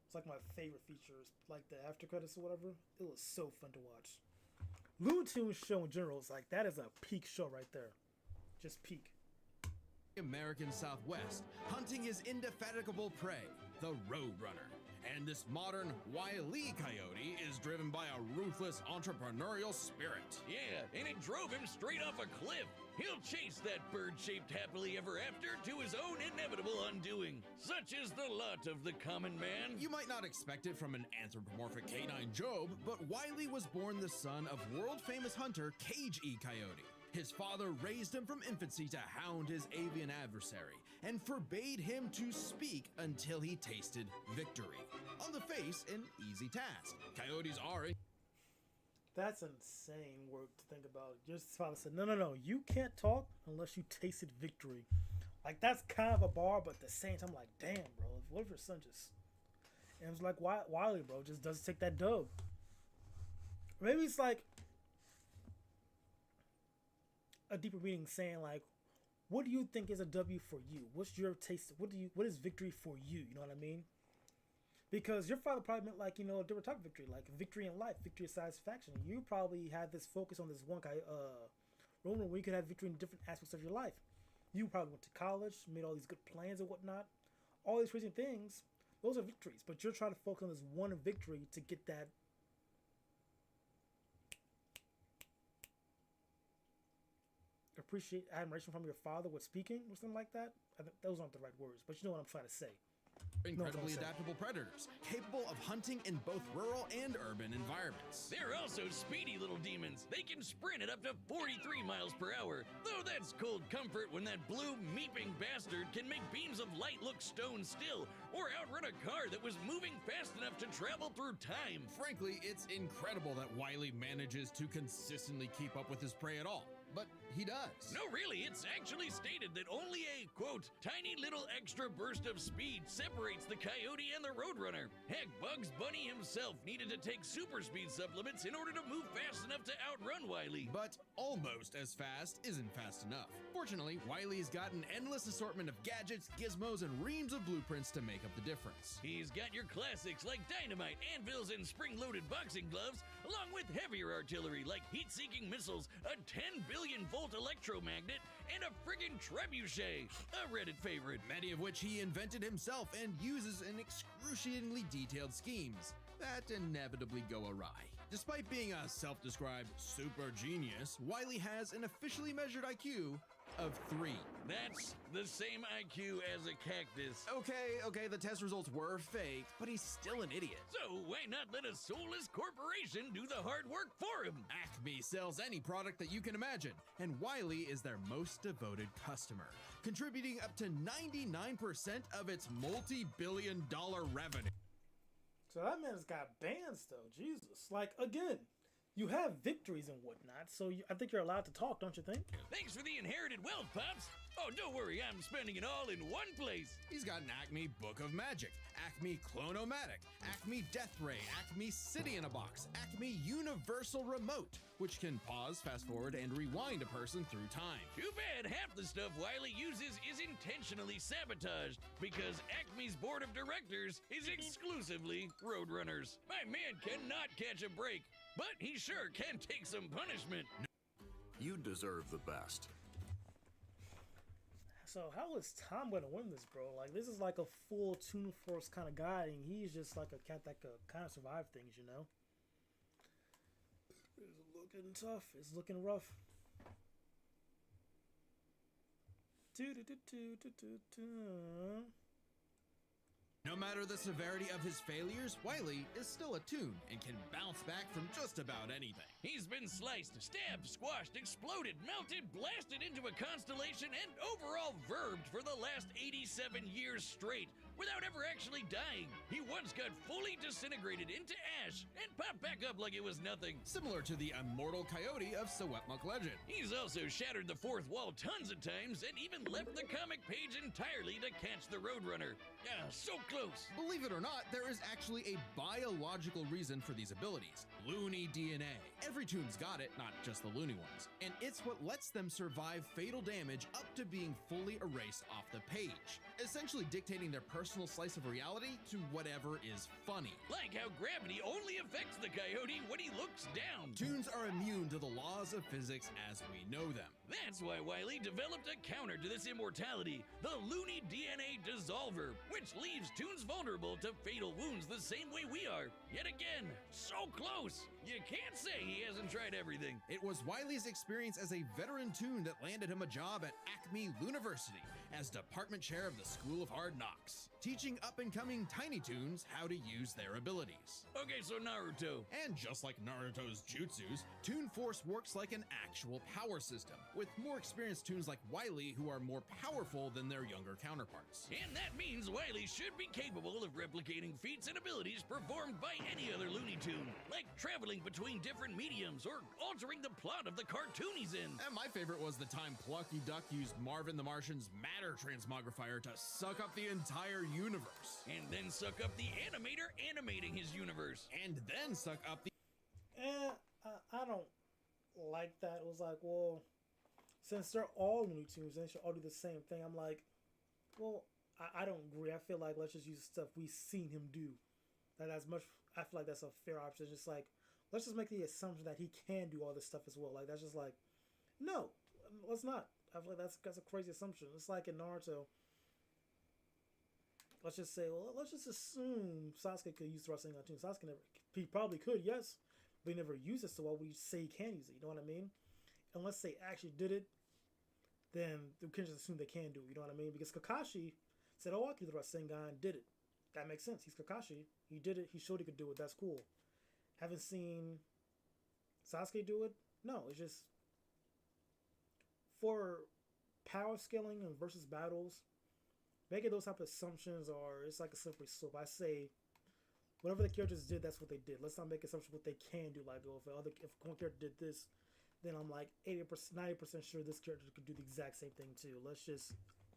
it's like my favorite features. Like the after credits or whatever. It was so fun to watch. Looney Tunes show in general is like, that is a peak show right there. Just peak. American Southwest, hunting his indefatigable prey, the Roadrunner. And this modern Wile E. Coyote is driven by a ruthless entrepreneurial spirit. Yeah, and it drove him straight off a cliff. He'll chase that bird-shaped happily ever after to his own inevitable undoing. Such is the lot of the common man. You might not expect it from an anthropomorphic canine Job, but Wile was born the son of world-famous hunter Cage E. Coyote. His father raised him from infancy to hound his avian adversary and forbade him to speak until he tasted victory. On the face, an easy task. Coyotes are That's insane work to think about. Just his father said, no, you can't talk unless you tasted victory. Like, that's kind of a bar, but at the same time, like, damn, bro, what if your son just... And it was like, Wile, bro, just doesn't take that dub. Maybe it's like a deeper meaning saying, like, what do you think is a W for you? What's your taste? What is victory for you? You know what I mean? Because your father probably meant, like, you know, a different type of victory, like victory in life, victory of satisfaction. You probably had this focus on this one guy, Roman, where you could have victory in different aspects of your life. You probably went to college, made all these good plans and whatnot. All these crazy things, those are victories. But you're trying to focus on this one victory to get that appreciate admiration from your father with speaking or something like that. Those aren't the right words, but you know what I'm trying to say. Incredibly adaptable predators, capable of hunting in both rural and urban environments. They're also speedy little demons. They can sprint at up to 43 miles per hour. Though that's cold comfort when that blue meeping bastard can make beams of light look stone still, or outrun a car that was moving fast enough to travel through time. Frankly, it's incredible that Wily manages to consistently keep up with his prey at all. But he does. No, really, it's actually stated that only a, quote, tiny little extra burst of speed separates the coyote and the roadrunner. Heck, Bugs Bunny himself needed to take super speed supplements in order to move fast enough to outrun Wily. But almost as fast isn't fast enough. Fortunately, Wily's got an endless assortment of gadgets, gizmos, and reams of blueprints to make up the difference. He's got your classics like dynamite, anvils, and spring-loaded boxing gloves, along with heavier artillery like heat-seeking missiles, a 10 billion volt electromagnet, and a friggin' trebuchet, a Reddit favorite. Many of which he invented himself and uses in excruciatingly detailed schemes that inevitably go awry. Despite being a self-described super genius, Wily has an officially measured IQ of 3. That's the same IQ as a cactus. Okay, the test results were fake, but he's still an idiot. So why not let a soulless corporation do the hard work for him? Acme sells any product that you can imagine, and Wily is their most devoted customer, contributing up to 99% of its multi-billion-dollar revenue. So that man's got bands, though. Jesus. Like, again, you have victories and whatnot, so I think you're allowed to talk, don't you think? Thanks for the inherited wealth, Pops. Oh, don't worry, I'm spending it all in one place. He's got an Acme Book of Magic, Acme Clone-O-Matic, Acme Death Ray, Acme City in a Box, Acme Universal Remote, which can pause, fast forward, and rewind a person through time. Too bad half the stuff Wily uses is intentionally sabotaged, because Acme's board of directors is exclusively Roadrunners. My man cannot catch a break, but he sure can take some punishment. You deserve the best. So how is Tom gonna win this, bro? Like, this is like a full Toon Force kind of guy, and he's just like a cat that could kind of survive things, you know? It's looking tough. It's looking rough. No matter the severity of his failures, Wily is still a Toon and can bounce back from just about anything. He's been sliced, stabbed, squashed, exploded, melted, blasted into a constellation, and overall verbed for the last 87 years straight, without ever actually dying. He once got fully disintegrated into ash and popped back up like it was nothing. Similar to the immortal coyote of Sewetmuk legend. He's also shattered the fourth wall tons of times and even left the comic page entirely to catch the Roadrunner. Ah, so close. Believe it or not, there is actually a biological reason for these abilities. Loony DNA. Every Toon's got it, not just the loony ones. And it's what lets them survive fatal damage up to being fully erased off the page, essentially dictating their personal slice of reality to whatever is funny. Like how gravity only affects the coyote when he looks down. Toons are immune to the laws of physics as we know them. That's why Wily developed a counter to this immortality, the Loony DNA Dissolver, which leaves Toons vulnerable to fatal wounds the same way we are. Yet again, so close. You can't say he hasn't tried everything. It was Wily's experience as a veteran Toon that landed him a job at Acme University as department chair of the School of Hard Knocks, teaching up-and-coming Tiny Toons how to use their abilities. Okay, so Naruto. And just like Naruto's jutsus, Toon Force works like an actual power system, with more experienced Toons like Wily who are more powerful than their younger counterparts. And that means Wily should be capable of replicating feats and abilities performed by any other Looney Toon, like traveling between different mediums or altering the plot of the cartoon he's in. And my favorite was the time Plucky Duck used Marvin the Martian's matter transmogrifier to suck up the entire universe. And then suck up the animator animating his universe. And then suck up the... I don't like that. It was like, well, since they're all Looney Tunes, they should all do the same thing. I'm like, well, I don't agree. I feel like let's just use stuff we've seen him do. That's much. I feel like that's a fair option. Just like, let's just make the assumption that he can do all this stuff as well. Like, that's just like, no, let's not. I feel like that's a crazy assumption. It's like in Naruto. Let's just say, well, let's just assume Sasuke could use the Rasengan too. Sasuke never, he probably could, yes, but he never used it, so why we say he can use it? You know what I mean? Unless they actually did it then we can just assume they can do it. You know what I mean? Because Kakashi said, "Oh, I can do the Rasengan," and did it. That makes sense. He's Kakashi. He did it. He showed he could do it. That's cool. Haven't seen Sasuke do it. No, it's just for power scaling and versus battles. Making those type of assumptions are, it's like a slippery slope. I say, whatever the characters did, that's what they did. Let's not make assumptions what they can do. Like, if one character did this, then I'm like 80%, 90% sure this character could do the exact same thing too.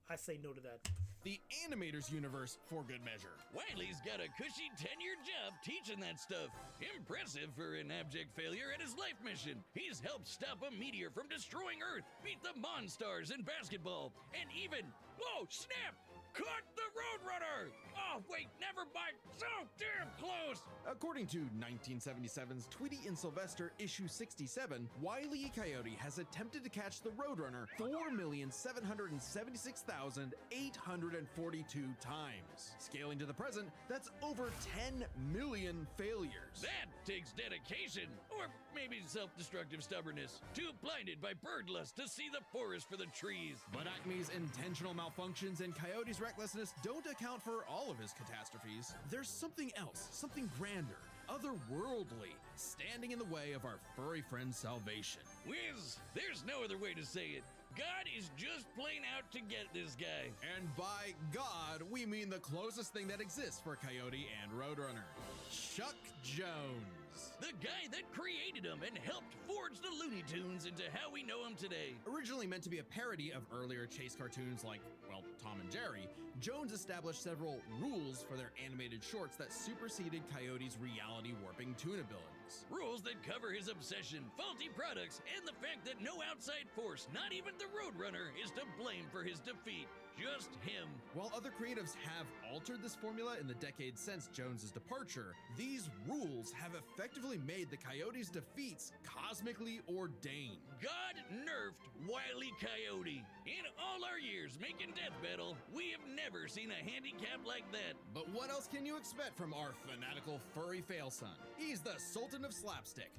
I say no to that. The animators universe for good measure. Wiley's got a cushy 10-year job teaching that stuff. Impressive for an abject failure at his life mission. He's helped stop a meteor from destroying Earth, beat the Monstars in basketball, and even, oh snap, caught the Roadrunner! Oh, wait, never mind. So damn close! According to 1977's Tweety and Sylvester issue 67, Wile E. Coyote has attempted to catch the Roadrunner 4,766,842 times. Scaling to the present, that's over 10 million failures. That takes dedication, or maybe self-destructive stubbornness. Too blinded by bird lust to see the forest for the trees. But Acme's intentional malfunctions and Coyote's recklessness don't account for all of his catastrophes. There's something else, something grander, otherworldly, standing in the way of our furry friend's salvation. Wiz, there's no other way to say it. God is just plain out to get this guy. And by God, we mean the closest thing that exists for Coyote and Roadrunner. Chuck Jones. The guy that created him and helped forge the Looney Tunes into how we know him today. Originally meant to be a parody of earlier chase cartoons like, well, Tom and Jerry, Jones established several rules for their animated shorts that superseded Coyote's reality warping tune abilities. Rules that cover his obsession, faulty products, and the fact that no outside force, not even the Roadrunner, is to blame for his defeat. Just him. While other creatives have altered this formula in the decades since Jones's departure, these rules have effectively made the Coyote's defeats cosmically ordained. God nerfed Wile E. Coyote. In all our years making Death Battle, we have never seen a handicap like that. But what else can you expect from our fanatical furry fail son? He's the Sultan of Slapstick.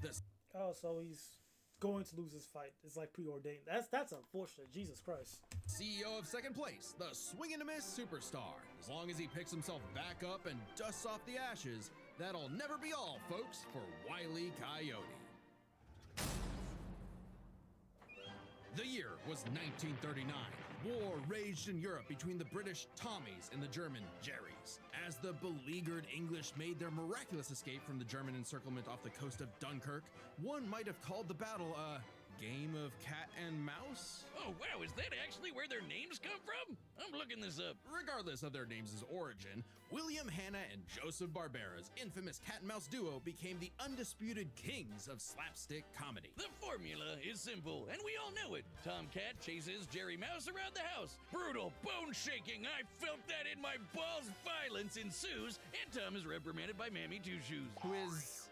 Oh, so he's going to lose his fight. It's like preordained. That's unfortunate. Jesus Christ. CEO of second place, the swing and a miss superstar. As long as he picks himself back up and dusts off the ashes, that'll never be all, folks, for Wile E. Coyote. The year was 1939. War raged in Europe between the British Tommies and the German Jerrys. As the beleaguered English made their miraculous escape from the German encirclement off the coast of Dunkirk, one might have called the battle a game of cat and mouse? Oh wow, is that actually where their names come from? I'm looking this up. Regardless of their names' origin, William Hanna and Joseph Barbera's infamous cat and mouse duo became the undisputed kings of slapstick comedy. The formula is simple, and we all know it. Tomcat chases Jerry Mouse around the house. Brutal, bone-shaking, I felt that in my balls. Violence ensues, and Tom is reprimanded by Mammy Two Shoes. Who is,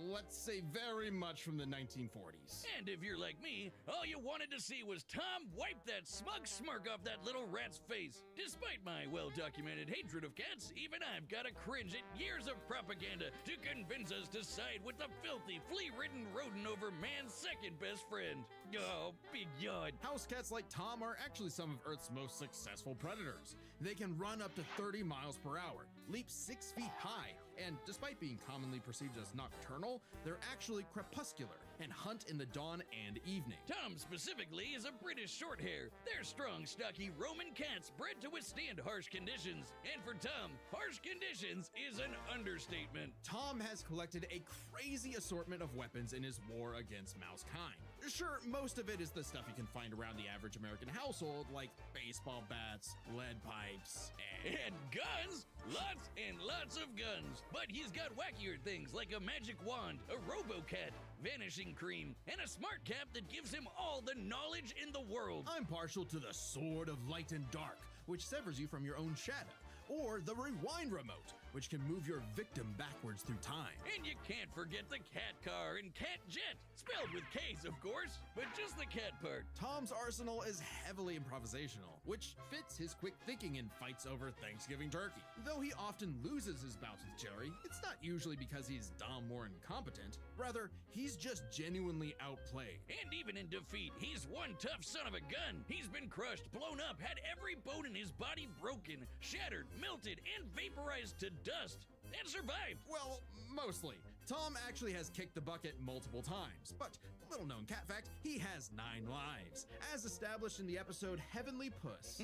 let's say, very much from the 1940s. And if you're like me, all you wanted to see was Tom wipe that smug smirk off that little rat's face. Despite my well-documented hatred of cats, even I've got to cringe at years of propaganda to convince us to side with the filthy, flea-ridden rodent over man's second best friend. Oh, big yawn. House cats like Tom are actually some of Earth's most successful predators. They can run up to 30 miles per hour, leap 6 feet high, and despite being commonly perceived as nocturnal, they're actually crepuscular and hunt in the dawn and evening. Tom specifically is a British Shorthair. They're strong, stocky Roman cats bred to withstand harsh conditions. And for Tom, harsh conditions is an understatement. Tom has collected a crazy assortment of weapons in his war against mousekind. Sure, most of it is the stuff you can find around the average American household, like baseball bats, lead pipes, and guns! Lots and lots of guns. But he's got wackier things like a magic wand, a robo-cat, vanishing cream, and a smart cap that gives him all the knowledge in the world. I'm partial to the Sword of Light and Dark, which severs you from your own shadow, or the Rewind Remote, which can move your victim backwards through time. And you can't forget the cat car and cat jet, Spelled with K's, of course, but just the cat part. Tom's arsenal is heavily improvisational, which fits his quick thinking in fights over Thanksgiving turkey. Though he often loses his bouts with Jerry, it's not usually because he's dumb or incompetent. Rather, he's just genuinely outplayed. And even in defeat, he's one tough son of a gun. He's been crushed, blown up, had every bone in his body broken, shattered, melted, and vaporized to dust, and survived. Well, mostly. Tom actually has kicked the bucket multiple times, but little known cat fact, he has 9 lives, as established in the episode Heavenly Puss.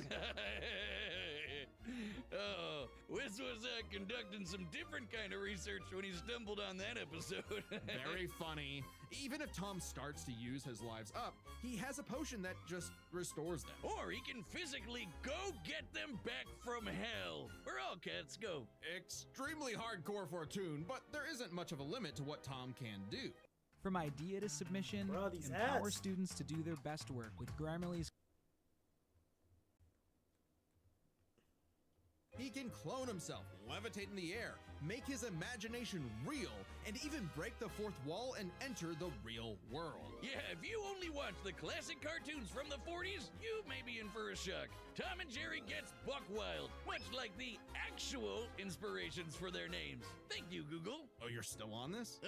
Oh, Wiz was conducting some different kind of research when he stumbled on that episode. Very funny. Even if Tom starts to use his lives up, he has a potion that just restores them. Or he can physically go get them back from hell, where all cats go. Extremely hardcore for a toon, but there isn't much of a limit to what Tom can do. From idea to submission, Bro, these empower ads. students to do their best work with Grammarly's. He can clone himself, levitate in the air, make his imagination real, and even break the fourth wall and enter the real world. Yeah, if you only watch the classic cartoons from the 40s, you may be in for a shock. Tom and Jerry gets buck wild, much like the actual inspirations for their names. Thank you, Google. Oh, you're still on this?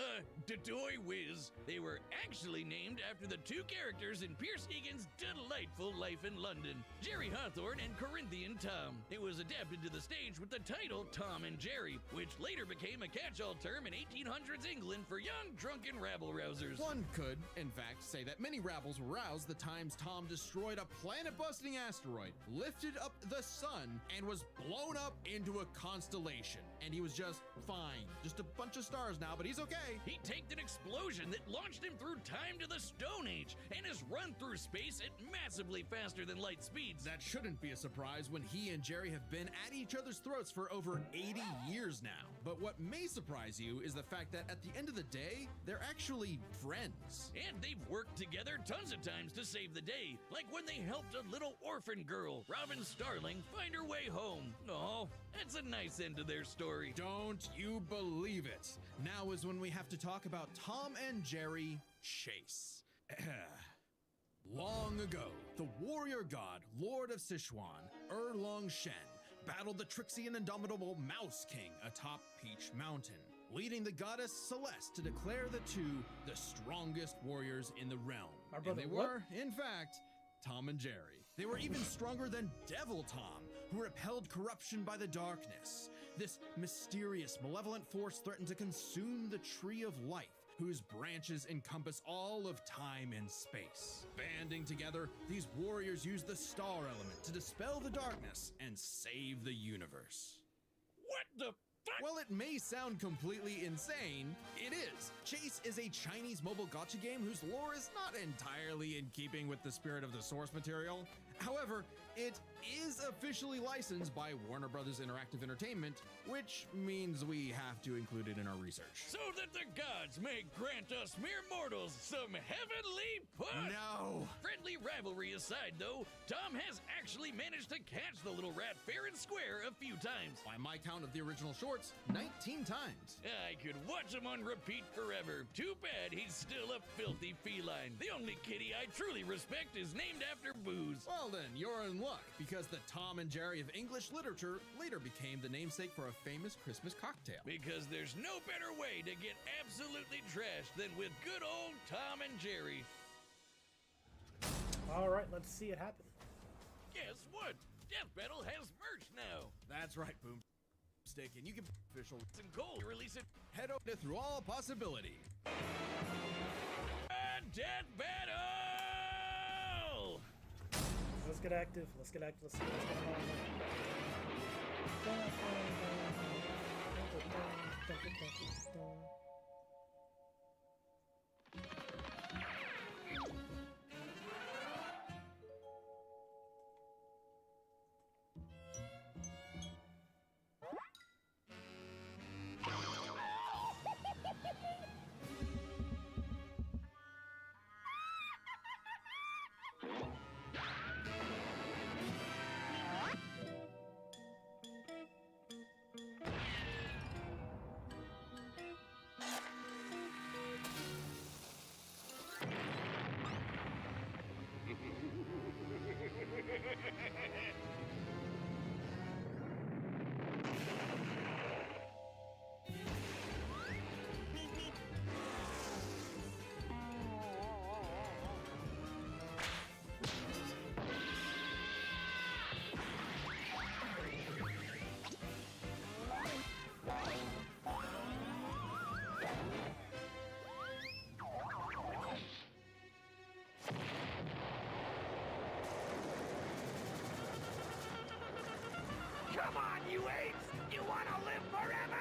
Dodoy Whiz. They were actually named after the 2 characters in Pierce Egan's delightful life in London, Jerry Hawthorne and Corinthian Tom. It was adapted to the stage with the title Tom and Jerry, which later became a catch-all term in 1800s England for young, drunken rabble-rousers. One could, in fact, say that many rabbles were roused the times Tom destroyed a planet-busting asteroid, lifted up the sun, and was blown up into a constellation. And he was just fine. Just a bunch of stars now, but he's okay. He tanked an explosion that launched him through time to the Stone Age and has run through space at massively faster than light speeds. That shouldn't be a surprise when he and Jerry have been at each other's throats for over 80 years now. But what may surprise you is the fact that at the end of the day, they're actually friends. And they've worked together tons of times to save the day, like when they helped a little orphan girl, Robin Starling, find her way home. Oh, that's a nice end to their story. Don't you believe it? Now is when we have to talk about Tom and Jerry Chase. Long ago, the warrior god, Lord of Sichuan, Erlong Shen, battled the tricksy and indomitable Mouse King atop Peach Mountain, leading the goddess Celeste to declare the two the strongest warriors in the realm. And they were, in fact, Tom and Jerry. They were even stronger than Devil Tom, who repelled corruption by the darkness. This mysterious, malevolent force threatened to consume the Tree of Life, whose branches encompass all of time and space. Banding together, these warriors used the star element to dispel the darkness and save the universe. What the fuck? Well, it may sound completely insane. It is. Chase is a Chinese mobile gacha game whose lore is not entirely in keeping with the spirit of the source material. However, it is officially licensed by Warner Brothers Interactive Entertainment, which means we have to include it in our research. So that the gods may grant us mere mortals some heavenly push. No. Friendly rivalry aside, though, Tom has actually managed to catch the little rat fair and square a few times. By my count of the original shorts, 19 times. I could watch him on repeat forever. Too bad he's still a filthy feline. The only kitty I truly respect is named after booze. Well then, you're in luck, because the Tom and Jerry of English literature later became the namesake for a famous Christmas cocktail. Because there's no better way to get absolutely trashed than with good old Tom and Jerry. All right, let's see it happen. Guess what? Death Battle has merch now. That's right, Boomstick, and you can official and Cole release it. Head over to Through All Possibility. Death Battle! Let's get active. Let's get active. Let's see what's going on. heavyweights, you wanna live forever!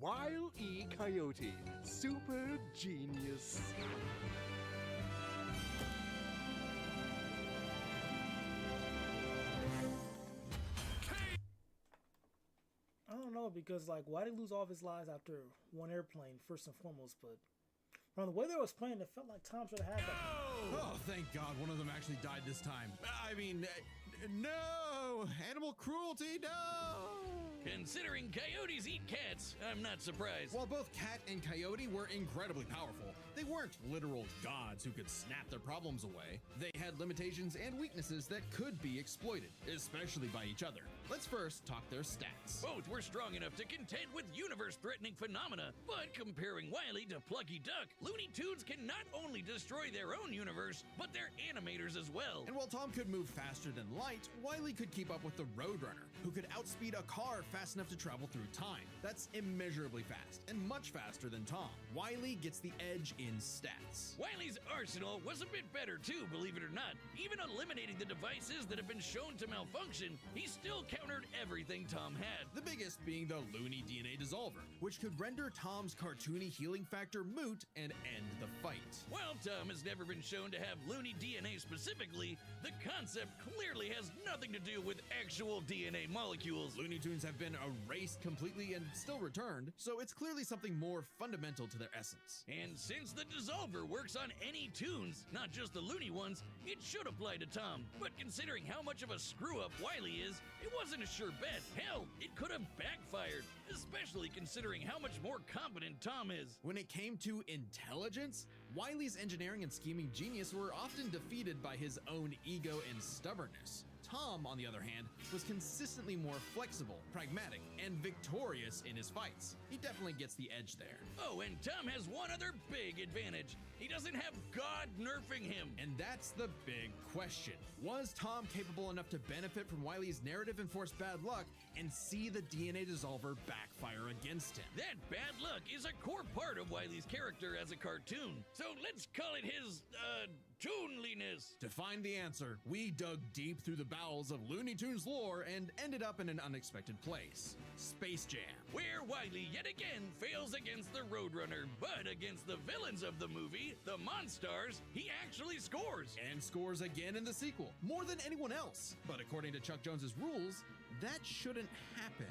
Wile E. Coyote, super genius. I don't know, because like, why did he lose all of his lives after one airplane first and foremost? But from the way they was playing, it felt like Tom should have had that. Oh, thank God, one of them actually died this time. I mean, no! Animal cruelty, no! Considering coyotes eat cats, I'm not surprised. While both Cat and Coyote were incredibly powerful, they weren't literal gods who could snap their problems away. They had limitations and weaknesses that could be exploited, especially by each other. Let's first talk their stats. Both were strong enough to contend with universe-threatening phenomena, but comparing Wile E to Plucky Duck, Looney Tunes can not only destroy their own universe, but their animators as well. And while Tom could move faster than light, Wile E could keep up with the Roadrunner, who could outspeed a car fast enough to travel through time. That's immeasurably fast, and much faster than Tom. Wile E gets the edge in stats. Wile E's arsenal was a bit better too, believe it or not. Even eliminating the devices that have been shown to malfunction, he still countered everything Tom had. The biggest being the Looney DNA Dissolver, which could render Tom's cartoony healing factor moot and end the fight. While Tom has never been shown to have Looney DNA specifically, the concept clearly has nothing to do with actual DNA molecules. Looney Tunes have been erased completely and still returned, so it's clearly something more fundamental to their essence. And since the Dissolver works on any tunes, not just the Looney ones, it should apply to Tom. But considering how much of a screw-up Wile E is, it wasn't a sure bet. Hell, it could have backfired, especially considering how much more competent Tom is. When it came to intelligence, Wile E's engineering and scheming genius were often defeated by his own ego and stubbornness. Tom, on the other hand, was consistently more flexible, pragmatic, and victorious in his fights. He definitely gets the edge there. Oh, and Tom has one other big advantage. He doesn't have God nerfing him. And that's the big question. Was Tom capable enough to benefit from Wile E's narrative-enforced bad luck and see the DNA Dissolver backfire against him? That bad luck is a core part of Wile E's character as a cartoon. So let's call it his, toonliness. To find the answer, we dug deep through the bowels of Looney Tunes lore and ended up in an unexpected place. Space Jam. Where Wile E yet again fails against the Roadrunner, but against the villains of the movie, the Monstars, he actually scores. And scores again in the sequel, more than anyone else. But according to Chuck Jones's rules, that shouldn't happen,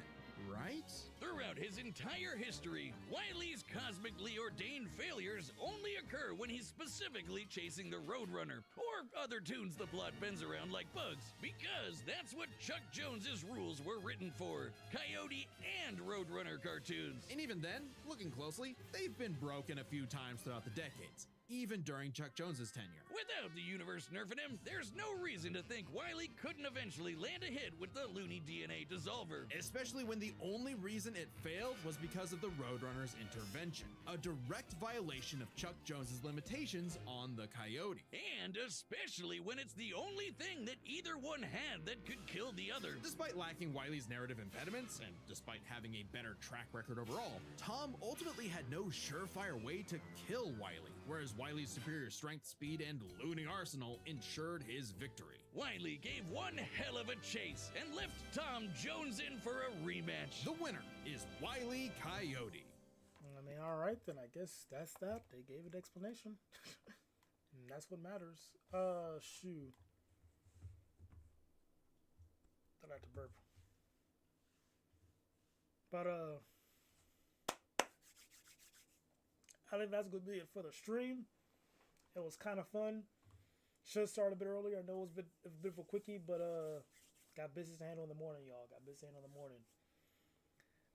right? Throughout his entire history, Wily's cosmically ordained failures only occur when he's specifically chasing the Roadrunner, or other tunes the plot bends around like bugs, because that's what Chuck Jones's rules were written for, Coyote and Roadrunner cartoons. And even then, looking closely, they've been broken a few times throughout the decades, even during Chuck Jones's tenure. Without the universe nerfing him, there's no reason to think Wily couldn't eventually land a hit with the Looney DNA Dissolver. Especially when the only reason it failed was because of the Roadrunner's intervention, a direct violation of Chuck Jones's limitations on the Coyote. And especially when it's the only thing that either one had that could kill the other. Despite lacking Wily's narrative impediments, and despite having a better track record overall, Tom ultimately had no surefire way to kill Wily, whereas Wily's superior strength, speed, and looting arsenal ensured his victory. Wily gave one hell of a chase and left Tom Jones in for a rematch. The winner is Wily Coyote. I mean, all right, then I guess that's that. They gave an explanation. And that's what matters. Shoot. Don't have to burp. But, I think that's going to be it for the stream. It was kind of fun. Should have started a bit earlier. I know it was a bit of a quickie, but got business to handle in the morning, y'all. Got business to handle in the morning.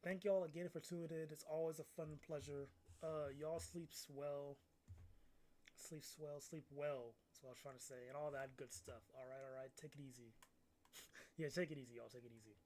Thank y'all again for tuning in. It's always a fun pleasure. Y'all sleep well. Sleep swell, sleep well. That's what I was trying to say. And all that good stuff. All right. Take it easy. Yeah, take it easy, y'all. Take it easy.